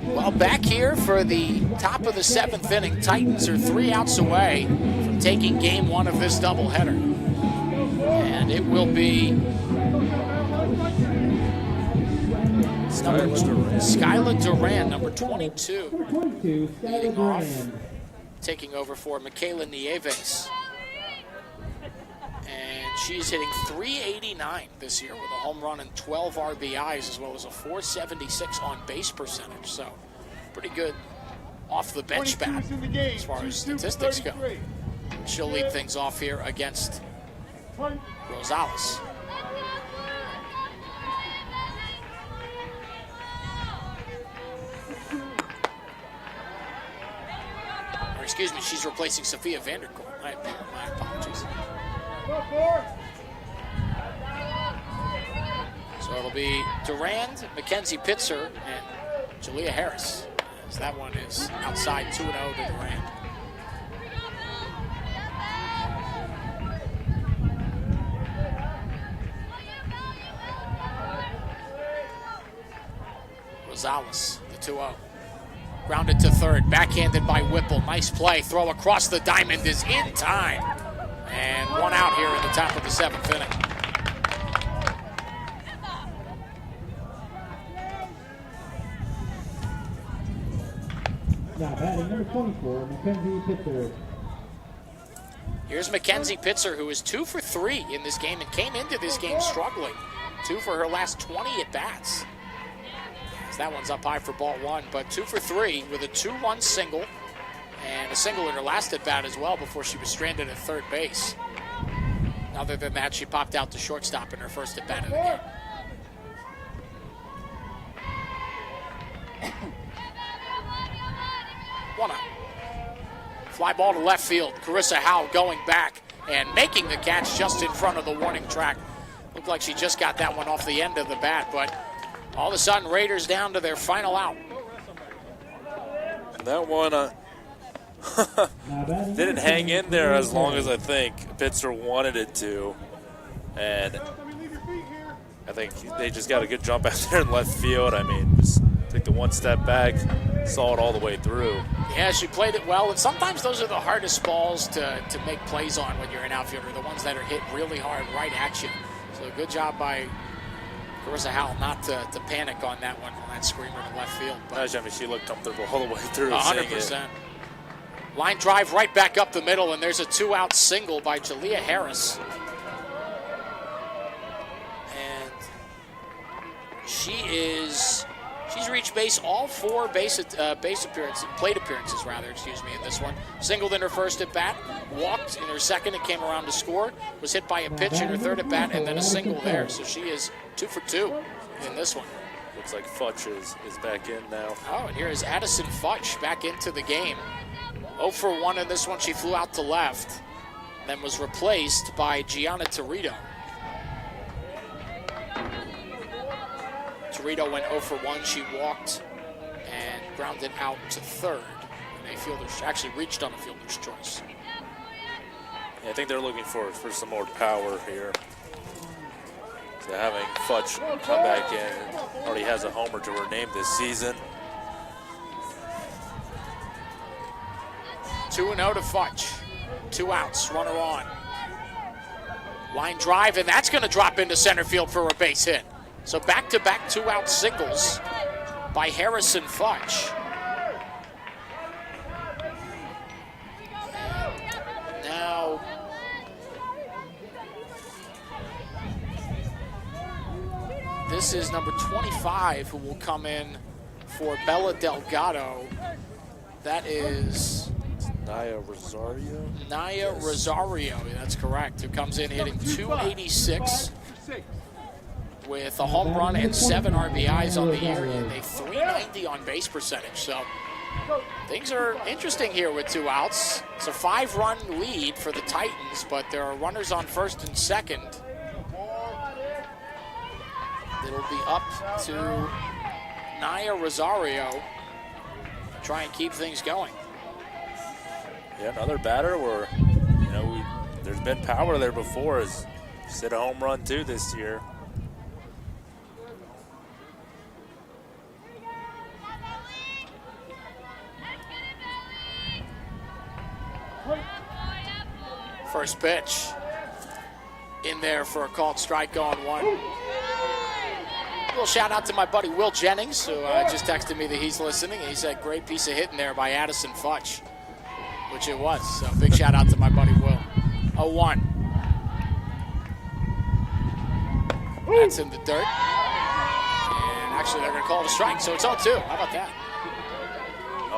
Well, back here for the top of the 7th inning. Titans are 3 outs away from taking game 1 of this doubleheader. And it will be Skylar Duran, number 22, leading off, taking over for Michaela Nieves. And she's hitting .389 this year with a home run and 12 RBIs, as well as a .476 on base percentage. So pretty good off the bench bat as far as statistics go. She'll lead things off here against Rosales. Or excuse me, she's replacing Sophia Vanderkool. My apologies. So it'll be Durand, Mackenzie Pitzer, and Jalea Harris. As that one is outside 2-0 to Durand. Rosales, the 2-0. Grounded to third, backhanded by Whipple. Nice play, throw across the diamond is in time. And one out here in the top of the 7th inning. Now batting number 24, Mackenzie Pitzer. Here's Mackenzie Pitzer, who is 2 for 3 in this game and came into this game struggling. 2 for her last 20 at-bats. That one's up high for ball 1, but 2 for 3 with a 2-1 single and a single in her last at-bat as well before she was stranded at third base. Other than that, she popped out to shortstop in her first at-bat of the game. One out. Fly ball to left field. Carissa Howe going back and making the catch just in front of the warning track. Looked like she just got that one off the end of the bat, but all of a sudden, Raiders down to their final out. And that one didn't hang in there as long as I think Pitzer wanted it to. And I think they just got a good jump out there in left field. I mean, just took the one step back, saw it all the way through. Yeah, she played it well. And sometimes those are the hardest balls to make plays on when you're an outfielder, the ones that are hit really hard right at you. So good job by Carissa Howell not to panic on that one, on that screamer to left field. But I mean, she looked comfortable all the way through. 100%. Line drive right back up the middle, and there's a 2-out single by Jalea Harris. And she's reached base all 4 plate appearances in this one. Singled in her first at bat, walked in her second and came around to score, was hit by a pitch in her third at bat, and then a single there. So she is 2 for 2 in this one. Looks like Futch is back in now. Oh, and here is Addison Futch back into the game. 0 for 1 in this one. She flew out to left, then was replaced by Gianna Torito. Torito went 0 for 1. She walked and grounded out to third. And a fielder actually reached on a fielder's choice. Yeah, I think they're looking for some more power here. So having Futch come back in, already has a homer to her name this season. 2-0 to Futch. 2 outs, runner on. Line drive, and that's going to drop into center field for a base hit. So back-to-back 2-out singles by Harrison Futch. Now, this is number 25 who will come in for Bella Delgado. That is Naya Rosario? Naya Rosario, that's correct, who comes in hitting 286 with a home run and 7 RBIs on the year and a 390 on base percentage. So things are interesting here with 2 outs. It's a 5-run lead for the Titans, but there are runners on first and second. It'll be up to Naya Rosario to try and keep things going. Yeah, another batter where, there's been power there before. Has hit a home run too this year. First pitch in there for a called strike on 1. A little shout out to my buddy Will Jennings, who just texted me that he's listening. He said, great piece of hitting there by Addison Futch, which it was. So big shout out to my buddy Will. 0-1. That's in the dirt. And actually, they're going to call it a strike, so it's 0-2. How about that?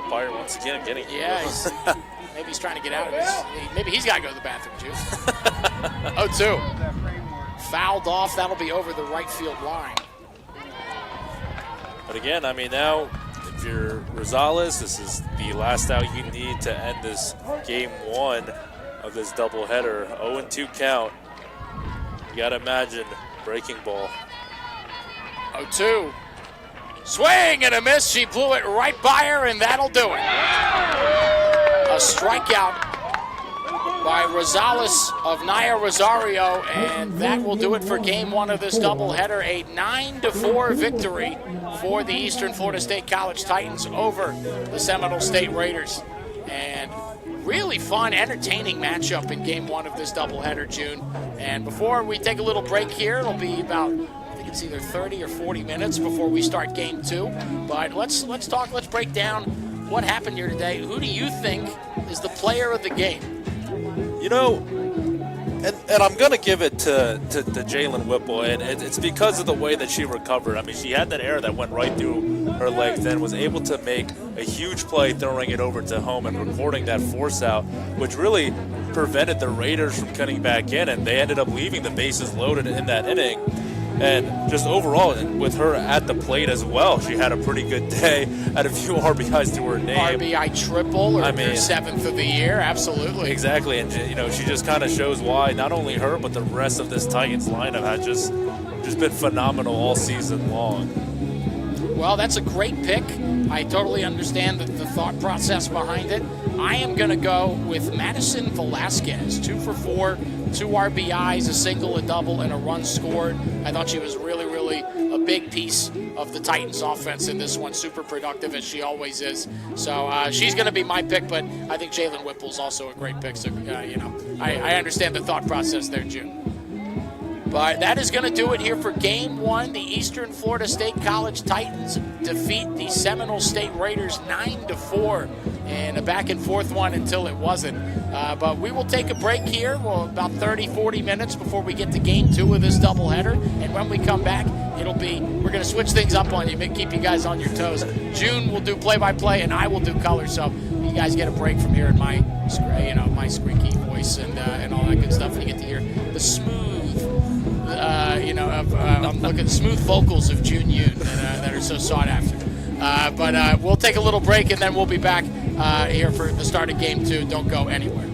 umpire once again getting Yeah, maybe he's trying to get out of this. Maybe he's got to go to the bathroom, too. 0-2. Fouled off. That'll be over the right field line. But again, I mean, now if you're Rosales, this is the last out you need to end this game 1 of this doubleheader. 0-2 count. You got to imagine breaking ball. 0-2. Swing and a miss. She blew it right by her, and that'll do it. A strikeout by Rosales of Naya Rosario, and that will do it for game 1 of this doubleheader. A 9-4 victory for the Eastern Florida State College Titans over the Seminole State Raiders. And really fun, entertaining matchup in game 1 of this doubleheader, June. And before we take a little break here, it'll be about, I think it's either 30 or 40 minutes before we start game 2. But let's break down what happened here today. Who do you think is the player of the game? You know, and I'm going to give it to Jalen Whipple, and it's because of the way that she recovered. I mean, she had that error that went right through her legs, then was able to make a huge play throwing it over to home and recording that force out, which really prevented the Raiders from cutting back in, and they ended up leaving the bases loaded in that inning. And just overall, with her at the plate as well, she had a pretty good day. Had a few RBIs to her name. RBI triple, or her 7th of the year, absolutely. Exactly, and you know, she just kind of shows why not only her but the rest of this Titans lineup has just been phenomenal all season long. Well, that's a great pick. I totally understand the thought process behind it. I am going to go with Madison Velasquez, 2 for 4, 2 RBIs, a single, a double, and a run scored. I thought she was really, really a big piece of the Titans offense in this one, super productive as she always is. So she's going to be my pick, but I think Jalen Whipple's also a great pick. So, I understand the thought process there, June. But that is going to do it here for game 1. The Eastern Florida State College Titans defeat the Seminole State Raiders 9-4 in a back and forth one until it wasn't. But we will take a break here, about 30-40 minutes before we get to game 2 of this doubleheader. And when we come back, we're going to switch things up on you, keep you guys on your toes. June will do play-by-play, and I will do color. So you guys get a break from hearing my squeaky voice and all that good stuff, and you get to hear the smooth. I'm looking at smooth vocals of June Yoon that are so sought after. But we'll take a little break, and then we'll be back here for the start of game 2. Don't go anywhere.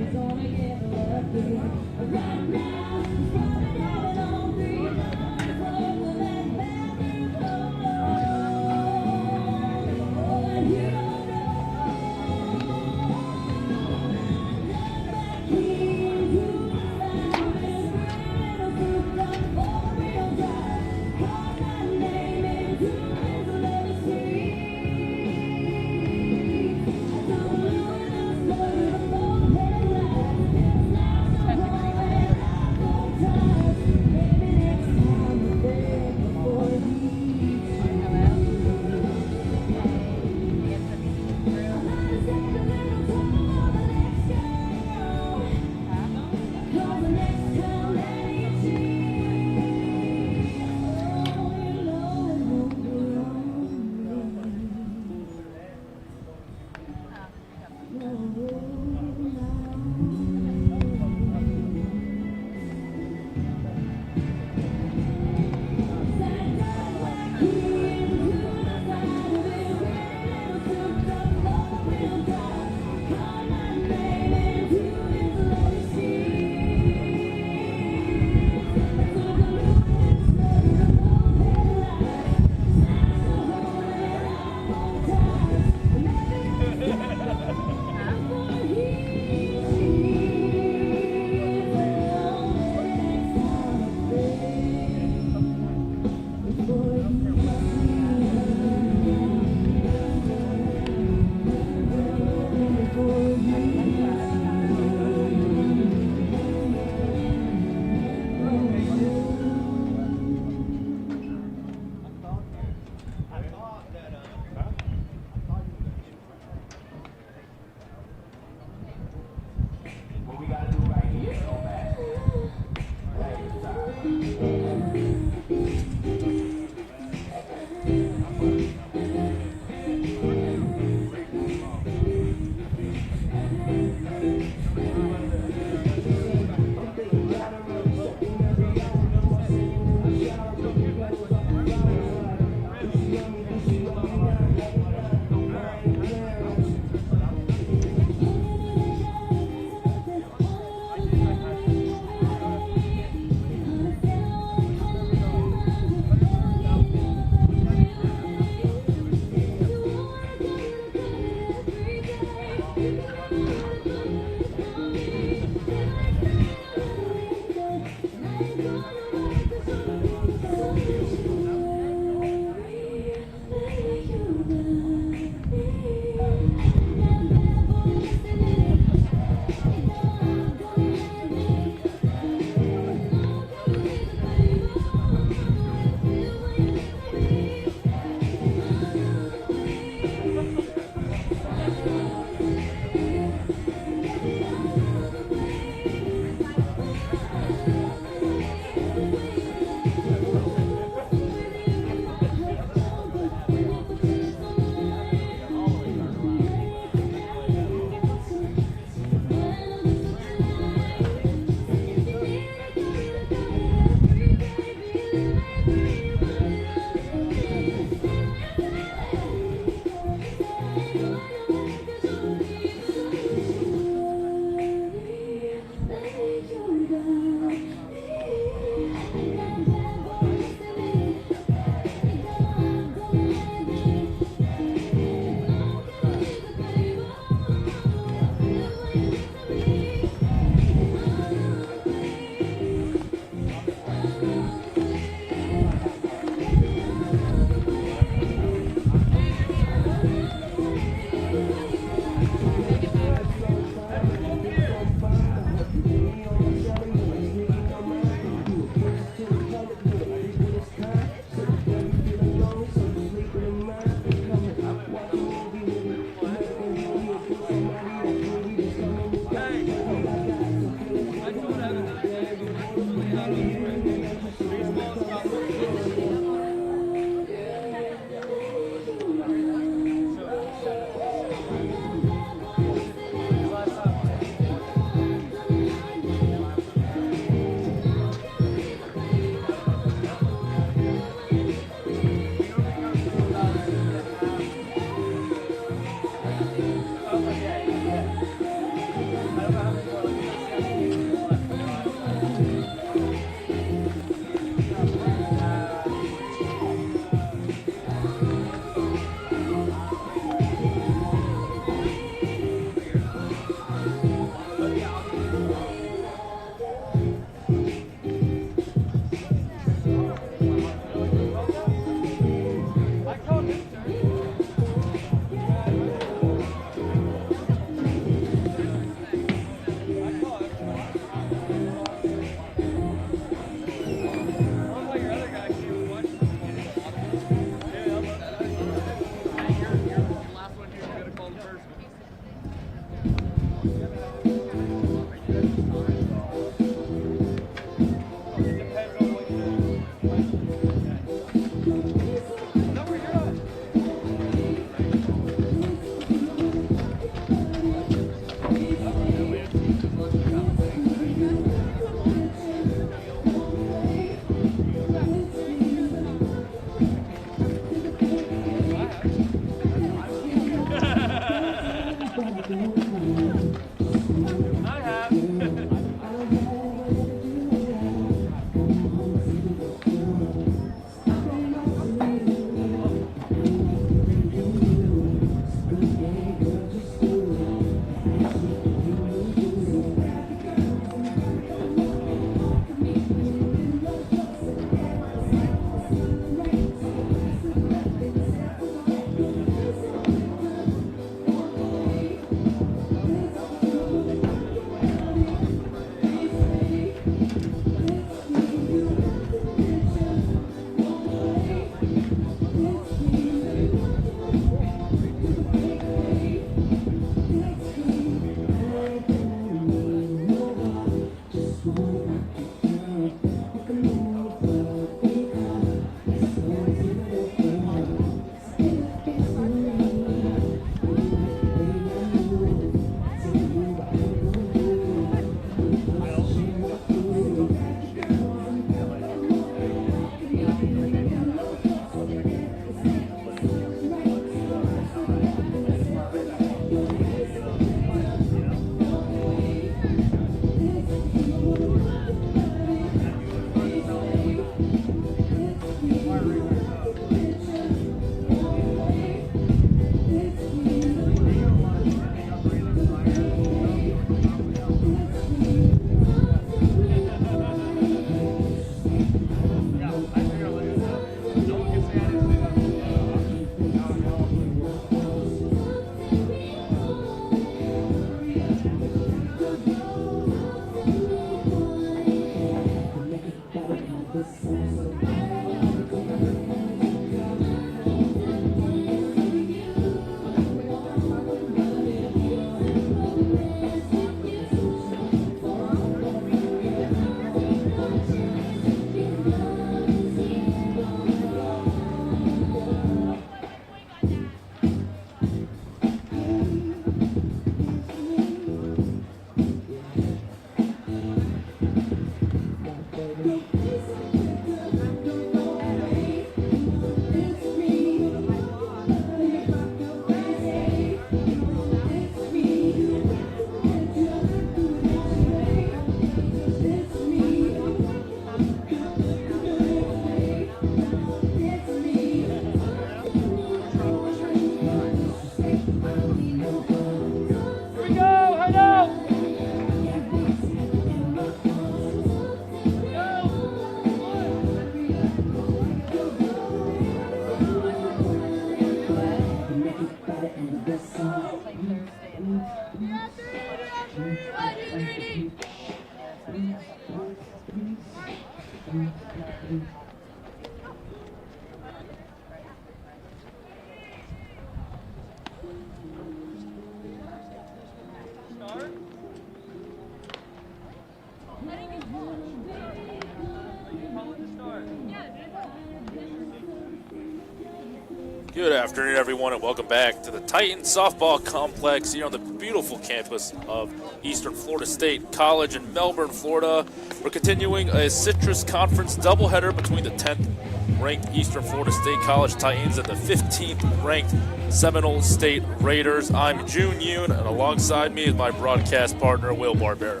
Good afternoon, everyone, and welcome back to the Titans Softball Complex here on the beautiful campus of Eastern Florida State College in Melbourne, Florida. We're continuing a Citrus Conference doubleheader between the 10th-ranked Eastern Florida State College Titans and the 15th-ranked Seminole State Raiders. I'm June Yoon, and alongside me is my broadcast partner, Will Barbera.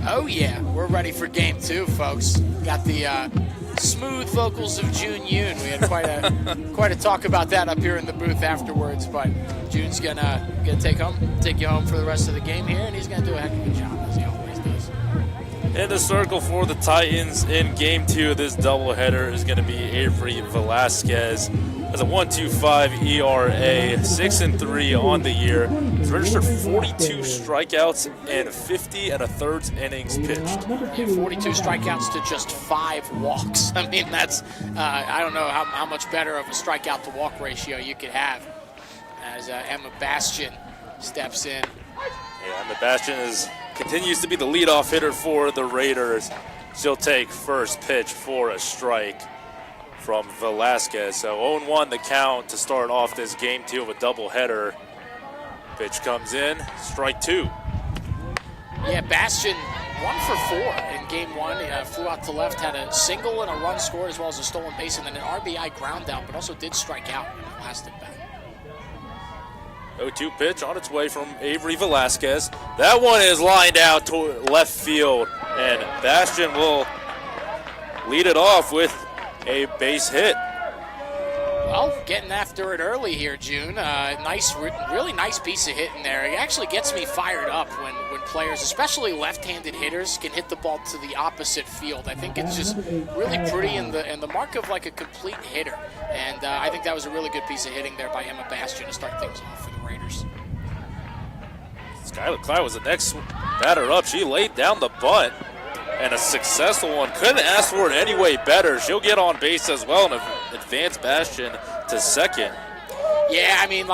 Oh yeah, we're ready for game 2, folks. Got the smooth vocals of June Yoon. We had quite a talk about that up here in the booth afterwards, but June's gonna take you home for the rest of the game here, and he's gonna do a heck of a job, as he always does. In the circle for the Titans in game 2 of this doubleheader is going to be Avery Velasquez. Has a 1.25 ERA, 6-3 on the year. He's registered 42 strikeouts and 50 1/3 innings pitched. Yeah, 42 strikeouts to just 5 walks. I mean, that's I don't know how much better of a strikeout to walk ratio you could have as Emma Bastian steps in. Yeah, Emma Bastian continues to be the leadoff hitter for the Raiders. She'll take first pitch for a strike from Velasquez. So 0-1 the count to start off this game 2 of a doubleheader. Pitch comes in, strike 2. Yeah, Bastian 1 for 4 in game 1. Flew out to left, had a single and a run scored as well as a stolen base and then an RBI ground out, but also did strike out in the last at bat. 0-2 pitch on its way from Avery Velasquez. That one is lined out to left field, and Bastian will lead it off with a base hit. Well, getting after it early here, June. Really nice piece of hitting there. It actually gets me fired up when players, especially left-handed hitters, can hit the ball to the opposite field. I think it's just really pretty and the mark of like a complete hitter. And I think that was a really good piece of hitting there by Emma Bastian to start things off for the Raiders. Skylar Cloud was the next batter up. She laid down the bunt, and a successful one. Couldn't ask for it any way better. She'll get on base as well and advance Bastian to second. Yeah, I mean,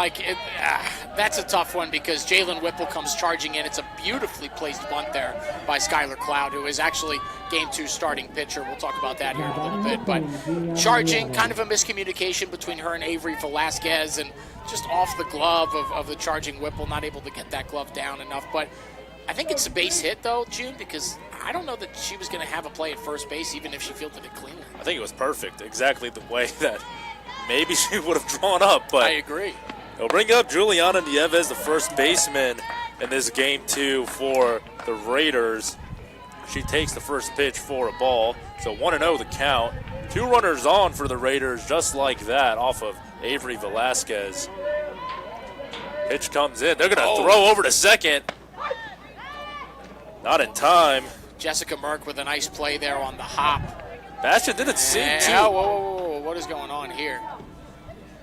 that's a tough one because Jalen Whipple comes charging in. It's a beautifully placed bunt there by Skylar Cloud, who is actually Game 2 starting pitcher. We'll talk about that here in a little bit. But charging, kind of a miscommunication between her and Avery Velasquez, and just off the glove of the charging Whipple, not able to get that glove down enough. But I think it's a base hit, though, June, because I don't know that she was going to have a play at first base, even if she fielded it cleanly. I think it was perfect, exactly the way that maybe she would have drawn up. But I agree. They'll bring up Juliana Nieves, the first baseman in this game 2 for the Raiders. She takes the first pitch for a ball. So 1-0 the count. 2 runners on for the Raiders, just like that, off of Avery Velasquez. Pitch comes in. They're going to throw over to second. Not in time. Jessica Merck with a nice play there on the hop. Bastian didn't seem to. Whoa. What is going on here?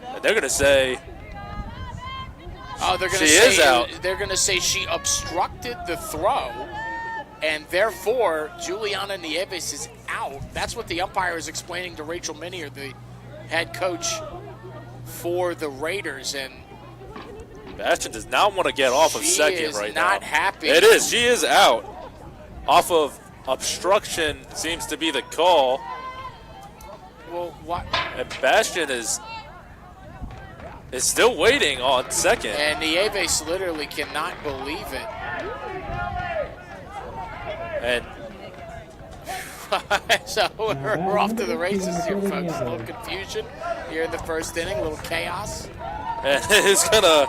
And they're going to say they're going to she say is out. They're going to say she obstructed the throw, and therefore Juliana Nieves is out. That's what the umpire is explaining to Rachel Minier, the head coach for the Raiders, and Bastian does not want to get off of second right now. She is not happy. It is. She is out. Off of obstruction seems to be the call. Well, what? And Bastian is still waiting on second. And Nieves literally cannot believe it. And so we're off to the races here, folks. A little confusion here in the first inning, a little chaos. And it's going to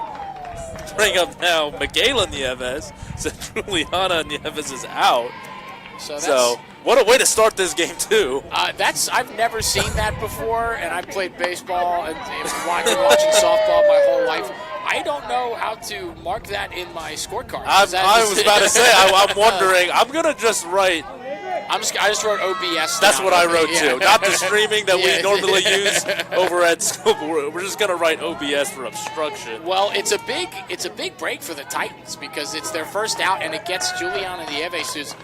bring up now Michaela Nieves. So Juliana Nieves is out. So what a way to start this game, too. I've never seen that before, and I've played baseball and watching softball my whole life. I don't know how to mark that in my scorecard. I was about to say, I'm wondering. I'm going to just write. I just wrote OBS. That's down. what I wrote too. Not the streaming that we Yeah. normally use over at school. We're just gonna write OBS for obstruction. Well, it's a big break for the Titans because it's their first out, and it gets Juliana Nieves, who's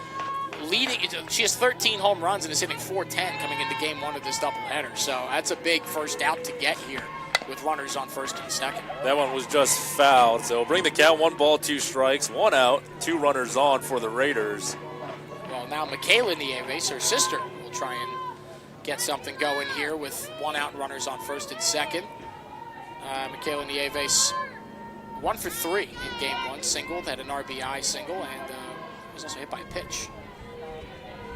leading. She has 13 home runs and is hitting .410 coming into game 1 of this doubleheader. So that's a big first out to get here with runners on first and second. That one was just fouled. So bring the count. 1 ball, 2 strikes, 1 out, 2 runners on for the Raiders. Well, now Michaela Nieves, her sister, will try and get something going here with 1 out, runners on first and second. Michaela Nieves 1 for 3 in game 1, singled, had an RBI single, and was also hit by a pitch.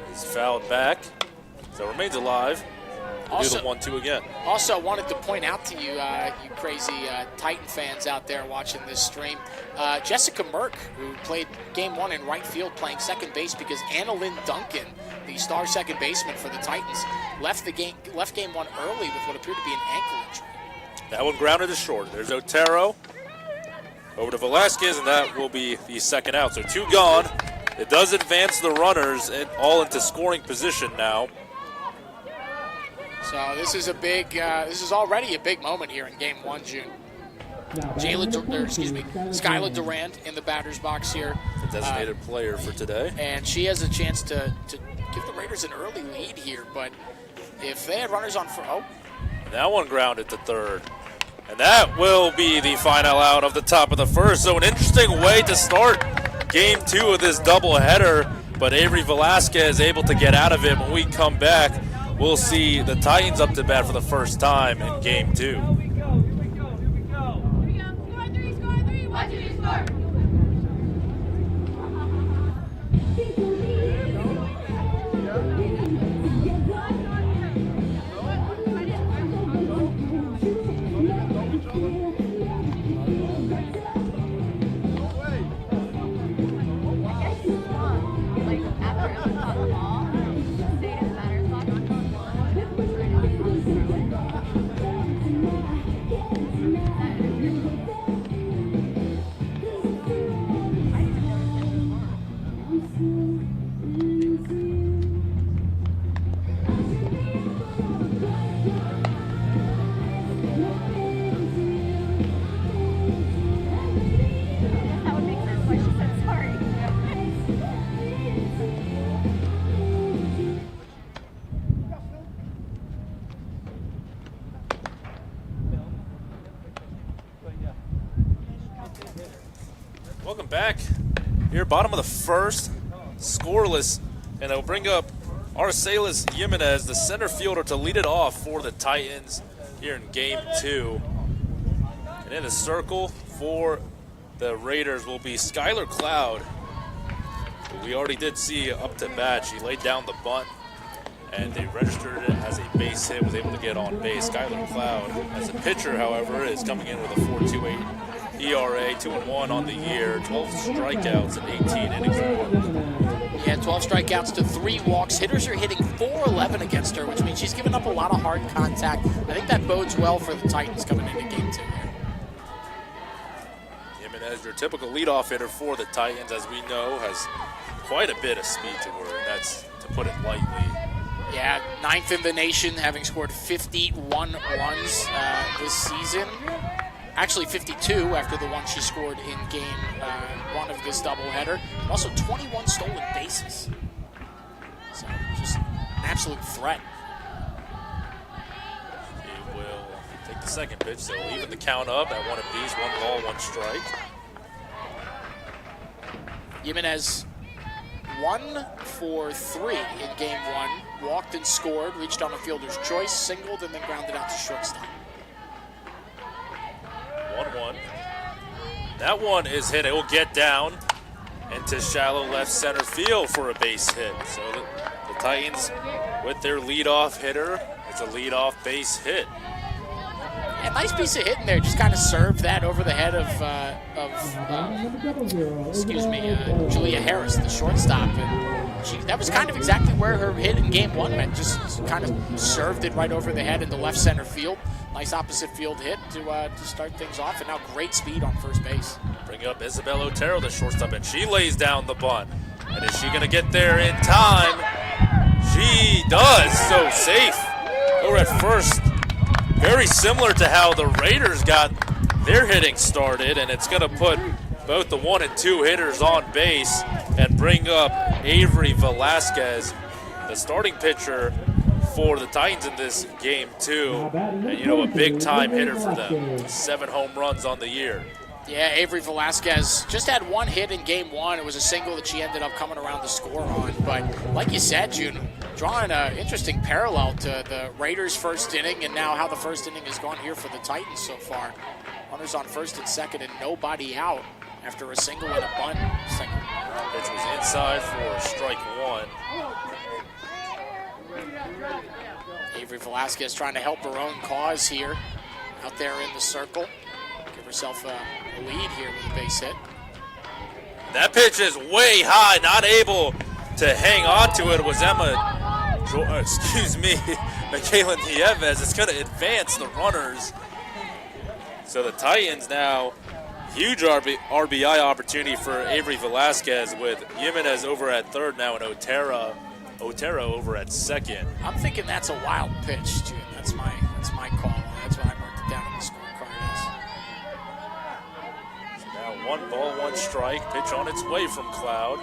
He's fouled back, so remains alive. Also, do the 1-2 again. Also wanted to point out to you, you crazy Titan fans out there watching this stream, Jessica Merck, who played game 1 in right field playing second base because Anna Lynn Duncan, the star second baseman for the Titans, left game 1 early with what appeared to be an ankle injury. That one grounded to short. There's Otero over to Velasquez, and that will be the second out. So 2 gone. It does advance the runners all into scoring position now. So this is a big. This is already a big moment here in Game 1, June. Skylar Durand in the batter's box here. The designated player for today. And she has a chance to give the Raiders an early lead here. But if they had runners on that one grounded to third. And that will be the final out of the top of the first. So an interesting way to start Game 2 of this doubleheader. But Avery Velasquez able to get out of it. When we come back, we'll see the Titans up to bat for the first time in Game 2. Here we go. Score 3. 1, 2, 3, score. Welcome back. Here, bottom of the first, scoreless, and they'll bring up Arcelis Jimenez, the center fielder, to lead it off for the Titans here in Game 2. And in the circle for the Raiders will be Skylar Cloud, who we already did see up to bat. She laid down the bunt, and they registered it as a base hit, was able to get on base. Skylar Cloud, as a pitcher, however, is coming in with a 4.28 ERA, 2-1 on the year, 12 strikeouts and 18 innings worked. Yeah, 12 strikeouts to 3 walks. Hitters are hitting .411 against her, which means she's given up a lot of hard contact. I think that bodes well for the Titans coming into Game 2 here. Jimenez, your typical leadoff hitter for the Titans, as we know, has quite a bit of speed to her, and that's to put it lightly. Yeah, 9th in the nation, having scored 51 runs this season. Actually 52 after the one she scored in Game 1 of this doubleheader. Also 21 stolen bases. So just an absolute threat. He will take the second pitch, so even the count up at 1 apiece, 1 ball, 1 strike. Jimenez 1 for 3 in Game 1. Walked and scored, reached on a fielder's choice, singled, and then grounded out to shortstop. 1-1. That one is hit. It will get down into shallow left center field for a base hit. So the Titans, with their leadoff hitter, it's a leadoff base hit. Yeah, nice piece of hit in there. Just kind of served that over the head of Julia Harris, the shortstop. And that was kind of exactly where her hit in Game 1 went. Just kind of served it right over the head into left center field. Nice opposite field hit to start things off, and now great speed on first base. Bring up Isabel Otero, the shortstop, and she lays down the bunt. And is she going to get there in time? She does. So safe over at first. Very similar to how the Raiders got their hitting started, and it's going to put both the 1 and 2 hitters on base and bring up Avery Velasquez, the starting pitcher for the Titans in this Game 2, and a big-time hitter for them. 7 home runs on the year. Yeah, Avery Velasquez just had 1 hit in Game 1. It was a single that she ended up coming around to score on. But like you said, June, drawing an interesting parallel to the Raiders' first inning and now how the first inning has gone here for the Titans so far. Runners on first and second and nobody out after a single and a bunt. Pitch was inside for strike one. Avery Velasquez trying to help her own cause here out there in the circle. Give herself a lead here with a base hit. That pitch is way high, not able to hang on to it. Was Michaela Nieves. It's going to advance the runners. So the Titans now, huge RBI opportunity for Avery Velasquez with Jimenez over at third now and Otero over at second. I'm thinking that's a wild pitch, too. That's my call. That's what I marked it down on the scorecard as. So now 1-1 strike. Pitch on its way from Cloud.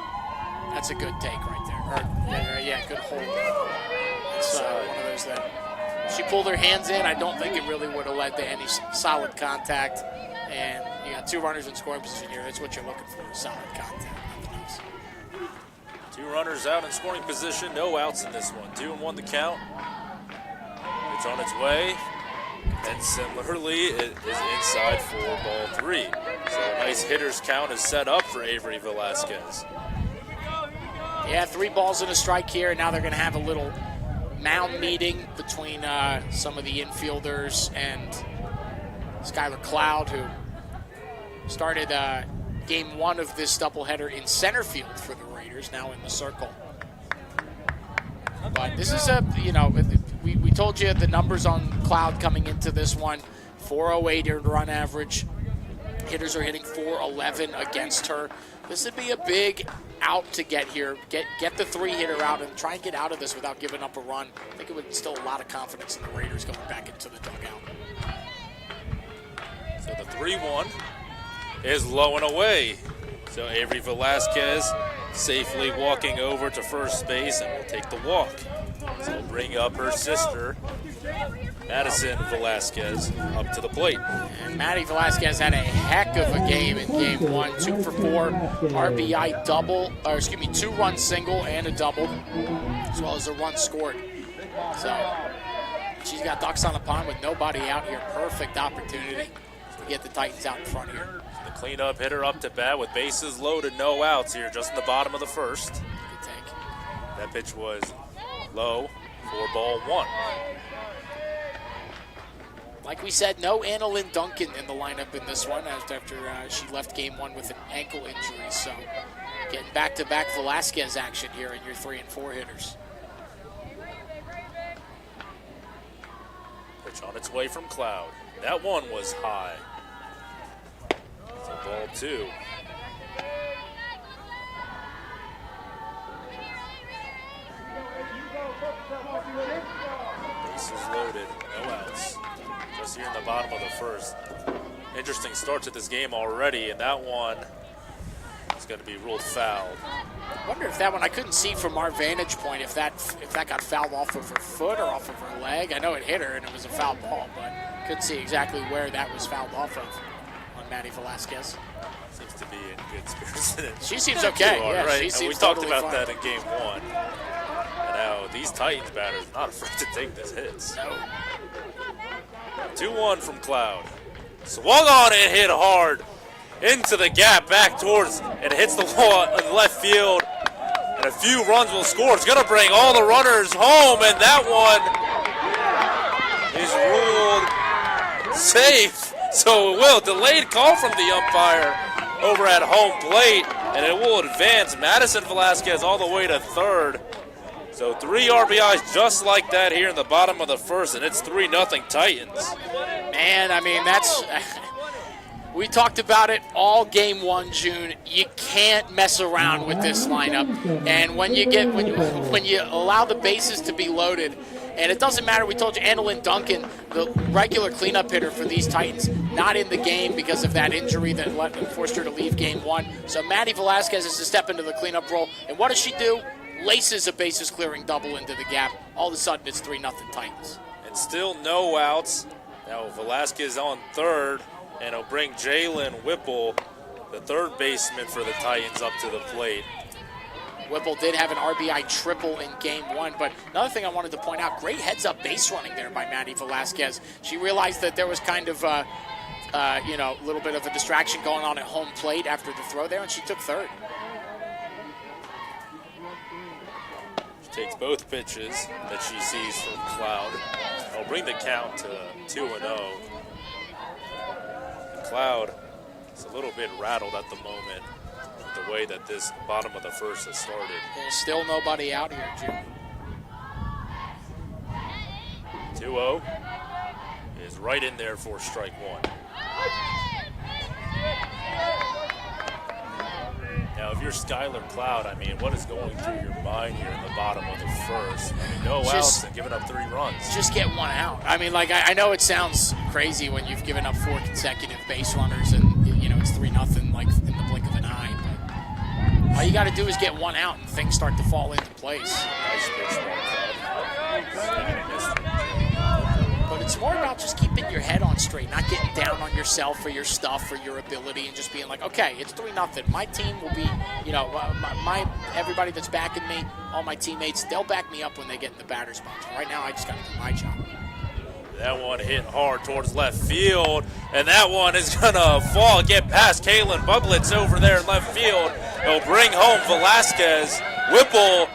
That's a good take right there. Good hold. It's one of those that she pulled her hands in. I don't think it really would have led to any solid contact. And you got two runners in scoring position here. That's what you're looking for, solid contact. Two runners out in scoring position, no outs in this one. 2-1 the count. It's on its way. And similarly, it is inside for ball three. So a nice hitter's count is set up for Avery Velasquez. Yeah, 3 balls and a strike here. Now they're going to have a little mound meeting between some of the infielders and Skylar Cloud, who started game 1 of this doubleheader in center field for the Raiders, now in the circle. But this is we told you the numbers on Cloud coming into this one. 408 earned run average. Hitters are hitting 411 against her. This would be a big out to get here. Get the 3-hitter out and try and get out of this without giving up a run. I think it would instill a lot of confidence in the Raiders going back into the dugout. So the 3-1 is low and away. So Avery Velasquez safely walking over to first base and will take the walk. So we'll bring up her sister, Madison Velasquez, up to the plate. And Maddie Velasquez had a heck of a game in game 1. 2 for 4 RBI double, 2-run single and a double, as well as a run scored. So she's got ducks on the pond with nobody out here. Perfect opportunity to get the Titans out in front here. The cleanup hitter up to bat with bases loaded, no outs here, just in the bottom of the first. Good take. That pitch was low for ball 1. Like we said, no Annalyn Duncan in the lineup in this one after she left game 1 with an ankle injury. So getting back-to-back Velasquez action here in your 3 and 4 hitters. Pitch on its way from Cloud. That one was high. So ball 2. Bases loaded, no outs. Just here in the bottom of the first. Interesting start to this game already, and that one is going to be ruled foul. I wonder if that one, I couldn't see from our vantage point if that got fouled off of her foot or off of her leg. I know it hit her and it was a foul ball, but couldn't see exactly where that was fouled off of on Maddie Velasquez. Seems to be in good spirits. She seems okay. Yeah, right? she seems we talked totally about fine. that in game 1. And now these Titans batters not afraid to take these hits. No. 2-1 from Cloud. Swung on and hit hard into the gap, back towards, and hits the wall in left field. And a few runs will score. It's going to bring all the runners home, and that one is ruled safe. So it will. Delayed call from the umpire over at home plate, and it will advance Madison Velasquez all the way to third. So 3 RBIs just like that here in the bottom of the first, and it's 3-0 Titans. Man, I mean, that's... We talked about it all game 1, June. You can't mess around with this lineup. And when you allow the bases to be loaded, and it doesn't matter, we told you, Annalyn Duncan, the regular cleanup hitter for these Titans, not in the game because of that injury that forced her to leave game 1. So Maddie Velasquez has to step into the cleanup role. And what does she do? Laces a bases clearing double into the gap. All of a sudden, it's 3-0 Titans. And still no outs. Now Velasquez on third, and it'll bring Jalen Whipple, the third baseman for the Titans, up to the plate. Whipple did have an RBI triple in game 1, but another thing I wanted to point out, great heads-up base running there by Maddie Velasquez. She realized that there was kind of, a little bit of a distraction going on at home plate after the throw there, and she took third. She takes both pitches that she sees from Cloud. It'll bring the count to 2-0. Cloud is a little bit rattled at the moment with the way that this bottom of the first has started. There's still nobody out here, Jim. 2-0 is right in there for strike one. Now, if you're Skylar Cloud, I mean, what is going through your mind here in the bottom of the first? I mean, no outs and giving up 3 runs. Just get one out. I mean, like, I know it sounds crazy when you've given up 4 consecutive base runners and, it's 3-0, like, in the blink of an eye. But all you got to do is get one out and things start to fall into place. Nice pitch by Cloud. But it's more about just keeping your head on straight, not getting down on yourself or your stuff or your ability, and just being like, okay, it's 3-0. My team will be, everybody that's backing me, all my teammates, they'll back me up when they get in the batter's box. Right now, I just got to do my job. That one hit hard towards left field, and that one is going to fall, get past Kaylin Bublitz over there in left field. He'll bring home Velasquez. Whipple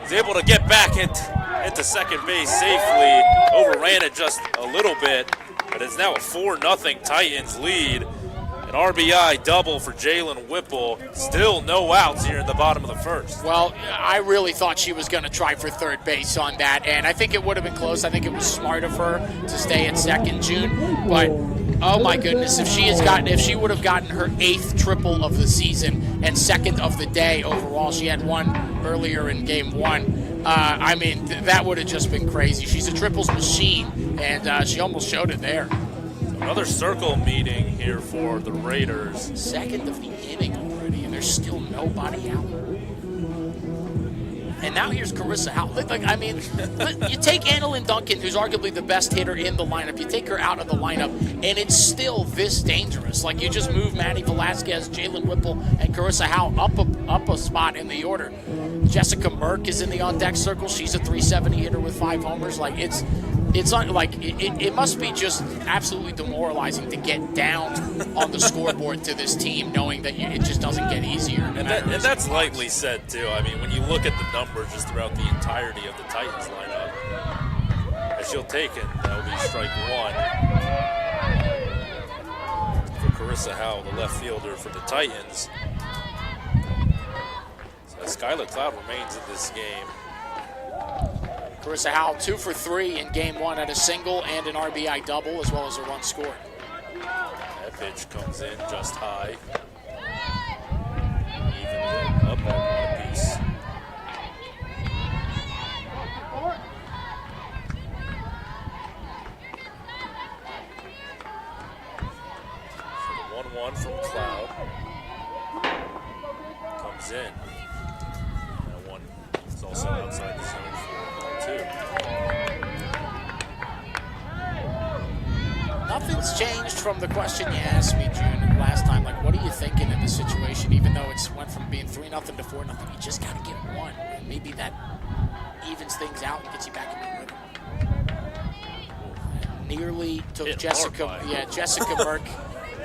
is able to get back into second base safely. Overran it just a little bit, but it's now a 4-0 Titans lead. An RBI double for Jalen Whipple. Still no outs here in the bottom of the first. Well, I really thought she was going to try for third base on that, and I think it would have been close. I think it was smart of her to stay at second, June. But oh my goodness, if she would have gotten her 8th triple of the season and 2nd of the day overall, she had one earlier in game 1. That would have just been crazy. She's a triples machine, and she almost showed it there. Another circle meeting here for the Raiders. 2nd of the inning already, and there's still nobody out. And now here's Carissa Howell. You take Annalyn Duncan, who's arguably the best hitter in the lineup. You take her out of the lineup, and it's still this dangerous. Like, you just move Maddie Velasquez, Jalen Whipple, and Carissa Howell up a spot in the order. Jessica Merck is in the on-deck circle. She's a .370 hitter with 5 homers. Like, it must be just absolutely demoralizing to get down on the scoreboard to this team, knowing that it just doesn't get easier. And that's lightly said, too. I mean, when you look at the numbers just throughout the entirety of the Titans lineup, as she'll take it, that'll be strike one for Carissa Howell, the left fielder for the Titans. So Skylar Cloud remains in this game. Carissa Howell 2 for 3 in game 1 at a single and an RBI double, as well as a run scored. That pitch comes in just high. Even up at one piece. So the 1-1 from Cloud comes in. That one is also outside the zone. Nothing's changed from the question you asked me, June, last time. Like, what are you thinking in this situation? Even though it's went from being 3-0 to 4-0, you just got to get one. And maybe that evens things out and gets you back in the rhythm. Nearly took Jessica Merck.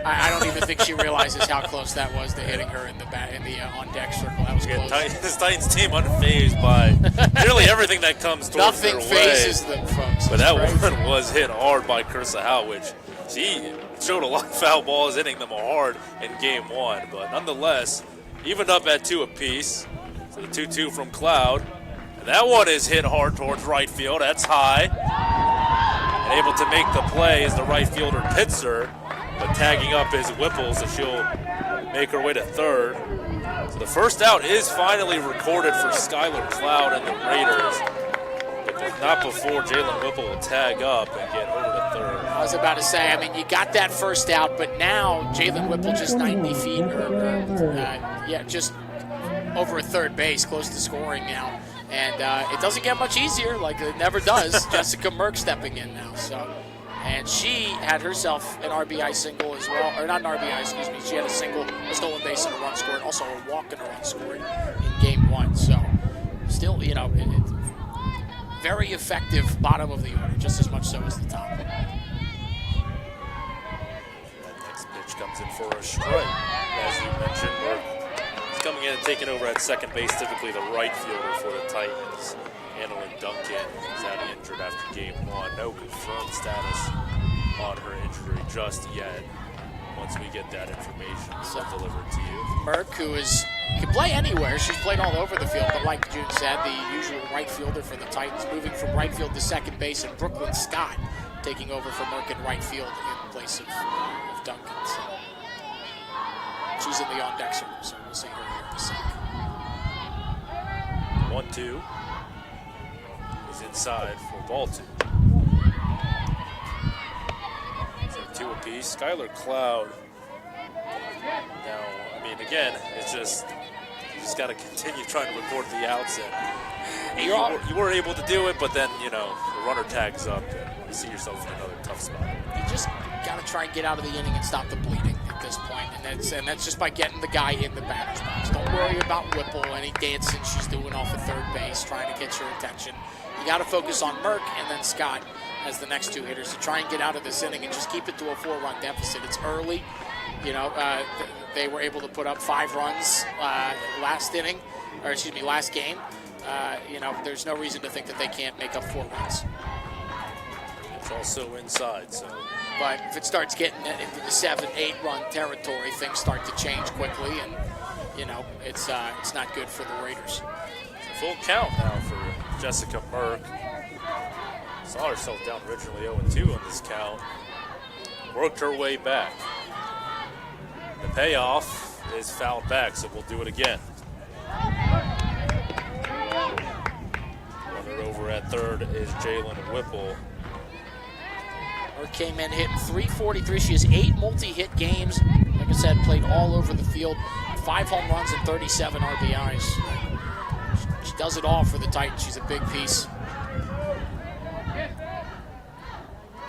I don't even think she realizes how close that was to hitting her in the on-deck circle. That was close. This Titans team unfazed by nearly everything that comes towards their way. Nothing phases them, folks. But that one was hit hard by Carissa Howell, which she showed a lot of foul balls hitting them hard in game 1. But nonetheless, evened up at 2 apiece. So the 2-2 from Cloud. And that one is hit hard towards right field. That's high. And able to make the play is the right fielder Pitzer. But tagging up is Whipple, so she'll make her way to third. So the first out is finally recorded for Skylar Cloud and the Raiders. But not before Jalen Whipple will tag up and get over to third. I was about to say, you got that first out, but now Jalen Whipple just 90 feet, just over a third base, close to scoring now. And it doesn't get much easier, like it never does. Jessica Merck stepping in now, so... And she had herself an RBI single as well, or not an RBI, excuse me. She had a single, a stolen base, and a run scored, also a walk and a run scored in game 1. So still, you know, very effective bottom of the order, just as much so as the top. That next pitch comes in for a strike. As you mentioned, he's coming in and taking over at second base, typically the right fielder for the Titans. Annalyn Duncan is out injured after game 1. No confirmed status on her injury just yet. Once we get that information, so delivered to you. Merck, who can play anywhere. She's played all over the field, but like June said, the usual right fielder for the Titans, moving from right field to second base, and Brooklyn Scott taking over for Merck in right field in place of Duncan. So she's in the on-deck circle, so we'll see her here in a second. 1-2 is inside for ball 2. So 2 apiece. Skylar Cloud. Now, I mean, again, it's just you just got to continue trying to record the outs. And you were able to do it, but then, you know, the runner tags up and you see yourself in another tough spot. You just got to try and get out of the inning and stop the bleeding at this point, and that's just by getting the guy in the batter's box. Don't worry about Whipple, any dancing she's doing off of third base, trying to get your attention. You got to focus on Merck and then Scott as the next 2 hitters to try and get out of this inning and just keep it to a 4-run deficit. It's early. You know, they were able to put up 5 runs last game. You know, there's no reason to think that they can't make up 4 runs. It's also inside, so. But if it starts getting into the 7-8 run territory, things start to change quickly, and you know it's not good for the Raiders. It's a full count now for Jessica Merck. Saw herself down originally 0-2 on this count. Worked her way back. The payoff is fouled back, so we'll do it again. Runner over at third is Jalen Whipple. Merck came in hitting .343. She has 8 multi-hit games. Like I said, played all over the field. 5 home runs and 37 RBIs. She does it all for the Titans. She's a big piece.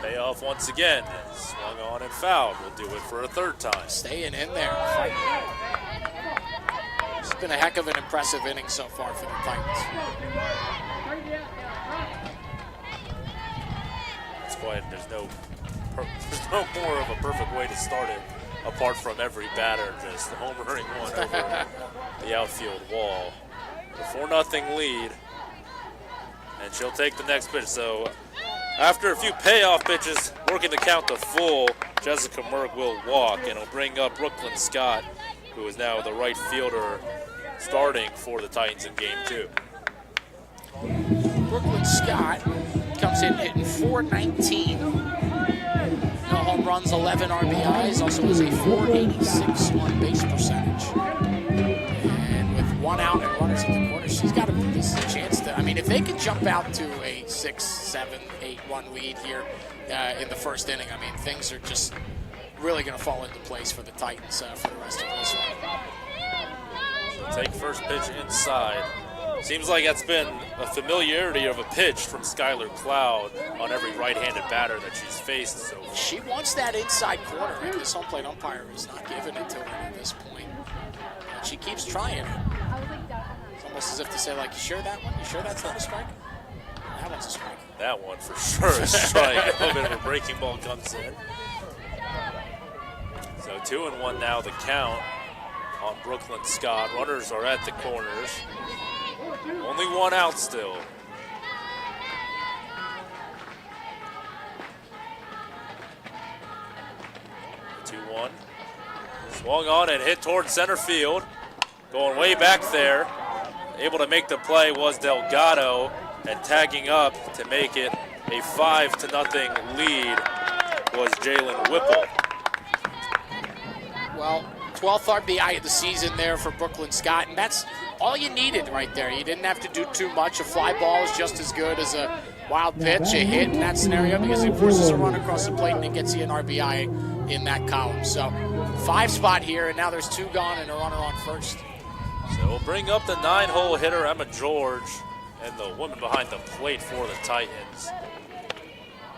Payoff once again. Swung on and fouled. We'll do it for a 3rd time. Staying in there. It's been a heck of an impressive inning so far for the Titans. That's quiet. There's no more of a perfect way to start it apart from every batter just homering one over the outfield wall. A 4-0 lead. And she'll take the next pitch. So after a few payoff pitches, working to count to full, Jessica Merck will walk, and it'll bring up Brooklyn Scott, who is now the right fielder starting for the Titans in game 2. Brooklyn Scott comes in hitting .419. No home runs, 11 RBIs, also has a .486 on base percentage. And with 1 out and runners at the corner, she's got a decent chance to, I mean, if they could jump out to a 6, 7, 8-1 lead here in the first inning, I mean, things are just really going to fall into place for the Titans for the rest of this one. So take first pitch inside. Seems like that's been a familiarity of a pitch from Skylar Cloud on every right-handed batter that she's faced so far. She wants that inside corner, and this home plate umpire is not giving it to her at this point. And she keeps trying it. It's almost as if to say, like, you sure that one? You sure that's not a strike? That one's a strike. That one for sure is a strike. A little bit of a breaking ball comes in. So 2-1 now the count on Brooklyn Scott. Runners are at the corners. Only 1 out still. The 2-1. Swung on and hit towards center field. Going way back there. Able to make the play was Delgado, and tagging up to make it a 5-0 lead was Jalen Whipple. Well, 12th RBI of the season there for Brooklyn Scott, and that's all you needed right there. You didn't have to do too much. A fly ball is just as good as a wild pitch, a hit in that scenario, because it forces a run across the plate and it gets you an RBI in that column. So 5 spot here, and now there's 2 gone and a runner on first. So we'll bring up the 9-hole hitter, Emma George, and the woman behind the plate for the Titans.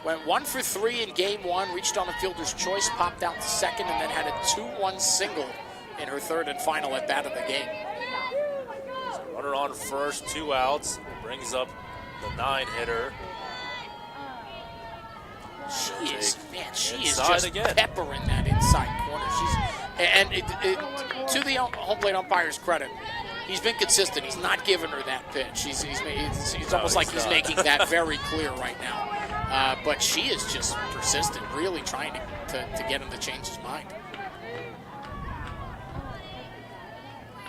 Went 1 for 3 in game 1, reached on a fielder's choice, popped out to second, and then had a 2-1 single in her third and final at bat of the game. So runner on first, 2 outs, brings up the 9-hitter. She is Inside just again. peppering that inside corner. To the home plate umpire's credit, he's been consistent. He's not giving her that pitch. It's almost like he's making that very clear right now. But she is just persistent, really trying to get him to change his mind.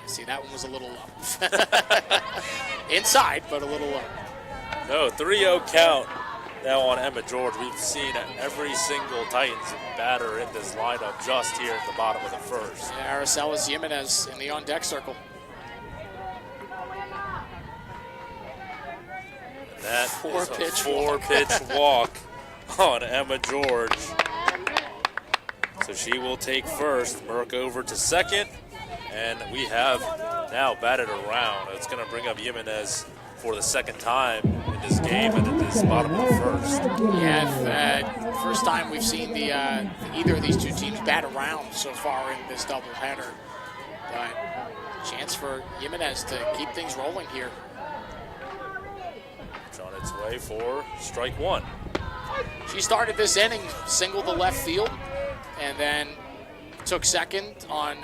See, that one was a little low. Inside, but a little low. No, 3-0 count now on Emma George. We've seen every single Titans batter in this lineup just here at the bottom of the first. Yeah, Aracelis Jimenez in the on-deck circle. That is a Four-pitch walk on Emma George. So she will take first, Merck over to second, and we have now batted around. It's going to bring up Jimenez for the second time in this game and in this bottom of the first. Yeah, first time we've seen either of these two teams bat around so far in this doubleheader. But chance for Jimenez to keep things rolling here. It's on its way for strike 1. She started this inning, singled to left field, and then took second on,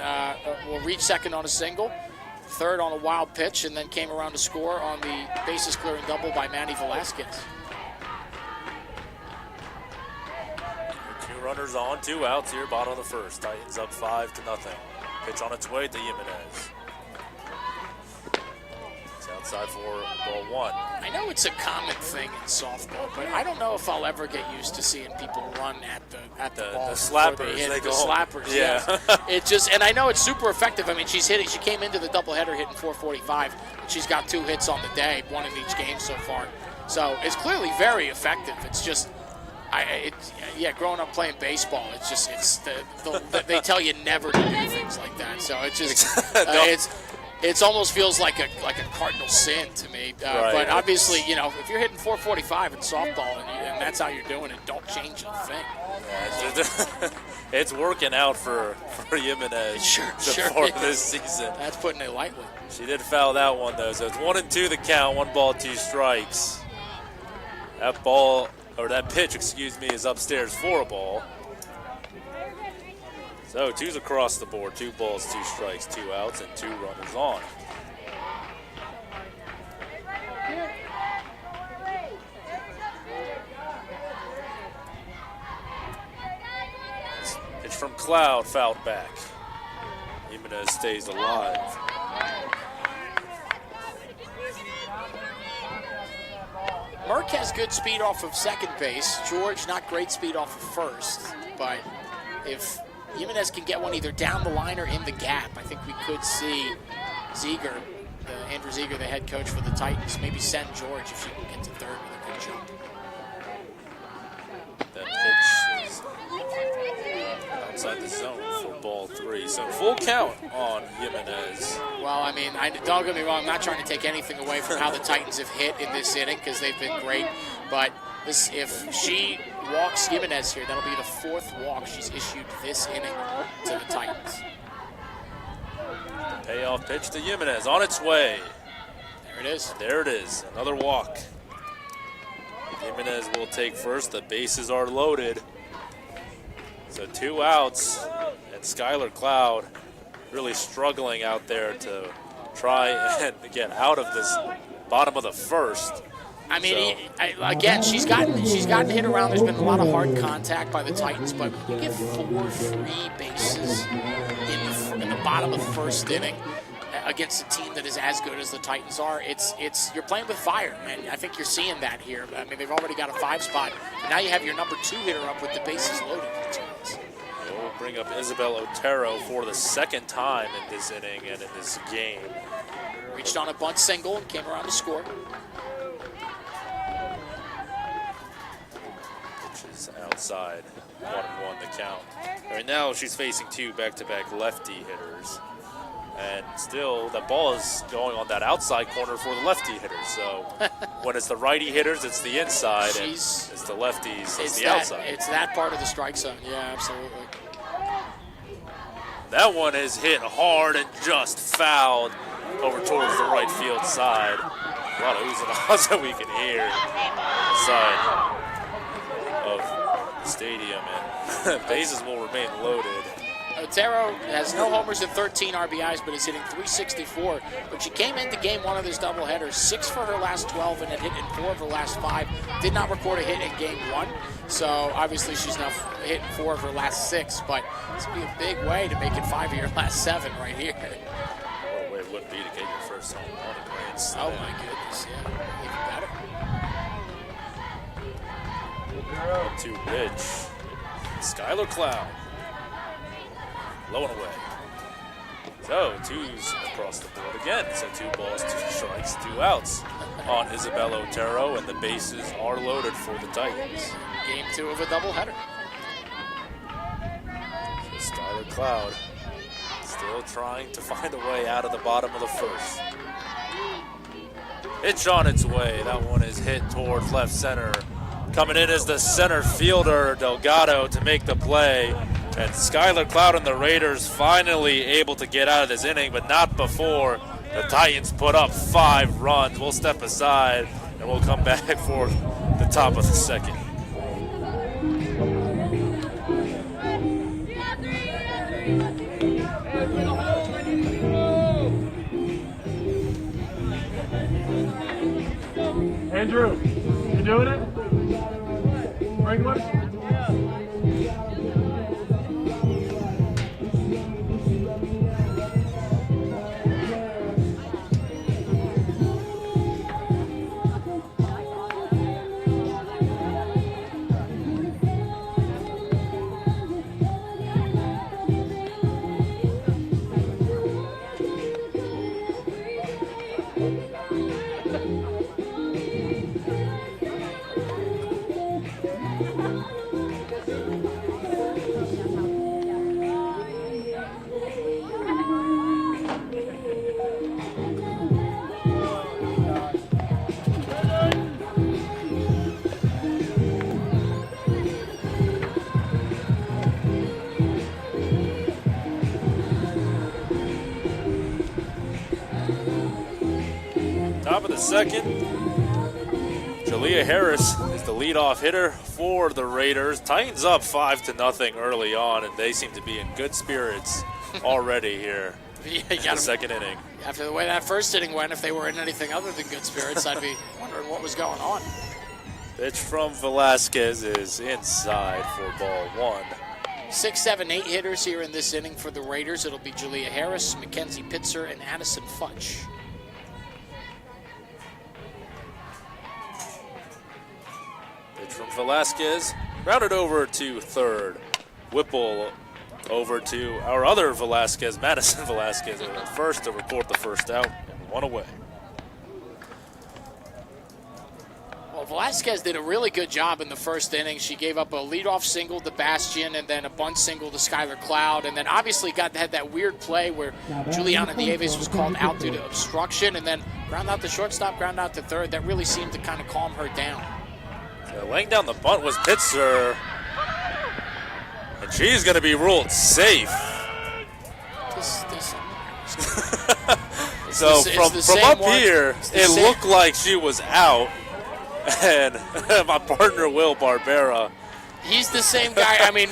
reached second on a single, third on a wild pitch, and then came around to score on the bases clearing double by Manny Velasquez. 2 runners on, 2 outs here, bottom of the first. Titans up 5-0. Pitch on its way to Jimenez. It's outside for ball 1. I know it's a common thing in softball, but I don't know if I'll ever get used to seeing people run at the ball. The slappers. They go slappers, yeah. It just, and I know it's super effective. I mean, she came into the doubleheader hitting .445. She's got 2 hits on the day, 1 in each game so far. So it's clearly very effective. It's just, growing up playing baseball, they tell you never to do things like that. So it's just, it almost feels like a cardinal sin to me. Right. But obviously, if you're hitting .445 in softball and that's how you're doing it, don't change a thing. Yeah, it's working out for Jimenez so far this season. That's putting it lightly. She did foul that one, though, so it's 1-2 the count, 1 ball, 2 strikes. That pitch, is upstairs for a ball. So 2's across the board, 2 balls, 2 strikes, 2 outs, and 2 runners on. Pitch from Cloud, fouled back. Jimenez stays alive. Merck has good speed off of second base. George, not great speed off of first. But if Jimenez can get one either down the line or in the gap, I think we could see Ziegler, Andrew Ziegler, the head coach for the Titans, maybe send George if she can get to third with a good jump. That pitch is outside the zone for ball 3. So full count on Jimenez. Well, I mean, don't get me wrong, I'm not trying to take anything away from how the Titans have hit in this inning because they've been great. But if she walks Jimenez here, that'll be the 4th walk she's issued this inning to the Titans. The payoff pitch to Jimenez on its way. There it is. There it is, another walk. Jimenez will take first. The bases are loaded. So 2 outs, and Skylar Cloud really struggling out there to try and get out of this bottom of the first. I mean, again, she's gotten hit around. There's been a lot of hard contact by the Titans, but you get 4 free bases in the bottom of the first inning against a team that is as good as the Titans are. You're playing with fire, and I think you're seeing that here. I mean, they've already got a 5 spot, and now you have your number 2 hitter up with the bases loaded. We'll bring up Isabel Otero for the 2nd time in this inning and in this game. Reached on a bunt single and came around to score. Pitches outside, 1-1 the count. Right now she's facing 2 back-to-back lefty hitters. And still, that ball is going on that outside corner for the lefty hitters. So when it's the righty hitters, it's the inside, and it's the lefties, it's the outside. It's that part of the strike zone. Yeah, absolutely. That one is hit hard and just fouled over towards the right field side. A lot of oohs and ahs that we can hear inside of the stadium, and bases will remain loaded. Otero has no homers and 13 RBIs, but is hitting .364. But she came into game one of this doubleheader, 6 for her last 12 and had hit in 4 of her last 5. Did not record a hit in game 1, so obviously she's now hit in 4 of her last 6. But this would be a big way to make it 5 of your last 7 right here. What a way it would be to get your first home run in Grand Slam. Oh my goodness, yeah, even better. 1-2 pitch. Skylar Cloud. Low and away. So, 2s across the board again. So 2 balls, 2 strikes, 2 outs on Isabel Otero, and the bases are loaded for the Titans. Game 2 of a doubleheader. So Skylar Cloud still trying to find a way out of the bottom of the first. It's on its way. That one is hit towards left center. Coming in as the center fielder, Delgado, to make the play. And Skylar Cloud and the Raiders finally able to get out of this inning, but not before the Titans put up 5 runs. We'll step aside, and we'll come back for the top of the second. Andrew, you doing it? Bring one. Top of the second, Jalea Harris is the leadoff hitter for the Raiders. Titans up 5-0 early on, and they seem to be in good spirits already here in the second inning. After the way that first inning went, if they were in anything other than good spirits, I'd be wondering what was going on. Pitch from Velasquez is inside for ball 1. 6, 7, 8 hitters here in this inning for the Raiders. It'll be Jalea Harris, Mackenzie Pitzer, and Addison Futch. From Velasquez, rounded over to third. Whipple over to our other Velasquez, Madison Velasquez, at first to record the first out, and 1 away. Well, Velasquez did a really good job in the first inning. She gave up a leadoff single to Bastian and then a bunt single to Skylar Cloud, and then obviously had that weird play where Juliana Nieves was called out due to obstruction, and then ground out to shortstop, ground out to third. That really seemed to kind of calm her down. Laying down the bunt was Pitzer, and she's going to be ruled safe. So from up here, it looked like she was out, and my partner Will Barbera. He's the same guy. I mean,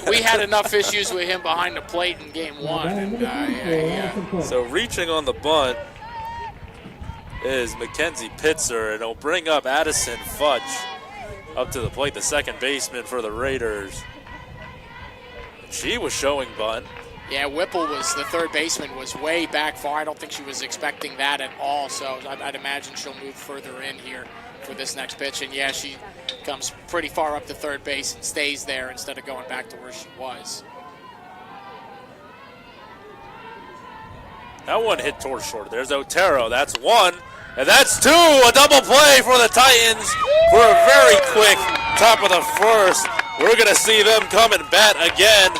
we had enough issues with him behind the plate in game 1. And, So reaching on the bunt is Mackenzie Pitzer, and it'll bring up Addison Futch up to the plate, the second baseman for the Raiders. She was showing bunt. Yeah, Whipple was the third baseman, was way back far. I don't think she was expecting that at all, so I'd imagine she'll move further in here for this next pitch. And yeah, she comes pretty far up to third base and stays there instead of going back to where she was. That one hit towards short. There's Otero. That's 1. And that's 2. A double play for the Titans for a very quick top of the first. We're going to see them come and bat again.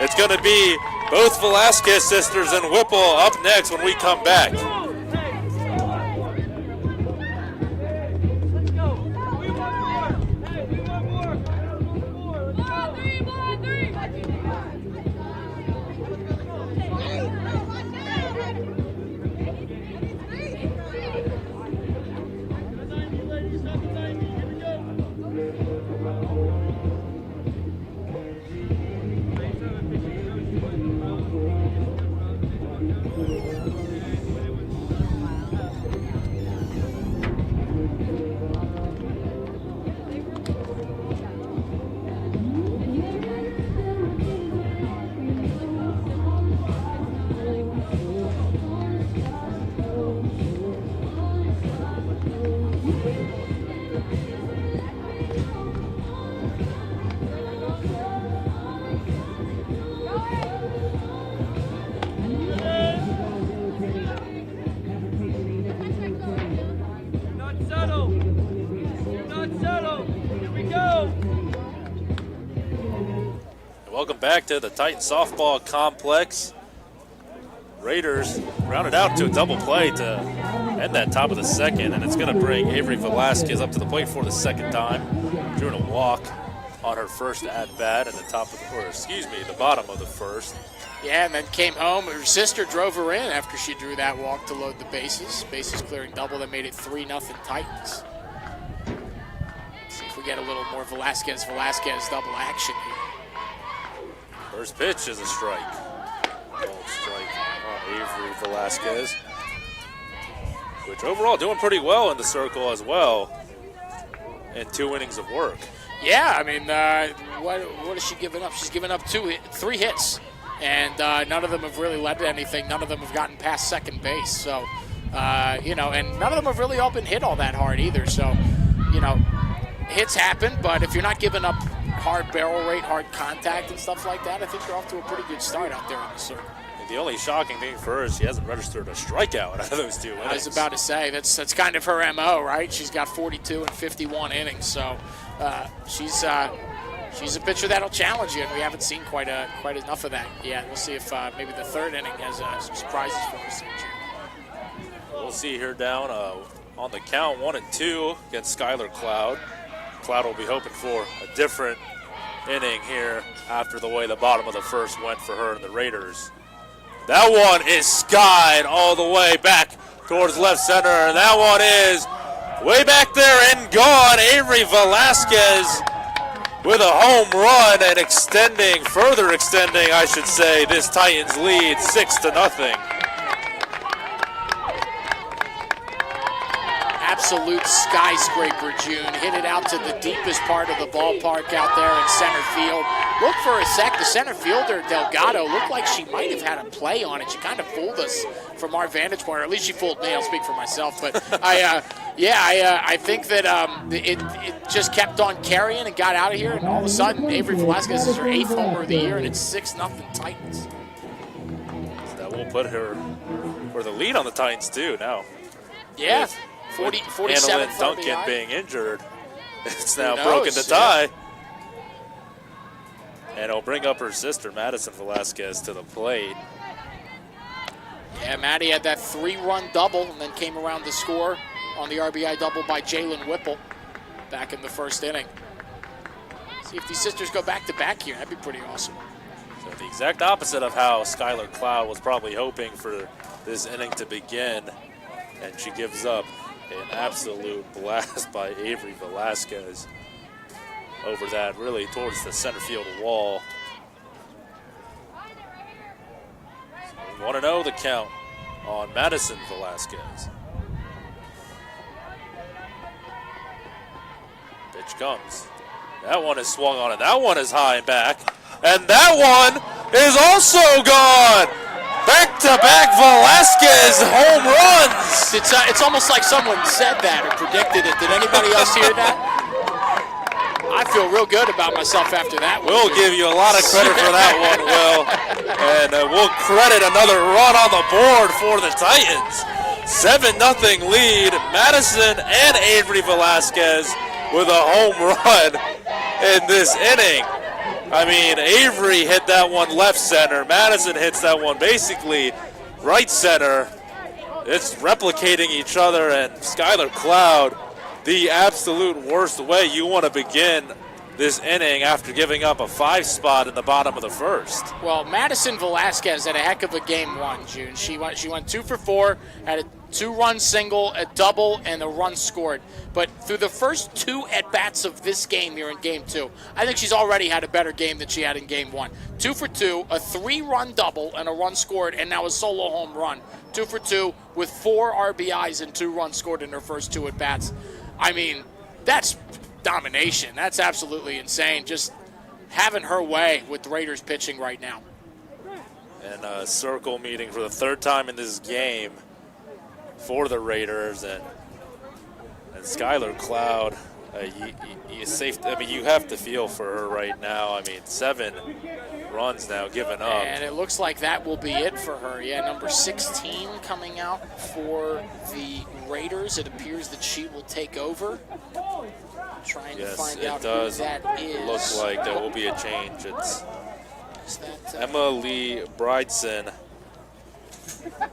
It's going to be Both Velasquez sisters and Whipple up next when we come back. Let's go. We want more. Hey, we want more. Let's Welcome back to the Titan softball complex. Raiders rounded out to a double play to end that top of the second, and it's going to bring Avery Velasquez up to the plate for the second time. Drew a walk on her first at-bat in the the bottom of the first. Yeah, and then came home. Her sister drove her in after she drew that walk to load the bases. Bases clearing double that made it 3-0 Titans. Let's see if we get a little more Velasquez double action here. First pitch is a strike. Ball strike on Avery Velasquez, which overall doing pretty well in the circle as well in 2 innings of work. Yeah, I mean, what has she given up? She's given up 3 hits, and none of them have really led to anything. None of them have gotten past second base. So, and none of them have really all been hit all that hard either. So, hits happen, but if you're not giving up hard barrel rate, hard contact, and stuff like that, I think you're off to a pretty good start out there in the circle. The only shocking thing for her is she hasn't registered a strrightout out of those 2 innings. I was about to say, that's kind of her MO, right? She's got 42 and 51 innings, so she's a pitcher that'll challenge you, and we haven't seen quite enough of that yet. We'll see if maybe the 3rd inning has some surprises for us. We'll see her down on the count 1-2 against Skylar Cloud. Cloud will be hoping for a different inning here after the way the bottom of the first went for her and the Raiders. That one is skied all the way back towards left center, and that one is way back there and gone. Avery Velasquez with a home run and further extending, I should say, this Titans lead 6-0. Absolute skyscraper, June. Hit it out to the deepest part of the ballpark out there in center field. Look for a sec. The center fielder, Delgado, looked like she might have had a play on it. She kind of fooled us from our vantage point, or at least she fooled me. I'll speak for myself. But I think that it just kept on carrying and got out of here, and all of a sudden, Avery Velasquez is her 8th homer of the year, and it's 6-0 Titans. So that will put her for the lead on the Titans, too, now. Yeah. 47 Annalyn Duncan behind. being injured. It's now broken the tie. Yeah. And it'll bring up her sister, Madison Velasquez, to the plate. Yeah, Maddie had that 3-run double and then came around to score on the RBI double by Jalen Whipple back in the first inning. See if these sisters go back-to-back here. That'd be pretty awesome. So the exact opposite of how Skylar Cloud was probably hoping for this inning to begin. And she gives up an absolute blast by Avery Velasquez over that, really towards the center field wall. So 1-0 the count on Madison Velasquez. Pitch comes. That one is swung on, and that one is high and back. And that one is also gone! Back-to-back Velasquez home runs. It's almost like someone said that or predicted it. Did anybody else hear that? I feel real good about myself after that one. We'll give you a lot of credit for that one, Will. And we'll credit another run on the board for the Titans. 7-0 lead. Madison and Avery Velasquez with a home run in this inning. I mean, Avery hit that one left center. Madison hits that one basically right center. It's replicating each other, and Skylar Cloud, the absolute worst way you want to begin this inning after giving up a 5 spot in the bottom of the first. Well, Madison Velasquez had a heck of a game one, June. She went 2 for 4, had a 2-run single, a double, and a run scored. But through the first 2 at-bats of this game here in Game 2, I think she's already had a better game than she had in Game 1. 2 for 2, a 3-run double, and a run scored, and now a solo home run. 2 for 2 with 4 RBIs and 2 runs scored in her first 2 at-bats. I mean, that's domination. That's absolutely insane. Just having her way with the Raiders pitching right now. And a circle meeting for the 3rd time in this game for the Raiders, and Skylar Cloud, you have to feel for her right now. I mean, 7 runs now given up. And it looks like that will be it for her. Yeah, number 16 coming out for the Raiders. It appears that she will take over. Trying to find out who that is. It looks like there will be a change. It's Emma Lee Bridson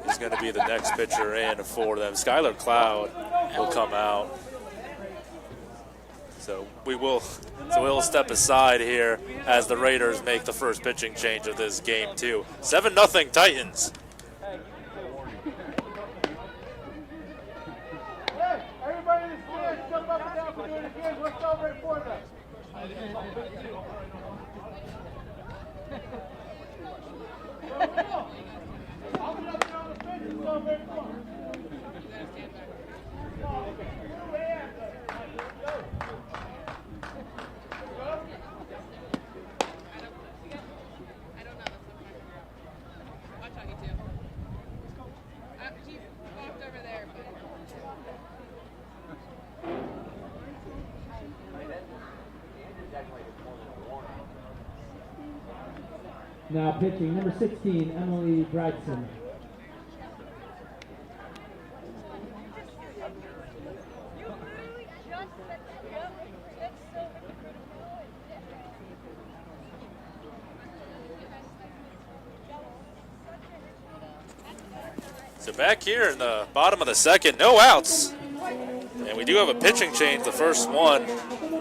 is going to be the next pitcher in for them. Skylar Cloud will come out. So we'll step aside here as the Raiders make the first pitching change of this game too. 7-0 Titans. Everybody in the stands, jump up and down for doing it again. Let's celebrate for them. I'll get up there on the bench and celebrate for them. Now pitching, number 16, Emily Bridson. So back here in the bottom of the 2nd, no outs. And we do have a pitching change, the first one.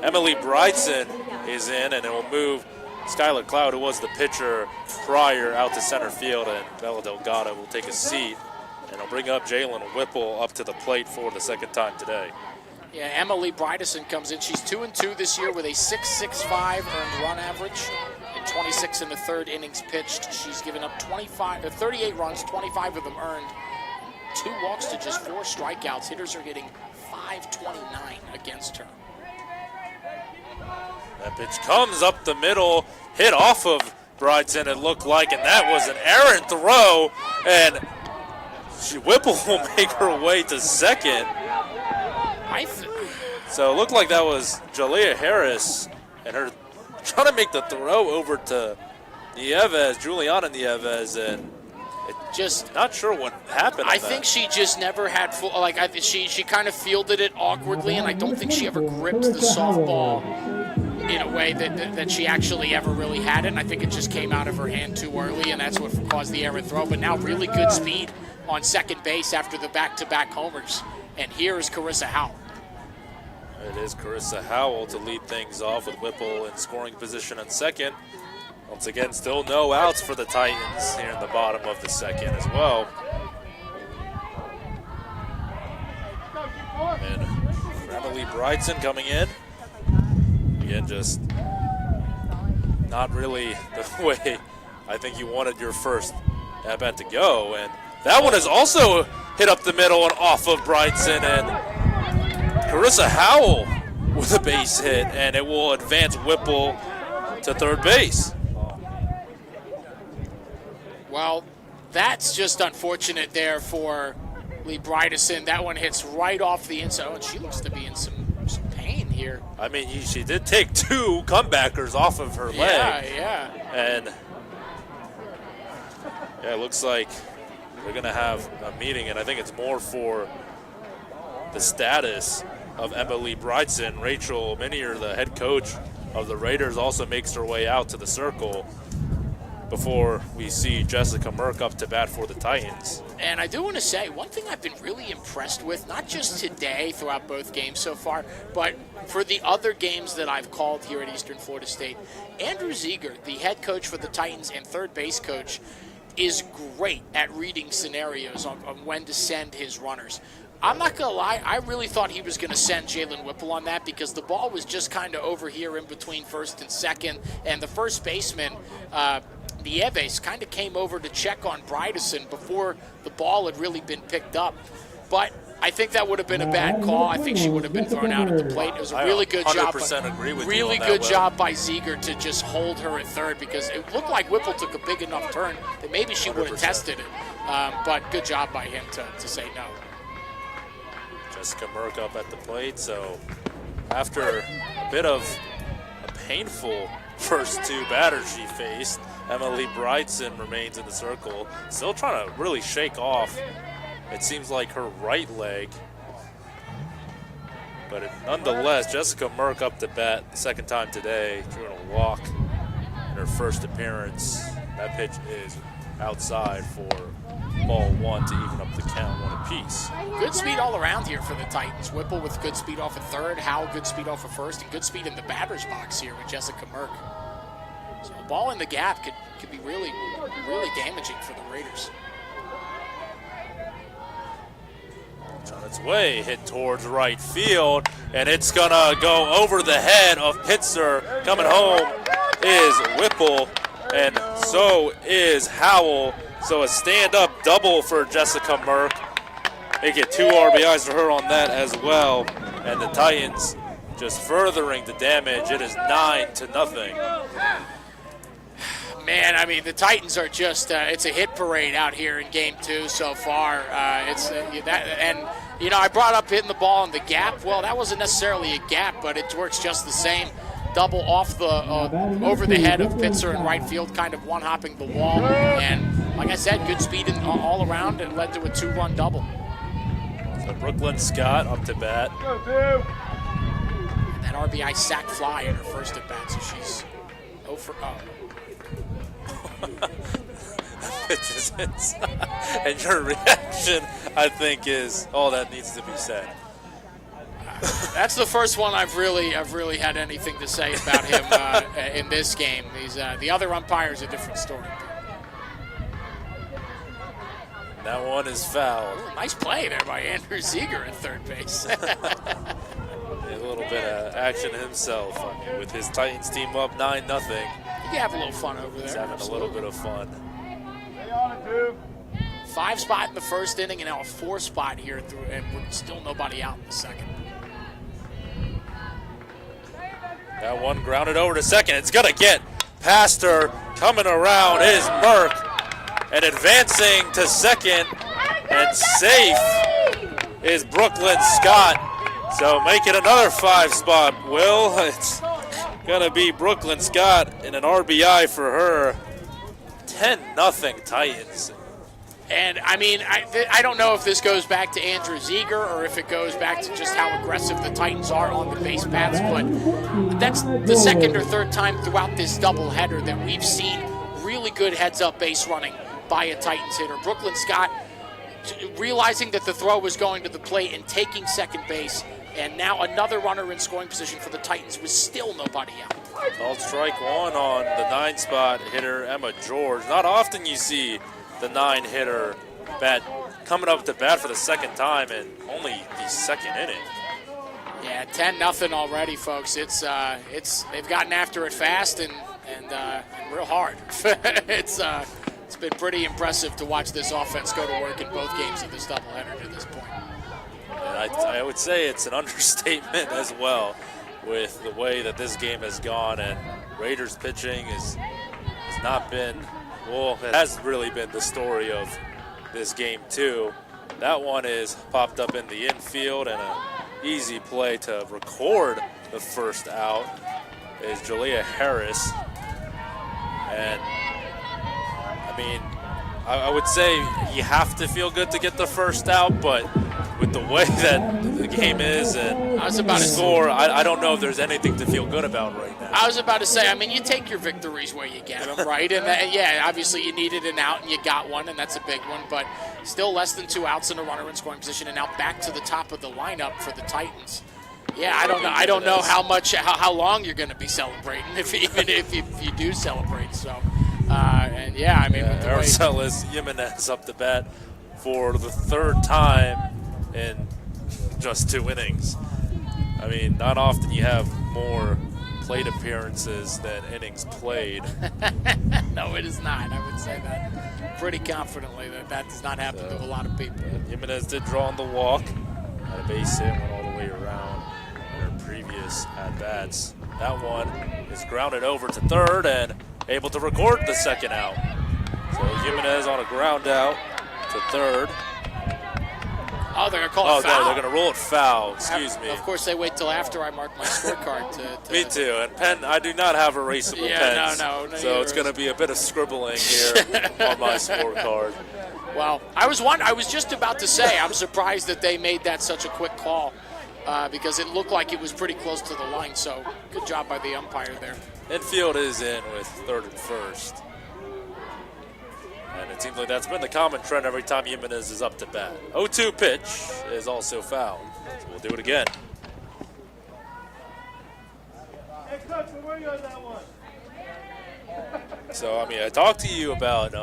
Emily Bridson is in, and it will move Skylar Cloud, who was the pitcher prior, out to center field, and Bella Delgado will take a seat. And I'll bring up Jalen Whipple up to the plate for the 2nd time today. Yeah, Emily Bridson comes in. She's 2-2 this year with a 6.65 earned run average and 26 in the 3rd innings pitched. She's given up 38 runs, 25 of them earned, 2 walks to just 4 strikeouts. Hitters are hitting .529 against her. That pitch comes up the middle, hit off of Bridson, it looked like, and that was an errant throw, and Whipple will make her way to 2nd. So it looked like that was Jalea Harris, and her trying to make the throw over to Nieves, Juliana Nieves, and just not sure what happened. I think she just never had full, she kind of fielded it awkwardly, and I don't think she ever gripped the softball in a way that she actually ever really had it. And I think it just came out of her hand too early, and that's what caused the errant throw. But now really good speed on 2nd base after the back-to-back homers. And here is Carissa Howell. It is Carissa Howell to lead things off with Whipple in scoring position on 2nd. Once again, still no outs for the Titans here in the bottom of the 2nd as well. And Emily Bridson coming in. Again, just not really the way I think you wanted your first at-bat to go. And that one is also hit up the middle and off of Bridson. And Carissa Howell with a base hit, and it will advance Whipple to 3rd base. Well, that's just unfortunate there for Lee Bridson. That one hits right off the inside. Oh, and she looks to be in some pain here. I mean, she did take 2 comebackers off of her leg. Yeah. And yeah, it looks like they're going to have a meeting, and I think it's more for the status of Emily Bridson. Rachel Minier, the head coach of the Raiders also makes her way out to the circle before we see Jessica Merck up to bat for the Titans. And I do want to say, one thing I've been really impressed with, not just today throughout both games so far, but for the other games that I've called here at Eastern Florida State, Andrew Ziegler, the head coach for the Titans and third base coach, is great at reading scenarios on when to send his runners. I'm not going to lie, I really thought he was going to send Jalen Whipple on that because the ball was just kind of over here in between first and second, and the first baseman, Nieves, kind of came over to check on Brydeson before the ball had really been picked up. But I think that would have been a bad call. I think she would have been thrown out at the plate. It was a really good job. 100% agree with you really on that, good Will. job by Ziegler to just hold her at third because it looked like Whipple took a big enough turn that maybe she would have 100%. tested it. But good job by him to say no. Jessica Merck up at the plate. So after a bit of a painful first two batters she faced, Emily Brydeson remains in the circle, still trying to really shake off, it seems like, her right leg. But nonetheless, Jessica Merck up to bat the second time today, drew a walk in her first appearance. That pitch is outside for ball one to even up the count, one apiece. Good speed all around here for the Titans. Whipple with good speed off of third, Howell good speed off of first, and good speed in the batter's box here with Jessica Merck. So a ball in the gap could be really, really damaging for the Raiders. It's on its way, hit towards right field, and it's gonna go over the head of Pitzer. Coming home is Whipple, and so is Howell. So a stand-up double for Jessica Merck. They get 2 RBIs for her on that as well, and the Titans just furthering the damage. It is 9-0. Man, I mean, the Titans are just, it's a hit parade out here in game 2 so far. I brought up hitting the ball in the gap. Well, that wasn't necessarily a gap, but it works just the same. Double off the, over the head of Pitzer in right field, kind of one-hopping the wall. And like I said, good speed all around and led to a 2-run double. So Brooklyn Scott up to bat. That RBI sac fly in her first at bat, so she's 0 for 0. Pitches inside. And your reaction, I think, is all that needs to be said. That's the first one I've really had anything to say about him in this game. The other umpire's a different story. That one is fouled. Ooh, nice play there by Andrew Ziegler at third base. A little bit of action himself. I mean, with his Titans team up 9-0. You can have a little fun over there. He's having a little bit of fun. 5 spot in the first inning and now a 4 spot here, and we're still nobody out in the second. That one grounded over to second. It's going to get past her. Coming around is Merck. And advancing to second and safe is Brooklyn Scott. So make it another 5 spot, Will. It's going to be Brooklyn Scott and an RBI for her. 10-0 Titans. And, I mean, I don't know if this goes back to Andrew Ziegler or if it goes back to just how aggressive the Titans are on the base paths, but that's the second or third time throughout this doubleheader that we've seen really good heads-up base running by a Titans hitter. Brooklyn Scott realizing that the throw was going to the plate and taking second base, and now another runner in scoring position for the Titans with still nobody out. Called strike one on the 9-spot hitter, Emma George. Not often you see the 9-hitter coming up to bat for the second time in only the second inning. Yeah, 10-0 already, folks. It's they've gotten after it fast and real hard. It's been pretty impressive to watch this offense go to work in both games of this doubleheader to this point. And I would say it's an understatement as well with the way that this game has gone, and Raiders pitching has not been, well, it has really been the story of this game too. That one is popped up in the infield, and an easy play to record the first out is Jalea Harris. And I mean, I would say you have to feel good to get the first out, but with the way that the game is and I was about the to score, I don't know if there's anything to feel good about right now. I was about to say, I mean, you take your victories where you get them, right? And yeah, obviously you needed an out and you got one, and that's a big one. But still less than 2 outs and a runner in scoring position, and now back to the top of the lineup for the Titans. Yeah, I don't know. I don't know how long you're going to be celebrating, even if you do celebrate. So, and yeah, I mean, Arcelis Jimenez up to bat for the 3rd time in just 2 innings. I mean, not often you have more plate appearances than innings played. No, it is not. I would say that pretty confidently that does not happen to a lot of people. Jimenez did draw on the walk, had a base hit, went all the way around in her previous at-bats. That one is grounded over to 3rd and able to record the 2nd out. So Jimenez on a ground out to 3rd. Oh, they're going to call it foul. No, they're going to roll it foul. Excuse me. Of course, they wait till after I mark my scorecard to Me too. And pen, I do not have erasable pens. No, so it's going to be a bit of scribbling here on my scorecard. Well, I was just about to say, I'm surprised that they made that such a quick call because it looked like it was pretty close to the line. So good job by the umpire there. Infield is in with 3rd and 1st. And it seems like that's been the common trend every time Jimenez is up to bat. 0-2 pitch is also fouled. So we'll do it again. Hey, Coach, where were you on that one? So, I mean, I talked to you about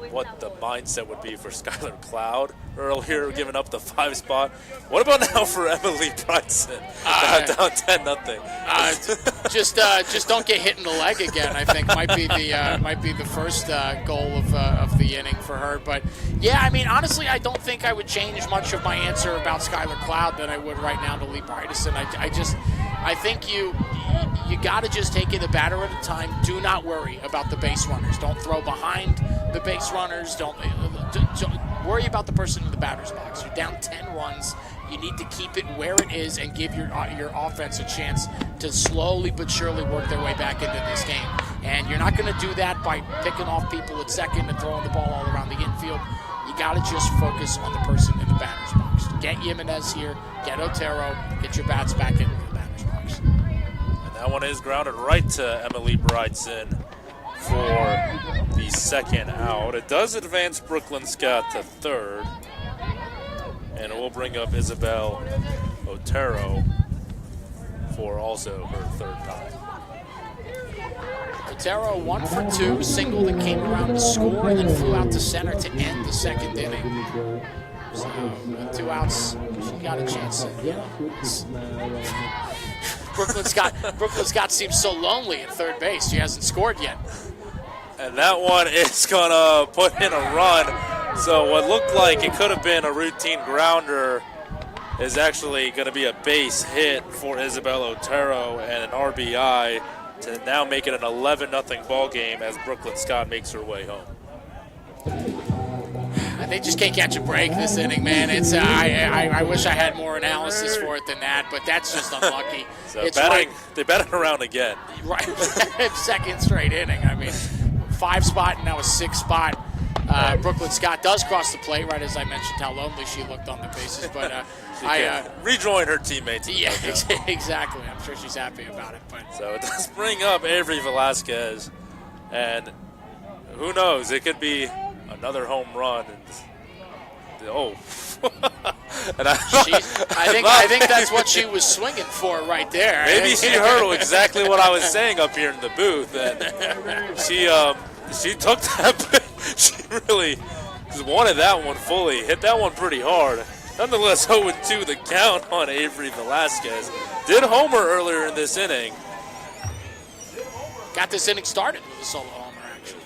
what the mindset would be for Skylar Cloud earlier, giving up the 5 spot. What about now for Emily Bryson? Down 10-0. Just don't get hit in the leg again. I think might be the first goal of the inning for her. But yeah, I mean, honestly, I don't think I would change much of my answer about Skylar Cloud than I would right now to Lee Bryson. I think you got to just take it a batter at a time. Do not worry about the base runners. Don't throw behind the base runners. Don't worry about the person in the batter's box. You're down 10 runs. You need to keep it where it is and give your offense a chance to slowly but surely work their way back into this game. And you're not going to do that by picking off people at second and throwing the ball all around the infield. You got to just focus on the person in the batter's box. Get Jimenez here, get Otero, get your bats back into the batter's box. And that one is grounded right to Emily Bryson for the 2nd out. It does advance Brooklyn Scott to 3rd. And it will bring up Isabel Otero for also her 3rd time. Otero 1 for 2, single that came around to score and then flew out to center to end the 2nd inning. So with 2 outs, she got a chance. Brooklyn Scott seems so lonely at 3rd base. She hasn't scored yet. And that one is going to put in a run. So what looked like it could have been a routine grounder is actually going to be a base hit for Isabel Otero and an RBI to now make it an 11-0 ball game as Brooklyn Scott makes her way home. They just can't catch a break this inning, man. It's I wish I had more analysis for it than that, but that's just unlucky. So they batted around again. Right, 2nd straight inning. I mean, 5 spot and now a 6 spot. Brooklyn Scott does cross the plate, right as I mentioned how lonely she looked on the bases. But rejoin her teammates. Yeah, exactly. I'm sure she's happy about it. But so it does bring up Avery Velasquez, and who knows? It could be another home run. And I think that's what she was swinging for right there. Maybe she heard exactly what I was saying up here in the booth, and she took that. She really just wanted that one fully. Hit that one pretty hard. Nonetheless, 0-2 the count on Avery Velasquez. Did homer earlier in this inning. Got this inning started with a solo homer, actually.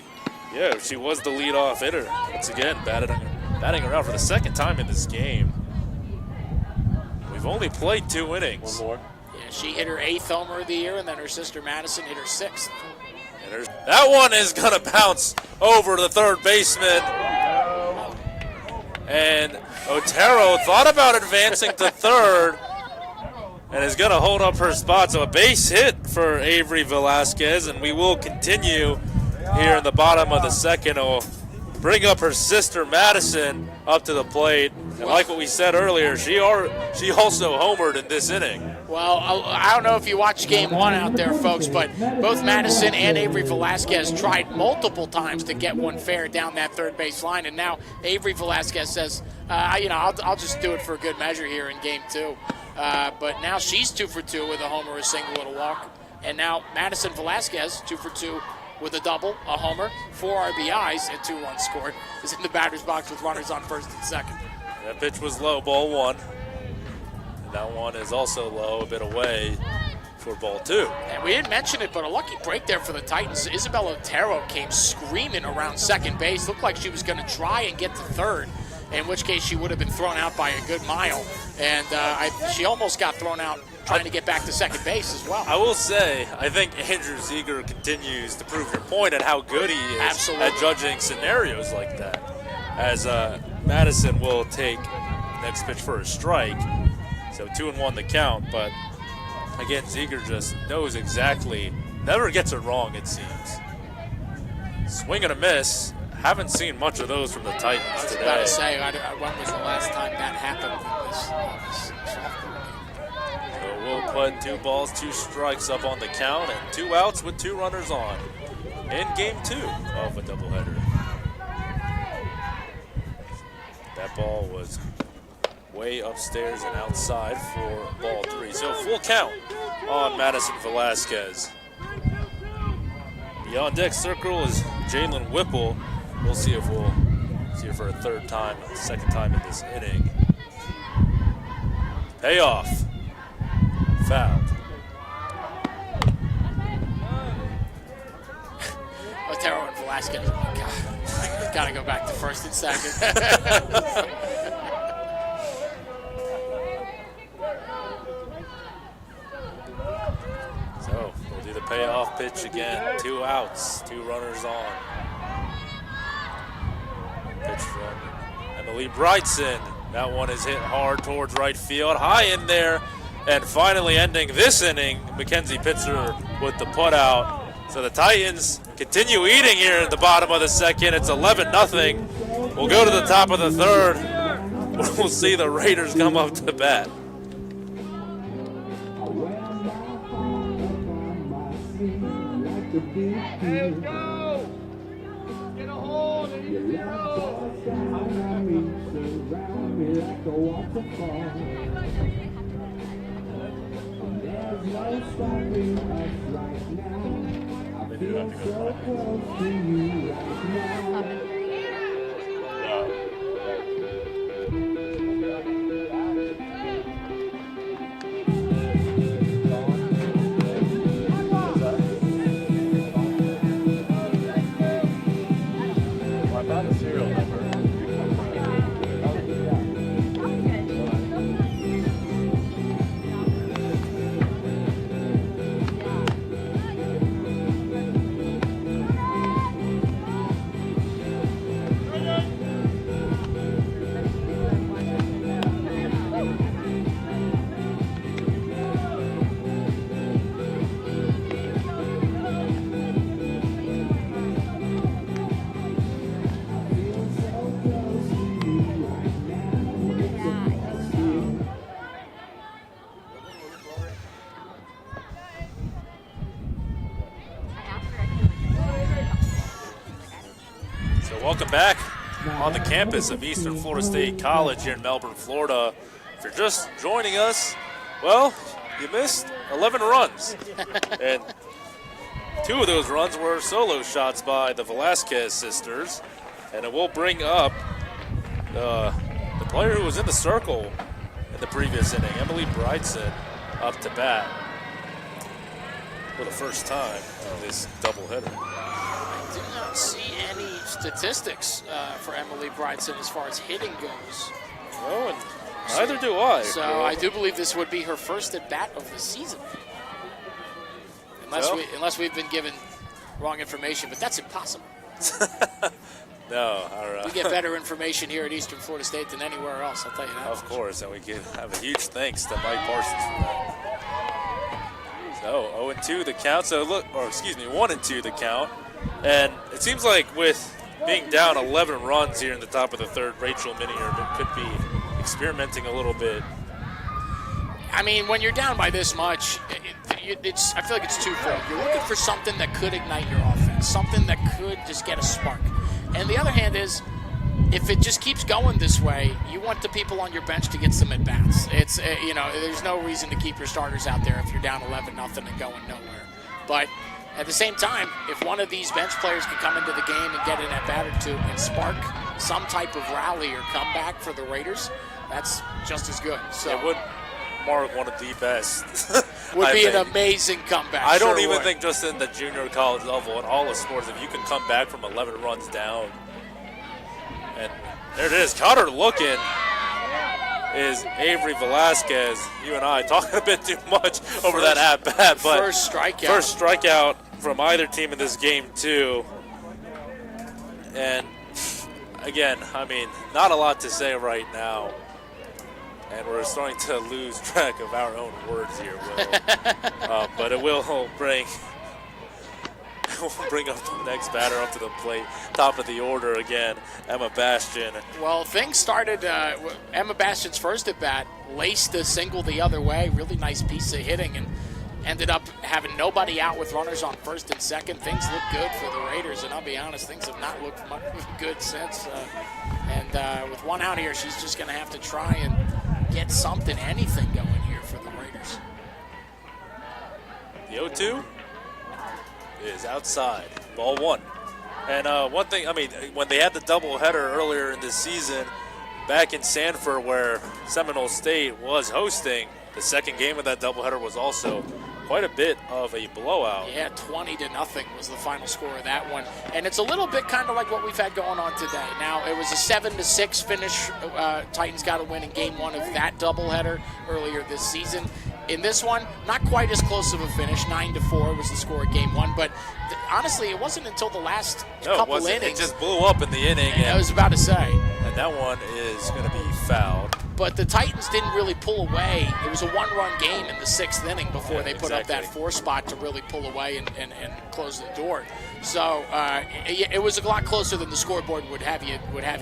Yeah, she was the leadoff hitter. Once again, batting around for the 2nd time in this game. We've only played 2 innings. One more. Yeah, she hit her 8th homer of the year, and then her sister Madison hit her 6th. That one is going to bounce over the 3rd baseman. And Otero thought about advancing to 3rd and is going to hold up her spot. So a base hit for Avery Velasquez, and we will continue here in the bottom of the 2nd. bring up her sister Madison up to the plate. And like what we said earlier, she also homered in this inning. Well, I don't know if you watched game one out there, folks, but both Madison and Avery Velasquez tried multiple times to get one fair down that third base line, and now Avery Velasquez says, I'll just do it for a good measure here in game two. But now she's 2 for 2 with a homer, a single, and a walk. And now Madison Velasquez, 2 for 2 with a double, a homer, 4 RBIs, and 2 runs scored, is in the batter's box with runners on first and second. That pitch was low, ball 1. And that one is also low, a bit away for ball 2. And we didn't mention it, but a lucky break there for the Titans. Isabel Otero came screaming around second base. Looked like she was going to try and get to third, in which case she would have been thrown out by a good mile. And she almost got thrown out trying to get back to second base as well. I will say, I think Andrew Ziegler continues to prove your point at how good he is Absolutely. at judging scenarios like that. As Madison will take next pitch for a strike. So 2-1 the count, but again, Ziegler just knows exactly, never gets it wrong, it seems. Swing and a miss. Haven't seen much of those from the Titans today. I was about to say, when was the last time that happened in this softball game? So we'll put 2 balls, 2 strikes up on the count, and 2 outs with 2 runners on in game 2 of a doubleheader. That ball was way upstairs and outside for ball 3. So full count on Madison Velasquez. The on-deck circle is Jalen Whipple. We'll see if we'll see her for a second time in this inning. Payoff. Fouled. Otero and Velasquez, oh my God. Got to go back to first and second. So we'll do the payoff pitch again. 2 outs, 2 runners on. Pitch from Emily Brightson. That one is hit hard towards right field, high in there. And finally ending this inning, Mackenzie Pitzer with the putout. So the Titans continue eating here at the bottom of the second. It's 11-0. We'll go to the top of the third. We'll see the Raiders come up to bat. Hey, let's go! Get a hold, and you can go! Welcome back on the campus of Eastern Florida State College here in Melbourne, Florida. If you're just joining us, well, you missed 11 runs. And 2 of those runs were solo shots by the Velasquez sisters. And it will bring up the player who was in the circle in the previous inning, Emily Brightson, up to bat for the first time in this doubleheader. I do not see any statistics for Emily Brightson as far as hitting goes. No, and neither do I. So I do believe this would be her first at bat of the season, unless we've been given wrong information. But that's impossible. No, we get better information here at Eastern Florida State than anywhere else. I'll tell you that. Of course, and we can have a huge thanks to Mike Parsons for that. So 0-2 the count. So 1-2 the count. And it seems like with being down 11 runs here in the top of the third, Rachel Minier could be experimenting a little bit. I mean, when you're down by this much, I feel like it's twofold. You're looking for something that could ignite your offense, something that could just get a spark. And the other hand is, if it just keeps going this way, you want the people on your bench to get some at-bats. It's, there's no reason to keep your starters out there if you're down 11-0 and going nowhere. But at the same time, if one of these bench players can come into the game and get an at-bat or two and spark some type of rally or comeback for the Raiders, that's just as good. So it would mark one of the best. Would be an amazing comeback. I don't even think just in the junior college level, in all the sports, if you can come back from 11 runs down. And there it is. Caught her looking is Avery Velasquez. You and I talking a bit too much over that at-bat. But first strikeout. First strikeout from either team in this game, too. And, again, I mean, not a lot to say right now. And we're starting to lose track of our own words here, Will. But it will bring up the next batter up to the plate. Top of the order again, Emma Bastian. Well, things started, Emma Bastian's first at bat, laced a single the other way. Really nice piece of hitting, and ended up having nobody out with runners on first and second. Things look good for the Raiders, and I'll be honest, things have not looked much good since. And with one out here, she's just going to have to try and get something, anything going here for the Raiders. The 0-2 is outside, ball one. And one thing, I mean, when they had the doubleheader earlier in this season, back in Sanford where Seminole State was hosting, the second game of that doubleheader was also quite a bit of a blowout. Yeah, 20-0 was the final score of that one. And it's a little bit kind of like what we've had going on today. Now, it was a 7-6 finish. Titans got a win in game one of that doubleheader earlier this season. In this one, not quite as close of a finish. 9-4 was the score of game one. But honestly, it wasn't until the last couple innings. It just blew up in the inning. And I was about to say. And that one is going to be fouled. But the Titans didn't really pull away. It was a one-run game in the sixth inning before they put up that 4 spot to really pull away and close the door. So it was a lot closer than the scoreboard would have you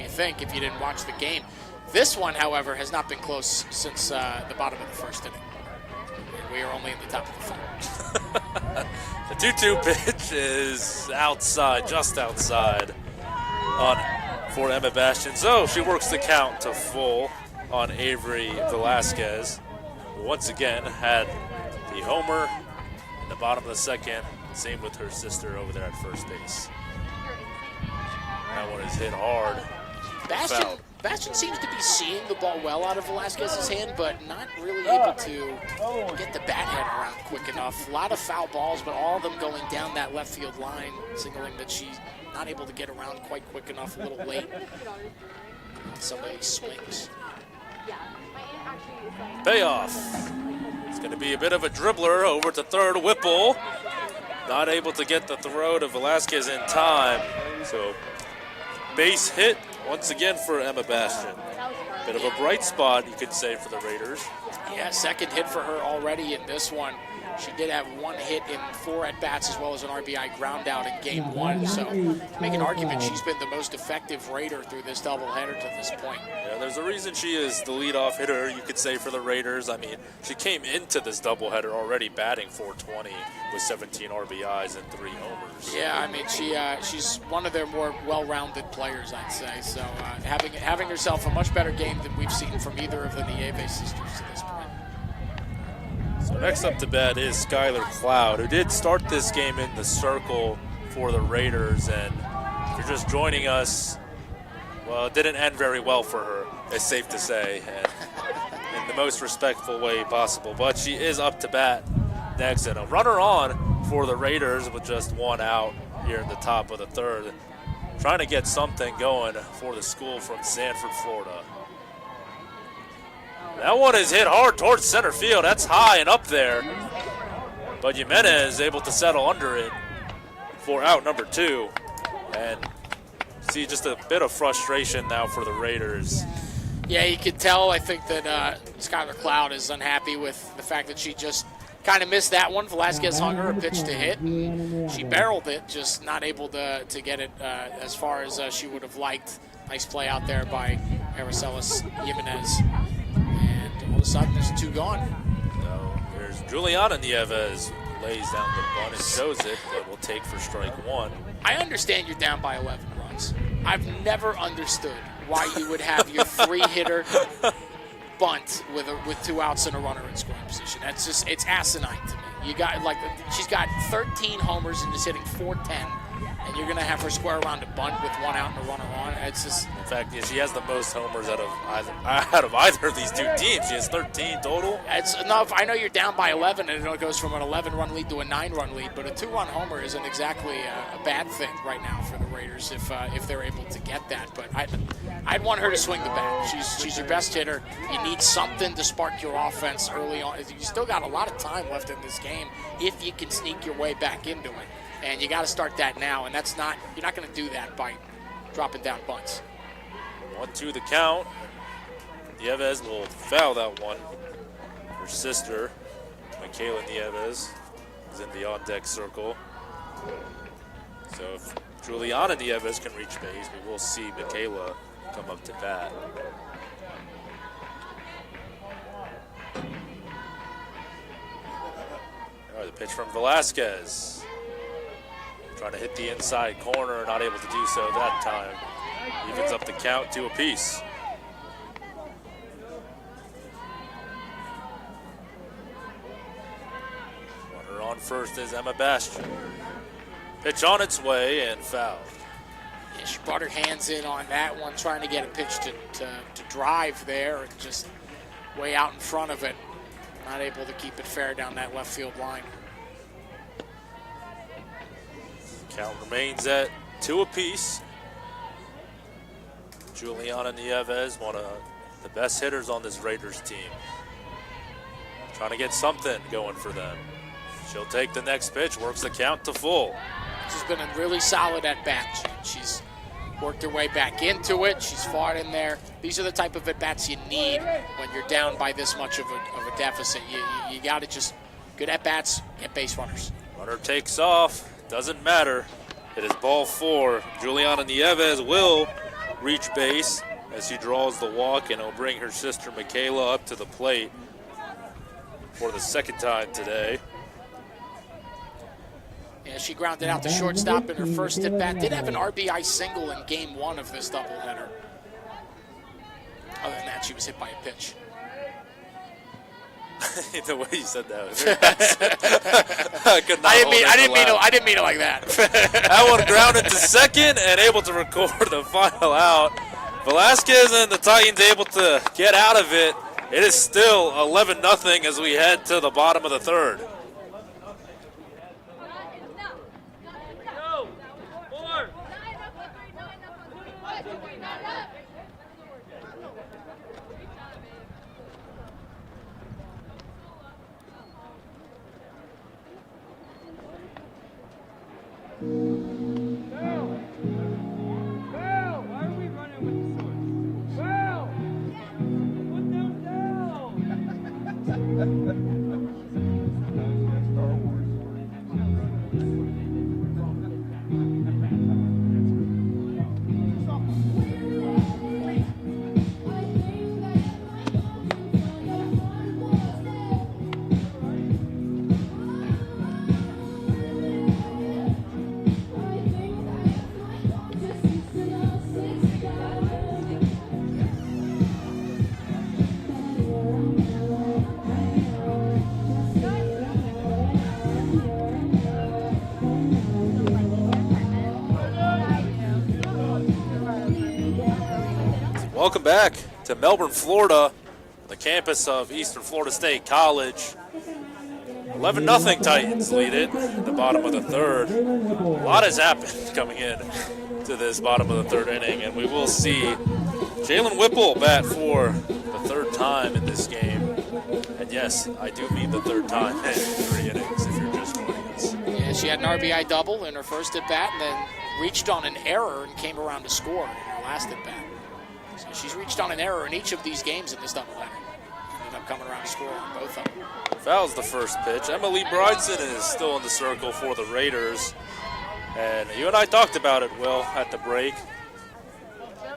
think if you didn't watch the game. This one, however, has not been close since the bottom of the first inning. We are only at the top of the phone. The 2-2 pitch is outside, just outside for Emma Bastian. So she works the count to full on Avery Velasquez, who once again had the homer in the bottom of the second. Same with her sister over there at first base. That one is hit hard. Bastian seems to be seeing the ball well out of Velasquez's hand, but not really able to get the bat head around quick enough. A lot of foul balls, but all of them going down that left field line, signaling that she's not able to get around quite quick enough, a little late on some of these swings. Payoff. It's going to be a bit of a dribbler over to third. Whipple not able to get the throw to Velasquez in time. So base hit once again for Emma Bastian. Bit of a bright spot, you could say, for the Raiders. Yeah, second hit for her already in this one. She did have 1 hit in 4 at-bats as well as an RBI ground out in game 1. So to make an argument, she's been the most effective Raider through this doubleheader to this point. Yeah, there's a reason she is the leadoff hitter, you could say, for the Raiders. I mean, she came into this doubleheader already batting .420 with 17 RBIs and 3 homers. Yeah, I mean, she's one of their more well-rounded players, I'd say. So having herself a much better game than we've seen from either of the Nieve sisters to this point. So next up to bat is Skylar Cloud, who did start this game in the circle for the Raiders. And if you're just joining us, well, it didn't end very well for her, it's safe to say, and in the most respectful way possible. But she is up to bat next, and a runner on for the Raiders with just 1 out here in the top of the third. Trying to get something going for the school from Sanford, Florida. That one is hit hard towards center field. That's high and up there. But Jimenez is able to settle under it for out number 2. And see just a bit of frustration now for the Raiders. Yeah, you could tell, I think, that Skylar Cloud is unhappy with the fact that she just kind of missed that one. Velasquez hung her a pitch to hit. She barreled it, just not able to get it as far as she would have liked. Nice play out there by Aracelis Jimenez. And all of a sudden, there's 2 gone. So there's Juliana Nieves, lays down the bunt and shows it, but will take for strike 1. I understand you're down by 11 runs. I've never understood why you would have your 3-hitter bunt with 2 outs and a runner in scoring position. That's just, it's asinine to me. You got, like, she's got 13 homers and is hitting 410, and you're going to have her square around a bunt with 1 out and a runner on. It's just, in fact, she has the most homers out of either of these 2 teams. She has 13 total. It's enough. I know you're down by 11, and it goes from an 11-run lead to a 9-run lead, but a 2-run homer isn't exactly a bad thing right now for the Raiders if they're able to get that. But I'd want her to swing the bat. She's your best hitter. You need something to spark your offense early on. You still got a lot of time left in this game if you can sneak your way back into it, and you got to start that now. And that's not, you're not going to do that by dropping down bunts. 1-2 the count. Nieves will foul that one. Her sister, Michaela Nieves, is in the on-deck circle. So if Juliana Nieves can reach base, we will see Michaela come up to bat. All right, the pitch from Velasquez. Trying to hit the inside corner, not able to do so that time. Evens up the count 2 apiece. Runner on first is Emma Bastian. Pitch on its way and foul. Yeah, she brought her hands in on that one, trying to get a pitch to drive there, and just way out in front of it. Not able to keep it fair down that left field line. Count remains at 2 apiece. Juliana Nieves, one of the best hitters on this Raiders team. Trying to get something going for them. She'll take the next pitch, works the count to full. She's been a really solid at bat. She's worked her way back into it. She's fought in there. These are the type of at bats you need when you're down by this much of a deficit. You got to just good at bats, get base runners. Runner takes off. Doesn't matter. It is ball 4. Juliana Nieves will reach base as she draws the walk, and will bring her sister Michaela up to the plate for the 2nd time today. Yeah, she grounded out the shortstop in her first at bat. Did have an RBI single in game 1 of this doubleheader. Other than that, she was hit by a pitch. The way you said that was I didn't mean it like that. That one grounded to second and able to record the final out. Velasquez and the Titans able to get out of it. It is still 11-0 as we head to the bottom of the 3rd. Welcome back to Melbourne, Florida, the campus of Eastern Florida State College. 11-0 Titans lead it at the bottom of the 3rd. A lot has happened coming in to this bottom of the 3rd inning, and we will see Jalen Whipple bat for the 3rd time in this game. And yes, I do mean the 3rd time in 3 innings if you're just joining us. Yeah, she had an RBI double in her first at bat, and then reached on an error and came around to score in her last at bat. So she's reached on an error in each of these games in this doubleheader. Ended up coming around to score on both of them. Foul's the first pitch. Emily Bryson is still in the circle for the Raiders. And you and I talked about it, Will, at the break.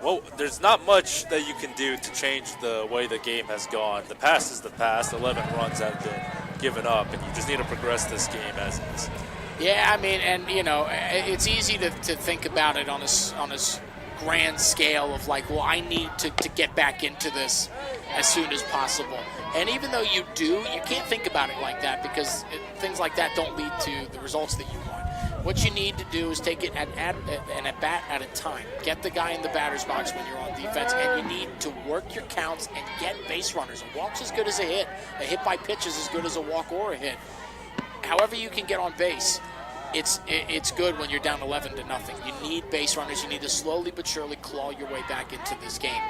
Well, there's not much that you can do to change the way the game has gone. The past is the past. 11 runs have been given up, and you just need to progress this game as is. Yeah, I mean, and, you know, it's easy to think about it on a grand scale of like, well, I need to get back into this as soon as possible. And even though you do, you can't think about it like that because things like that don't lead to the results that you want. What you need to do is take it an at-bat at a time. Get the guy in the batter's box when you're on defense, and you need to work your counts and get base runners. A walk's as good as a hit. A hit by pitch is as good as a walk or a hit. However you can get on base, it's good when you're down 11-0. You need base runners. You need to slowly but surely claw your way back into this game.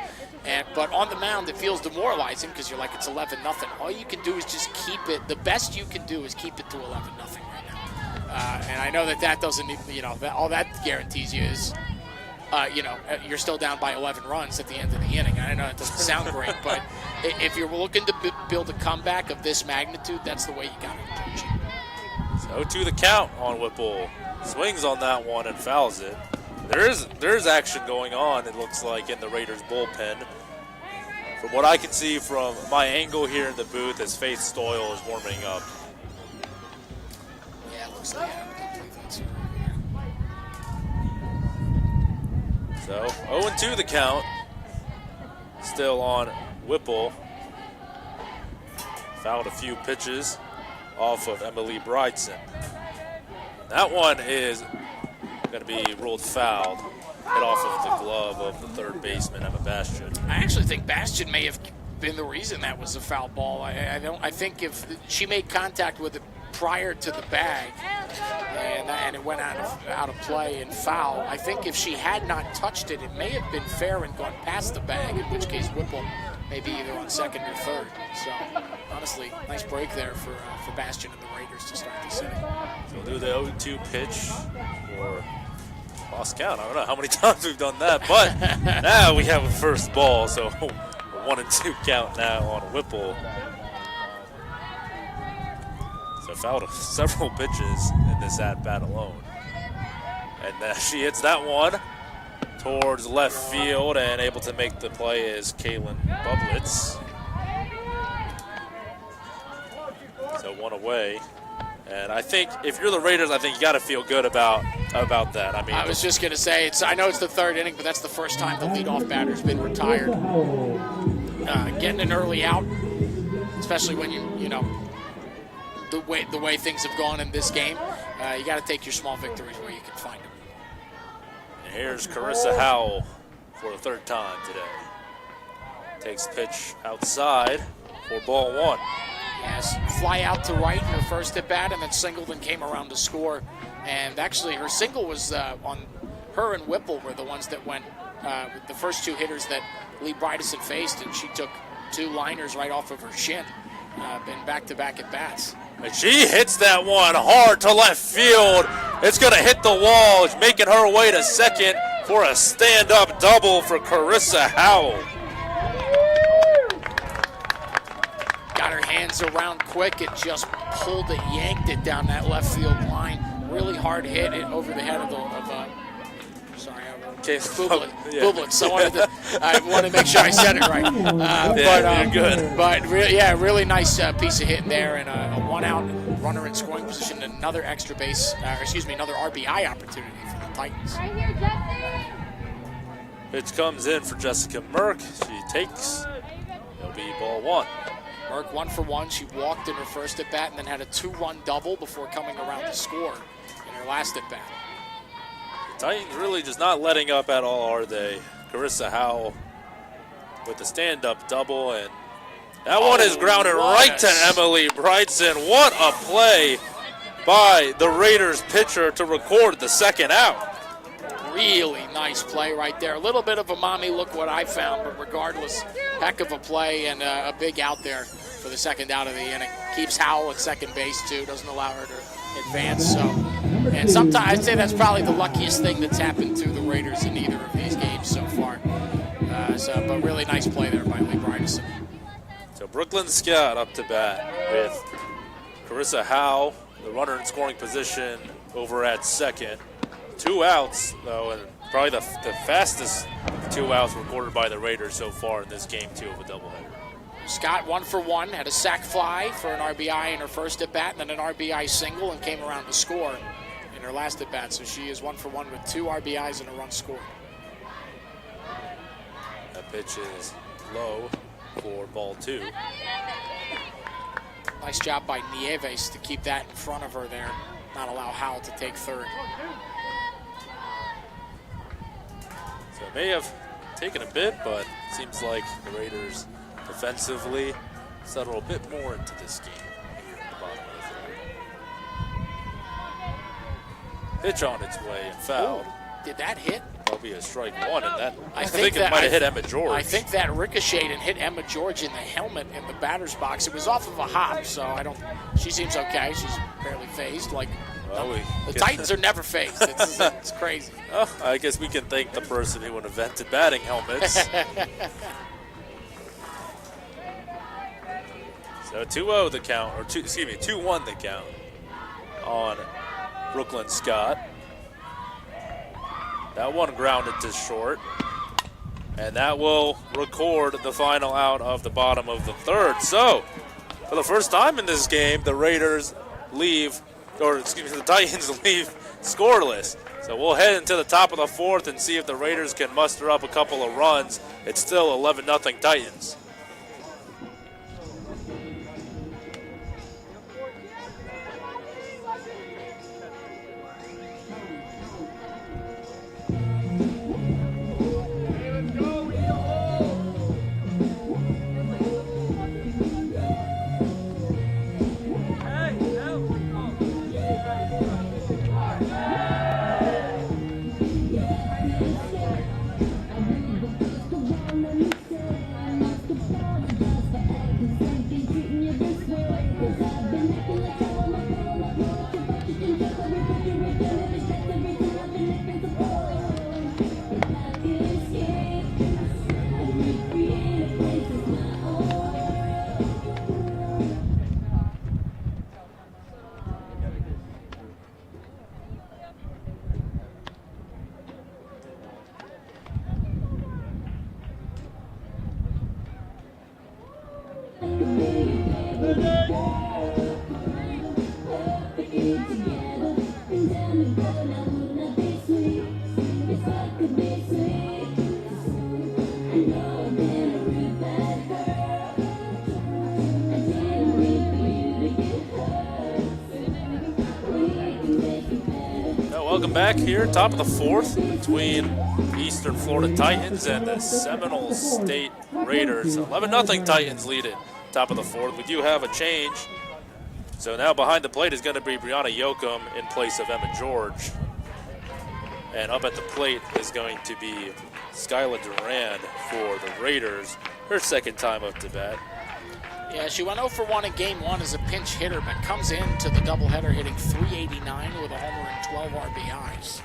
But on the mound, it feels demoralizing because you're like, it's 11-0. All you can do is just keep it. The best you can do is keep it to 11-0 right now. And I know that doesn't, you know, all that guarantees you is, you know, you're still down by 11 runs at the end of the inning. I know it doesn't sound great, but if you're looking to build a comeback of this magnitude, that's the way you got to approach it. So to the count on Whipple. Swings on that one and fouls it. There's action going on, it looks like, in the Raiders bullpen. From what I can see from my angle here in the booth as Faith Stoyle is warming up. Yeah, it looks like it. So 0-2 the count. Still on Whipple. Fouled a few pitches off of Emily Bryson. That one is going to be ruled fouled. Hit off of the glove of the third baseman, Emma Bastian. I actually think Bastian may have been the reason that was a foul ball. I think if she made contact with it prior to the bag and it went out of play and foul, I think if she had not touched it, it may have been fair and gone past the bag, in which case Whipple may be either on second or third. So, honestly, nice break there for Bastian and the Raiders to start this inning. So we'll do the 0-2 pitch for lost count. I don't know how many times we've done that, but now we have a first ball, so a 1-2 count now on Whipple. So fouled several pitches in this at-bat alone. And she hits that one towards left field, and able to make the play is Kaylin Bublitz. So one away. And I think if you're the Raiders, I think you got to feel good about that. I mean, I was just going to say, I know it's the third inning, but that's the first time the leadoff batter's been retired. Getting an early out, especially when you know the way things have gone in this game, you got to take your small victories where you can find them. And here's Carissa Howell for the third time today. Takes pitch outside for ball one. Yes, fly out to right in her first at bat, and then singled and came around to score. And actually, her single was on her and Whipple were the ones that went with the first two hitters that Lee Bridison faced, and she took two liners right off of her shin in back-to-back at bats. And she hits that one hard to left field. It's going to hit the wall. It's making her way to second for a stand-up double for Carissa Howell. Got her hands around quick. It just pulled it, yanked it down that left field line. Really hard hit it over the head of Bublitz. I wanted to make sure I said it right. You're good. But really nice piece of hitting there, and a one-out runner in scoring position. Another another RBI opportunity for the Titans. Right here, Jesse. Pitch comes in for Jessica Merck. She takes. It'll be ball one. Merck 1 for 1. She walked in her first at bat and then had a 2-run double before coming around to score in her last at bat. The Titans really just not letting up at all, are they? Carissa Howell with the stand-up double, and that one is grounded right to Emily Bryson. What a play by the Raiders pitcher to record the second out. Really nice play right there. A little bit of a mommy look what I found, but regardless, heck of a play and a big out there for the second out of the inning. Keeps Howell at second base too, doesn't allow her to advance. So, and sometimes I'd say that's probably the luckiest thing that's happened to the Raiders in either of these games so far. But really nice play there by Lee Bridison. So So Brooklyn Scott up to bat with Carissa Howe, the runner in scoring position, over at second. 2 outs, though, and probably the fastest 2 outs recorded by the Raiders so far in this game, too, of a doubleheader. Scott 1 for 1, had a sac fly for an RBI in her first at bat, and then an RBI single, and came around to score in her last at bat. So she is 1 for 1 with 2 RBIs and a run scored. That pitch is low for ball 2. Nice job by Nieves to keep that in front of her there, not allow Howe to take third. So it may have taken a bit, but it seems like the Raiders defensively settle a bit more into this game here at the bottom of the third. Pitch on its way and fouled. Did that hit? That'll be a strike 1, and that I think it that- might have hit Emma George. I think that ricocheted and hit Emma George in the helmet in the batter's box. It was off of a hop, so she seems okay. She's barely phased. Like, Well, the Titans are never phased. It's crazy. Oh, I guess we can thank the person who invented batting helmets. So 2-0 the count, or 2-1 the count on Brooklyn Scott. That one grounded to short, and that will record the final out of the bottom of the third. So, for the first time in this game, the Raiders leave, or excuse me, the Titans leave scoreless. So we'll head into the top of the fourth and see if the Raiders can muster up a couple of runs. It's still 11-0 Titans. Welcome back here, top of the fourth, between Eastern Florida Titans and the Seminole State Raiders. 11-0 Titans lead it, top of the fourth. We do have a change. So now behind the plate is going to be Brianna Yoakum in place of Emma George. And up at the plate is going to be Skyla Durand for the Raiders, her second time up to bat. Yeah, she went 0 for 1 in game 1 as a pinch hitter, but comes into the doubleheader hitting .389 with a homer and 12 RBIs.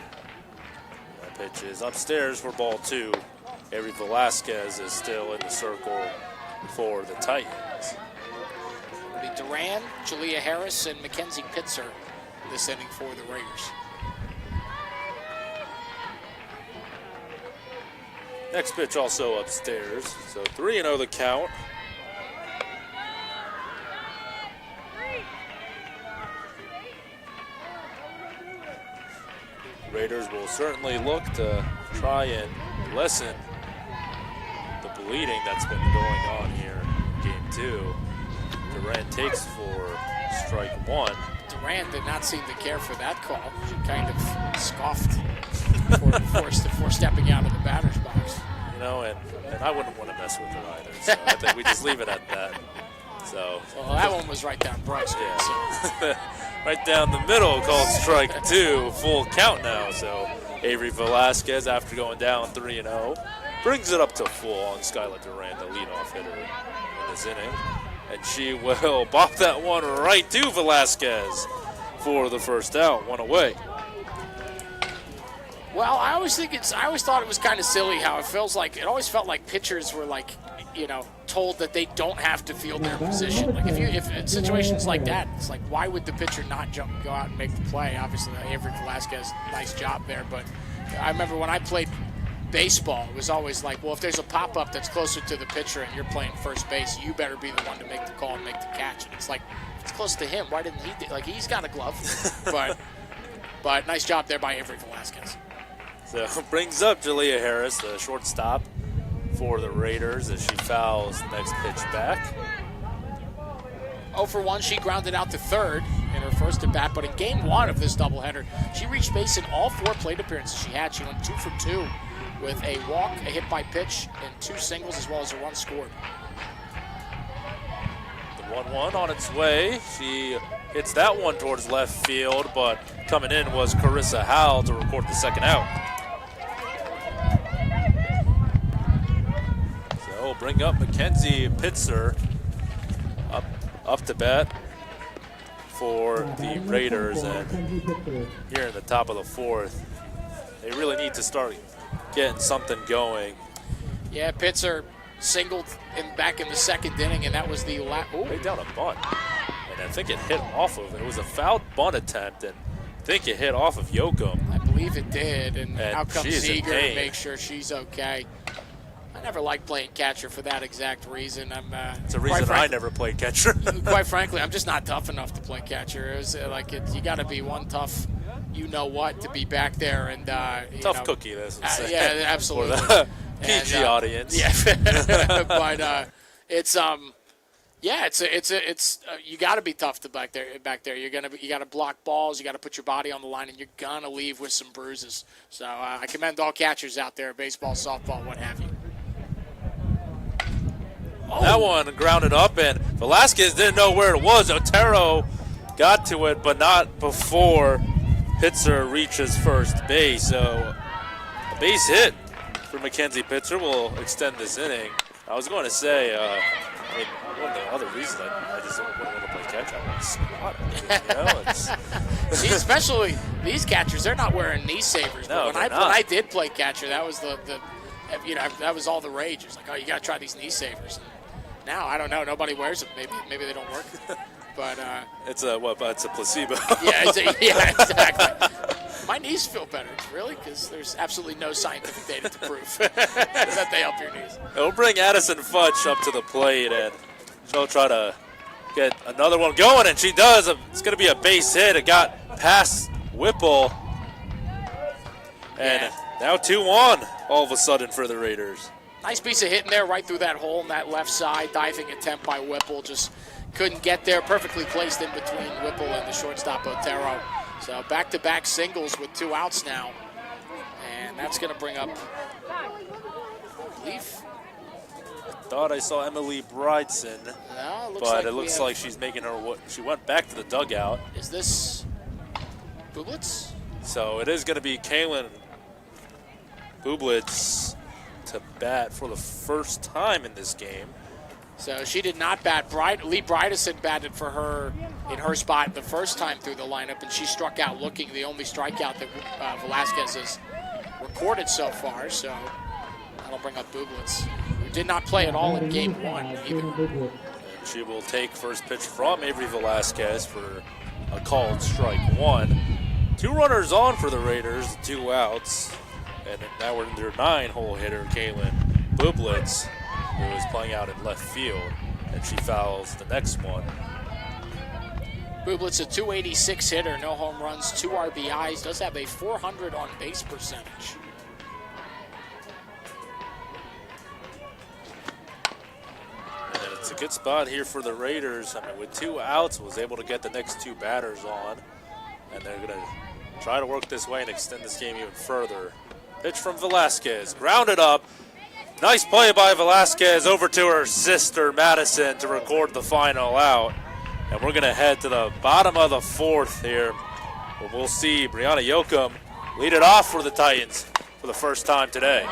That pitch is upstairs for ball 2. Avery Velasquez is still in the circle for the Titans. It'll be Duran, Jalea Harris, and Mackenzie Pitzer this inning for the Raiders. Next pitch also upstairs, so 3-0 the count. Raiders will certainly look to try and lessen the bleeding that's been going on here in game 2. Durant takes for strike 1. Durant did not seem to care for that call. She kind of scoffed before stepping out of the batter's box. You know, and I wouldn't want to mess with her either, so I think we just leave it at that. So, well, that one was right down Bryce. Yeah. So. Right down the middle, called strike 2, full count now. So Avery Velasquez, after going down 3-0, brings it up to full on Skyla Durand, the leadoff hitter in this inning. And she will bop that one right to Velasquez for the first out, one away. Well, I always thought it was kind of silly how it always felt like pitchers were like told that they don't have to field their position. Like if in situations like that, it's like, why would the pitcher not go out and make the play? Obviously, Avery Velasquez, nice job there. But I remember when I played baseball, it was always like, well, if there's a pop-up that's closer to the pitcher and you're playing first base, you better be the one to make the call and make the catch. And it's like, if it's close to him, why didn't he like, he's got a glove. but nice job there by Avery Velasquez. So brings up Jalea Harris, the shortstop for the Raiders, as she fouls the next pitch back. 0 for 1, she grounded out to third in her first at bat, but in game 1 of this doubleheader, she reached base in all 4 plate appearances she had. She went 2 for 2 with a walk, a hit by pitch, and 2 singles, as well as a run scored. The 1-1 on its way. She hits that one towards left field, but coming in was Carissa Howell to record the second out. So we'll bring up Mackenzie Pitzer up to bat for the Raiders, and here in the top of the 4th, they really need to start getting something going. Yeah, Pitzer singled back in the 2nd inning, and that was the last. Laid down a bunt, and I think it hit off of it. Was a fouled bunt attempt, and I think it hit off of Yoakum. I believe it did, and out comes she's Seeger to make sure she's okay. I never liked playing catcher for that exact reason. It's a reason I never played catcher. Quite frankly, I'm just not tough enough to play catcher. It was you got to be one tough, to be back there and tough cookie. This yeah, absolutely. For the PG audience. Yeah, but it's you got to be tough to back there. You got to block balls. You got to put your body on the line, and you're gonna leave with some bruises. So I commend all catchers out there, baseball, softball, what have you. That one grounded up, and Velasquez didn't know where it was. Otero got to it, but not before Pitzer reaches first base. So a base hit for Mackenzie Pitzer will extend this inning. I was going to say, one of the other reasons I just don't want to play catch, I want to squat. See, especially these catchers, they're not wearing knee savers. No, but when I did play catcher, that was that was all the rage. It was like, oh, you got to try these knee savers. Now I don't know. Nobody wears them. Maybe they don't work. But it's a placebo. Yeah, exactly. My knees feel better, really, because there's absolutely no scientific data to prove that they help your knees. We'll bring Addison Futch up to the plate, and she'll try to get another one going, and she does. It's going to be a base hit. It got past Whipple, and now 2-1 all of a sudden for the Raiders. Nice piece of hitting there right through that hole in that left side. Diving attempt by Whipple. Just couldn't get there. Perfectly placed in between Whipple and the shortstop Otero. So back-to-back singles with 2 outs now. And that's going to bring up, I believe. I thought I saw Emily Bridson. No, it looks like she's making her. She went back to the dugout. Is this Bublitz? So it is going to be Kaylin Bublitz to bat for the first time in this game. So she did not bat. Lee Bridison batted for her in her spot the first time through the lineup, and she struck out looking, the only strikeout that Velasquez has recorded so far. So that'll bring up Bublitz, who did not play at all in game 1 either. And she will take first pitch from Avery Velasquez for a called strike 1. 2 runners on for the Raiders, 2 outs. And now we're in their 9-hole hitter, Kaylin Bublitz, who is playing out in left field, and she fouls the next one. Bublitz, a .286 hitter, no home runs, 2 RBIs, does have a .400 on base percentage. And it's a good spot here for the Raiders. I mean, with 2 outs, was able to get the next 2 batters on, and they're going to try to work this way and extend this game even further. Pitch from Velasquez, grounded up. Nice play by Velasquez over to her sister, Madison, to record the final out. And we're going to head to the bottom of the 4th here, where we'll see Brianna Yoakum lead it off for the Titans for the first time today.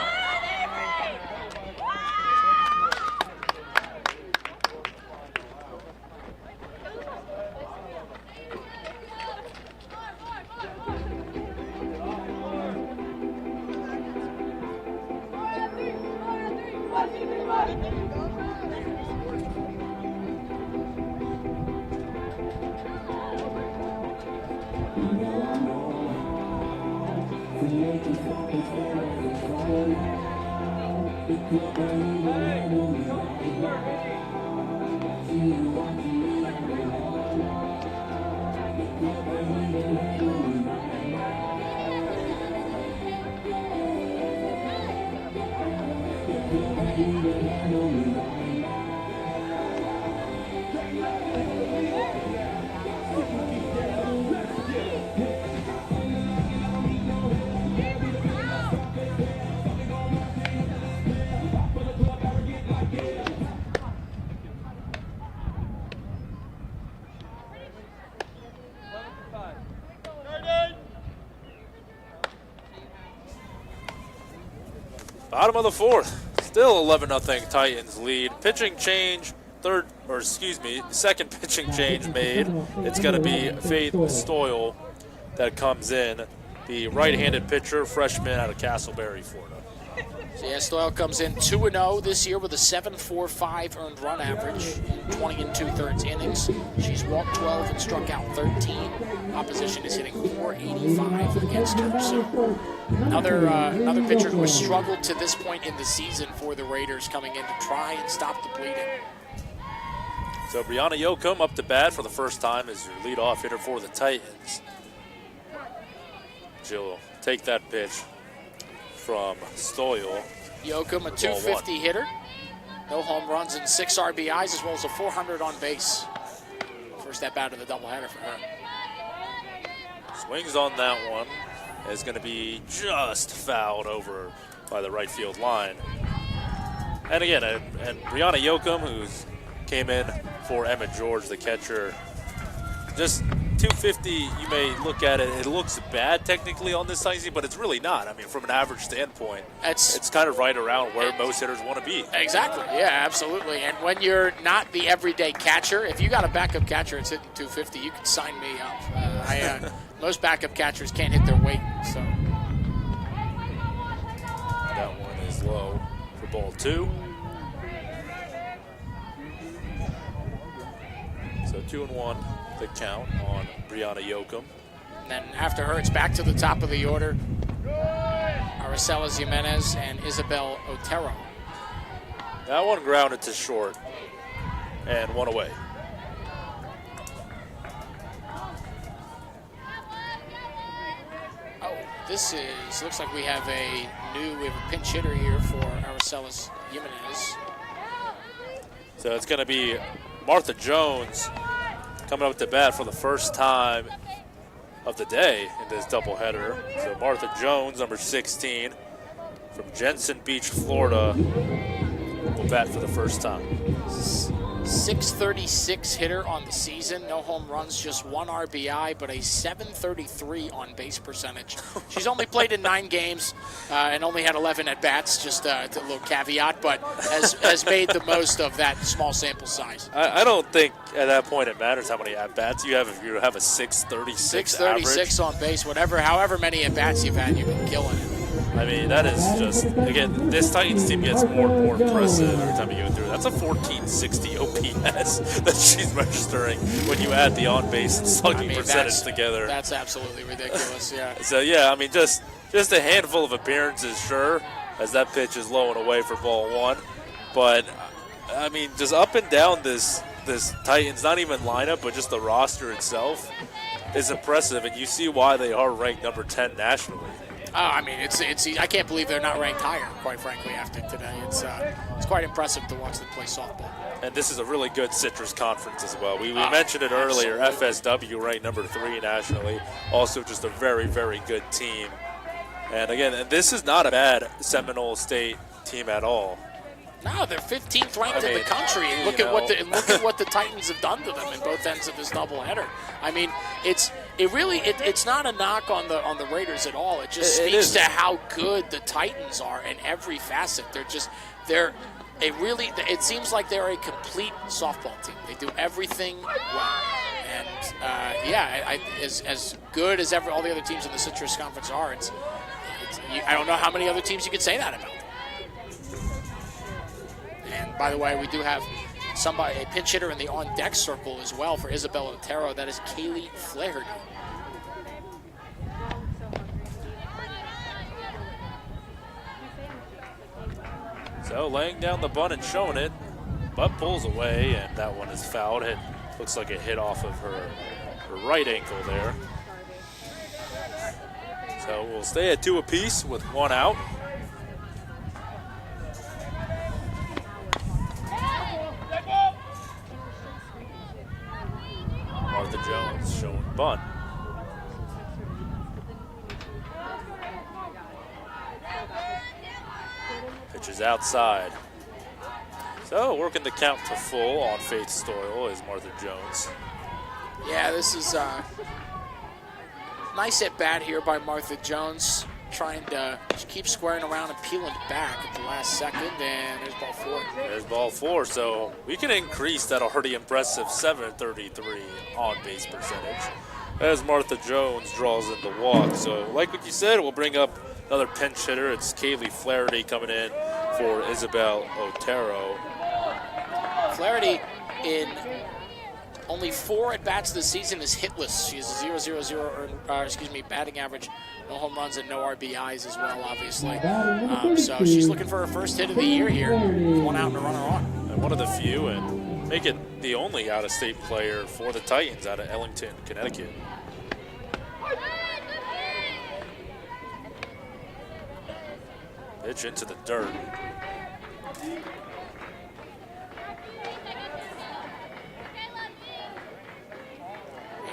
Bottom of the fourth, still 11-0 Titans lead. Pitching change, second pitching change made. It's going to be Faith Stoyle that comes in, the right-handed pitcher, freshman out of Castleberry, Florida. So yeah, Stoyle comes in 2-0 this year with a 7.45 earned run average in 20 2/3 innings. She's walked 12 and struck out 13. Opposition is hitting .485 against her. So another pitcher who has struggled to this point in the season for the Raiders, coming in to try and stop the bleeding. So Brianna Yoakum up to bat for the first time as your leadoff hitter for the Titans. She'll take that pitch from Stoyle. Yoakum, a 250 hitter. No home runs and 6 RBIs, as well as a 400 on base. First at bat of the doubleheader for her. Swings on that one. Is going to be just fouled over by the right field line. And again, and Brianna Yoakum, who's came in for Emma George, the catcher. Just 250, you may look at it, it looks bad technically on this sizing, but it's really not. I mean, from an average standpoint, it's kind of right around where most hitters want to be. Exactly, yeah, absolutely. And when you're not the everyday catcher, if you got a backup catcher that's hitting 250, you can sign me up. Most backup catchers can't hit their weight, so. That one is low for ball 2. So 2-1 the count on Brianna Yoakum. And then after her, it's back to the top of the order. Araceli Jimenez and Isabel Otero. That one grounded to short and one away. Oh, looks like we have a pinch hitter here for Araceli Jimenez. So it's going to be Martha Jones coming up to bat for the first time of the day in this doubleheader. So Martha Jones, number 16, from Jensen Beach, Florida, will bat for the first time. 636 hitter on the season, no home runs, just 1 RBI, but a 733 on base percentage. She's only played in 9 games and only had 11 at bats, just a little caveat, but has made the most of that small sample size. I don't think at that point it matters how many at bats you have. If you have a 636 636 average on base, however many at bats you've had, you've been killing it. I mean, that is just, again, this Titans team gets more and more impressive every time you go through. That's a 1460 OPS that she's registering when you add the on-base and slugging percentage together. That's absolutely ridiculous, yeah. So, yeah, I mean, just a handful of appearances, sure, as that pitch is low and away for ball 1. But, I mean, just up and down this Titans, not even lineup, but just the roster itself is impressive, and you see why they are ranked number 10 nationally. I mean, it's I can't believe they're not ranked higher, quite frankly, after today. It's quite impressive to watch them play softball. And this is a really good Citrus Conference as well. We mentioned it earlier, FSW ranked number 3 nationally. Also just a very, very good team. And again, this is not a bad Seminole State team at all. No, they're 15th ranked in the country. And look at what the Titans have done to them in both ends of this doubleheader. I mean, it's not a knock on the Raiders at all. It just speaks to how good the Titans are in every facet. It seems like they're a complete softball team. They do everything well. And as good as all the other teams in the Citrus Conference are, I don't know how many other teams you could say that about. And by the way, we do have a pinch hitter in the on-deck circle as well for Isabel Otero. That is Kaylee Flaherty. So laying down the bunt and showing it, but pulls away, and that one is fouled. It looks like it hit off of her right ankle there. So we'll stay at 2 apiece with 1 out. Martha Jones showing bunt. Pitch is outside. So working the count to full on Faith Stoyle is Martha Jones. Yeah, this is a nice at bat here by Martha Jones, trying to keep squaring around and peeling back at the last second, and there's ball 4. There's ball 4, so we can increase that already impressive 733 on base percentage as Martha Jones draws in the walk. So like what you said, we'll bring up another pinch hitter. It's Kaylee Flaherty coming in for Isabel Otero. Flaherty in only 4 at-bats this season is hitless. She has a 0.00, batting average, no home runs and no RBIs as well, obviously. So she's looking for her first hit of the year here. 1 out and a runner on. And one of the few, and make it the only out-of-state player for the Titans out of Ellington, Connecticut. Pitch into the dirt.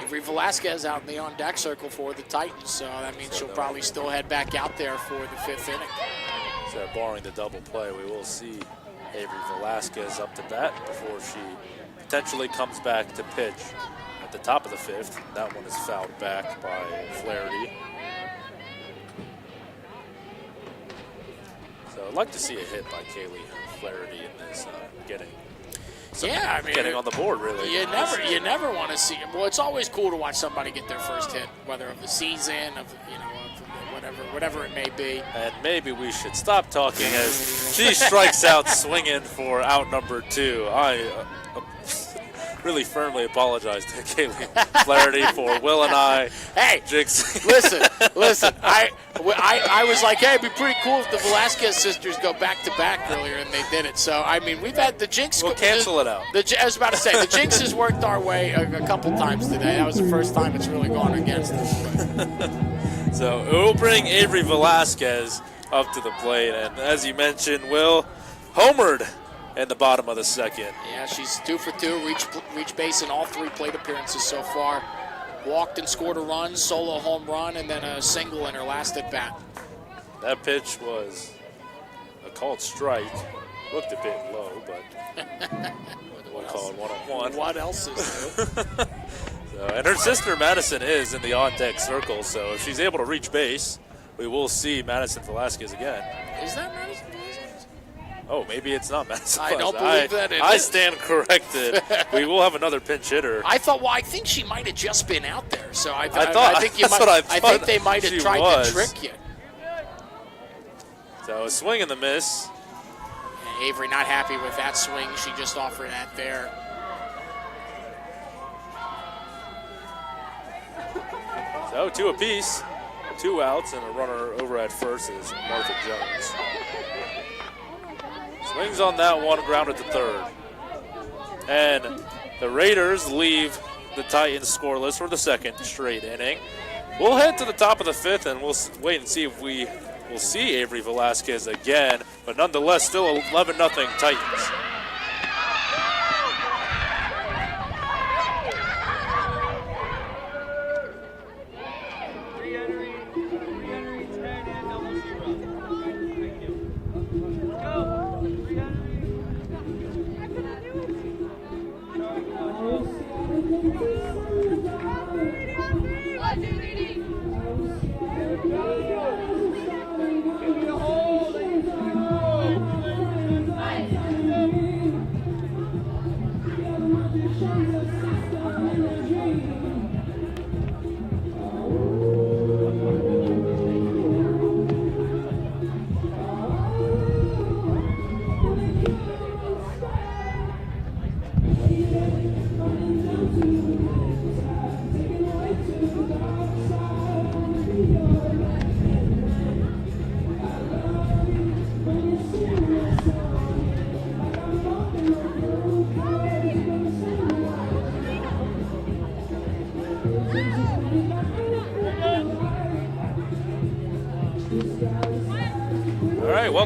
Avery Velasquez out in the on-deck circle for the Titans, so that means she'll probably still head back out there for the 5th inning. So barring the double play, we will see Avery Velasquez up to bat before she potentially comes back to pitch at the top of the 5th. That one is fouled back by Flaherty. So I'd like to see a hit by Kaylee Flaherty in this, getting on the board, really. You never want to see. Well, it's always cool to watch somebody get their first hit, whether of the season, of whatever it may be. And maybe we should stop talking as she strikes out swinging for out number 2. I really firmly apologize to Kaylee Flaherty for Will and I. Hey, jinxing. listen. I was like, hey, it'd be pretty cool if the Velasquez sisters go back to back earlier, and they did it. So I mean, we've had the jinx. We'll cancel it out. I was about to say the jinx has worked our way a couple times today. That was the first time it's really gone against us. So it will bring Avery Velasquez up to the plate, and as you mentioned, Will homered in the bottom of the 2nd. Yeah, she's 2 for 2, reach base in all 3 plate appearances so far. Walked and scored a run, solo home run, and then a single in her last at bat. That pitch was a called strike. Looked a bit low, but we'll call it 1-on-1. What else is there? And her sister Madison is in the on-deck circle, so if she's able to reach base, we will see Madison Velasquez again. Is that Madison Velasquez? Oh, maybe it's not Madison. I don't believe that it I is. stand corrected. We will have another pinch hitter. I think she might have just been out there. So I think they might have tried to trick you. So a swing and the miss. And Avery not happy with that swing. She just offered that there. So 2 apiece, 2 outs, and a runner over at first is Martha Jones. Swings on that one, grounded to 3rd. And the Raiders leave the Titans scoreless for the 2nd straight inning. We'll head to the top of the 5th, and we'll wait and see if we will see Avery Velasquez again. But nonetheless, still 11-0 Titans.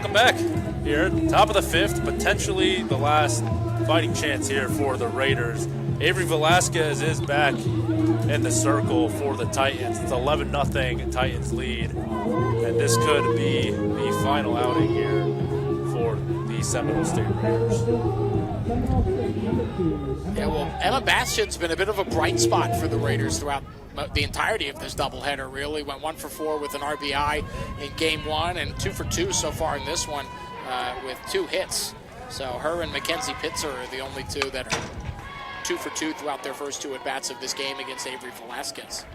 welcome back here. Top of the 5th, potentially the last fighting chance here for the Raiders. Avery Velasquez is back in the circle for the Titans. It's 11-0 Titans lead, and this could be the final outing here for the Seminole State Raiders. Yeah, well, Emma Bastion's been a bit of a bright spot for the Raiders throughout the entirety of this doubleheader, really. Went 1 for 4 with an RBI in game 1 and 2 for 2 so far in this one with 2 hits. So her and Mackenzie Pitzer are the only two that are 2 for 2 throughout their first 2 at-bats of this game against Avery Velasquez.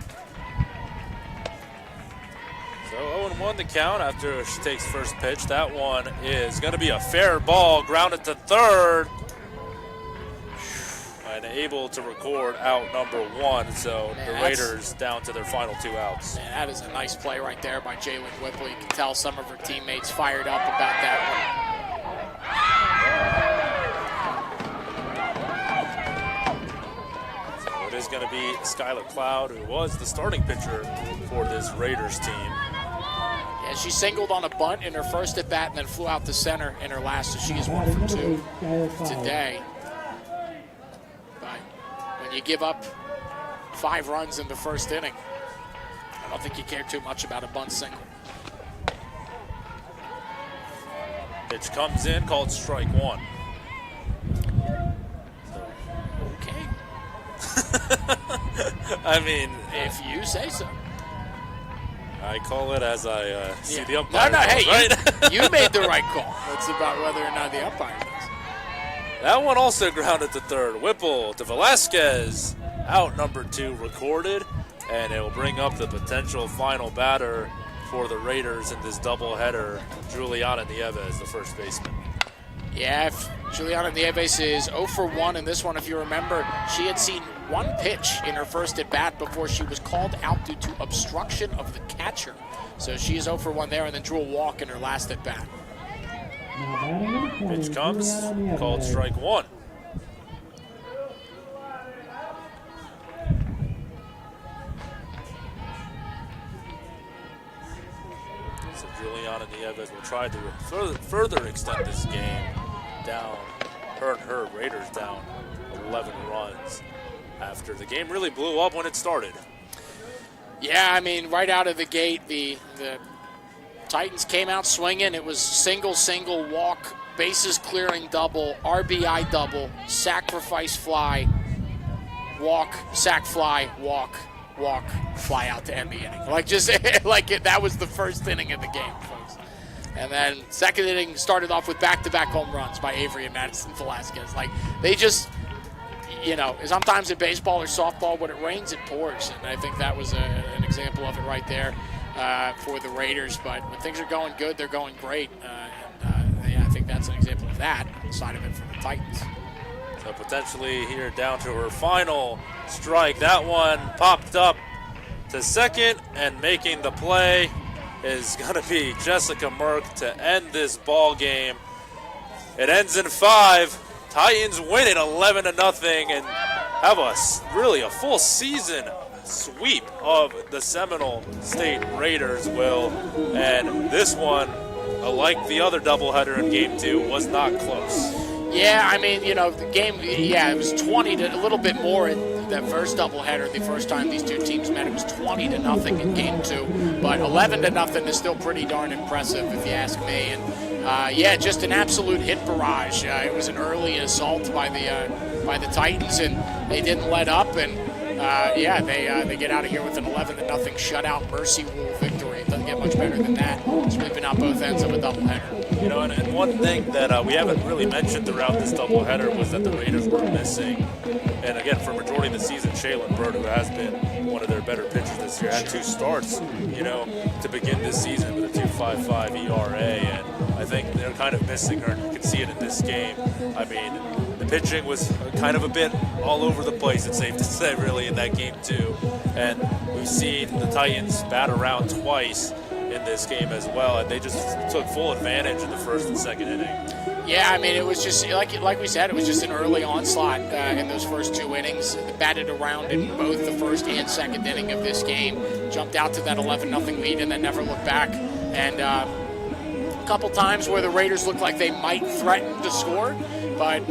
So 0-1 the count after she takes first pitch. That one is going to be a fair ball, grounded to third, and able to record out number 1. So the Raiders down to their final 2 outs. Man, that is a nice play right there by Jalen Whipple. You can tell some of her teammates fired up about that one. It is going to be Skylar Cloud, who was the starting pitcher for this Raiders team. Yeah, she singled on a bunt in her first at bat and then flew out to center in her last, so she is 1 for 2 today. But when you give up 5 runs in the first inning, I don't think you care too much about a bunt single. Pitch comes in, called strike 1. I mean, if you say so. I call it as I see the umpire. No, hey, right? you made the right call. It's about whether or not the umpire does. That one also grounded to third. Whipple to Velasquez. Out number 2 recorded, and it will bring up the potential final batter for the Raiders in this doubleheader, Juliana Nieves, the first baseman. Yeah, Juliana Nieves is 0 for 1 in this one. If you remember, she had seen 1 pitch in her first at-bat before she was called out due to obstruction of the catcher. So she is 0 for 1 there and then drew a walk in her last at-bat. Pitch comes, called strike 1. So Juliana Nieves will try to further extend this game down. Her Raiders down 11 runs after the game really blew up when it started. Yeah, I mean, right out of the gate, the Titans came out swinging. It was single, walk, bases clearing double, RBI double, sacrifice fly, walk, sac fly, walk, fly out to end the inning. That was the first inning of the game, folks. And then second inning started off with back-to-back home runs by Avery and Madison Velasquez. They just, sometimes in baseball or softball, when it rains, it pours. And I think that was an example of it right there for the Raiders. But when things are going good, they're going great. I think that's an example of that side of it for the Titans. So potentially here down to her final strike. That one popped up to second, and making the play is going to be Jessica Merck to end this ball game. It ends in 5. Titans win it 11-0 and have a full season sweep of the Seminole State Raiders, Will. And this one, like the other doubleheader in Game 2, was not close. Yeah, I mean, the game, it was 20 to a little bit more in that first doubleheader. The first time these two teams met, it was 20-0 in Game 2. But 11-0 is still pretty darn impressive, if you ask me. And just an absolute hit barrage. It was an early assault by the Titans, and they didn't let up. And they get out of here with an 11-0 shutout mercy rule victory. It doesn't get much better than that. Sweeping out both ends of a doubleheader. And one thing that we haven't really mentioned throughout this doubleheader was that the Raiders were missing. And again, for majority of the season, Shaylin Bird, who has been one of their better pitchers this year, had 2 starts, to begin this season with a 2.55 ERA. And I think they're kind of missing her. You can see it in this game. I mean, the pitching was kind of a bit all over the place, it's safe to say, really, in that game too. And we've seen the Titans bat around twice in this game as well, and they just took full advantage in the first and second inning. Yeah, I mean, it was just, like we said, it was just an early onslaught in those first 2 innings. They batted around in both the first and second inning of this game, jumped out to that 11-0 lead, and then never looked back. And couple times where the Raiders looked like they might threaten to score, but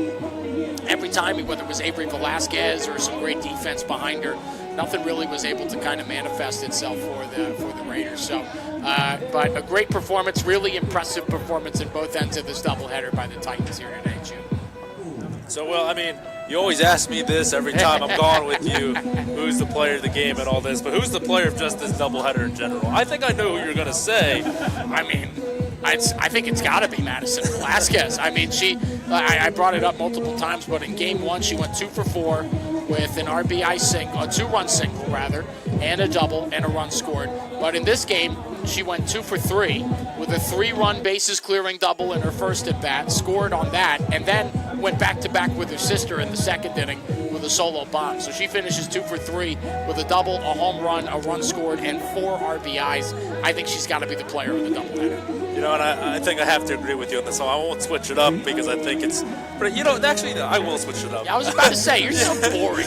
every time, whether it was Avery Velasquez or some great defense behind her, nothing really was able to kind of manifest itself for the Raiders. So, but a great performance, really impressive performance in both ends of this doubleheader by the Titans here today, June. So, well, I mean, you always ask me this every time I'm gone with you, who's the player of the game and all this, but who's the player of just this doubleheader in general? I think I know who you're going to say. I mean, I think it's got to be Madison Velasquez. I mean, I brought it up multiple times, but in game one, she went 2 for 4 with an RBI single, a 2-run single rather, and a double and a run scored. But in this game, she went 2 for 3 with a 3-run bases clearing double in her first at bat, scored on that, and then went back to back with her sister in the second inning with a solo bomb. So she finishes 2 for 3 with a double, a home run, a run scored, and 4 RBIs. I think she's got to be the player of the doubleheader. You know, and I think I have to agree with you on this one. I won't switch it up because I think it's, but you know, actually, I will switch it up. Yeah, I was about to say, you're so boring.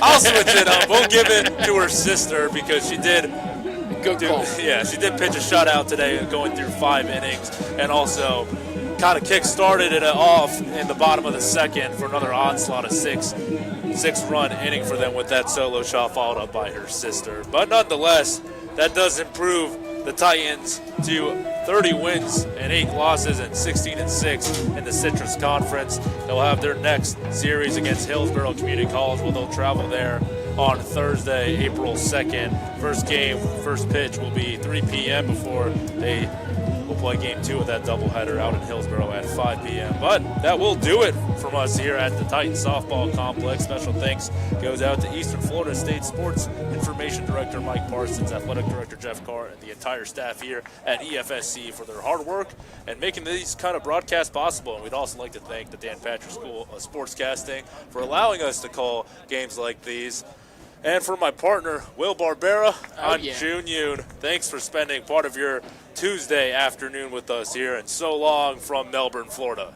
I'll switch it up. We'll give it to her sister because she did. Good call. Yeah, she did pitch a shutout today, going through 5 innings, and also kind of kick-started it off in the bottom of the second for another onslaught of 6-run inning for them with that solo shot followed up by her sister. But nonetheless, that does improve the Titans to 30 wins and 8 losses and 16-6 in the Citrus Conference. They'll have their next series against Hillsborough Community College, where they'll travel there on Thursday, April 2nd. First game, first pitch will be 3 p.m. before they will play game 2 of that doubleheader out in Hillsborough at 5 p.m. But that will do it from us here at the Titans Softball Complex. Special thanks goes out to Eastern Florida State Sports Information Director Mike Parsons, Athletic Director Jeff Carr, and the entire staff here at EFSC for their hard work and making these kind of broadcasts possible. And we'd also like to thank the Dan Patrick School of Sportscasting for allowing us to call games like these. And for my partner, Will Barbera, I'm June Yoon. Thanks for spending part of your Tuesday afternoon with us here, and so long from Melbourne, Florida.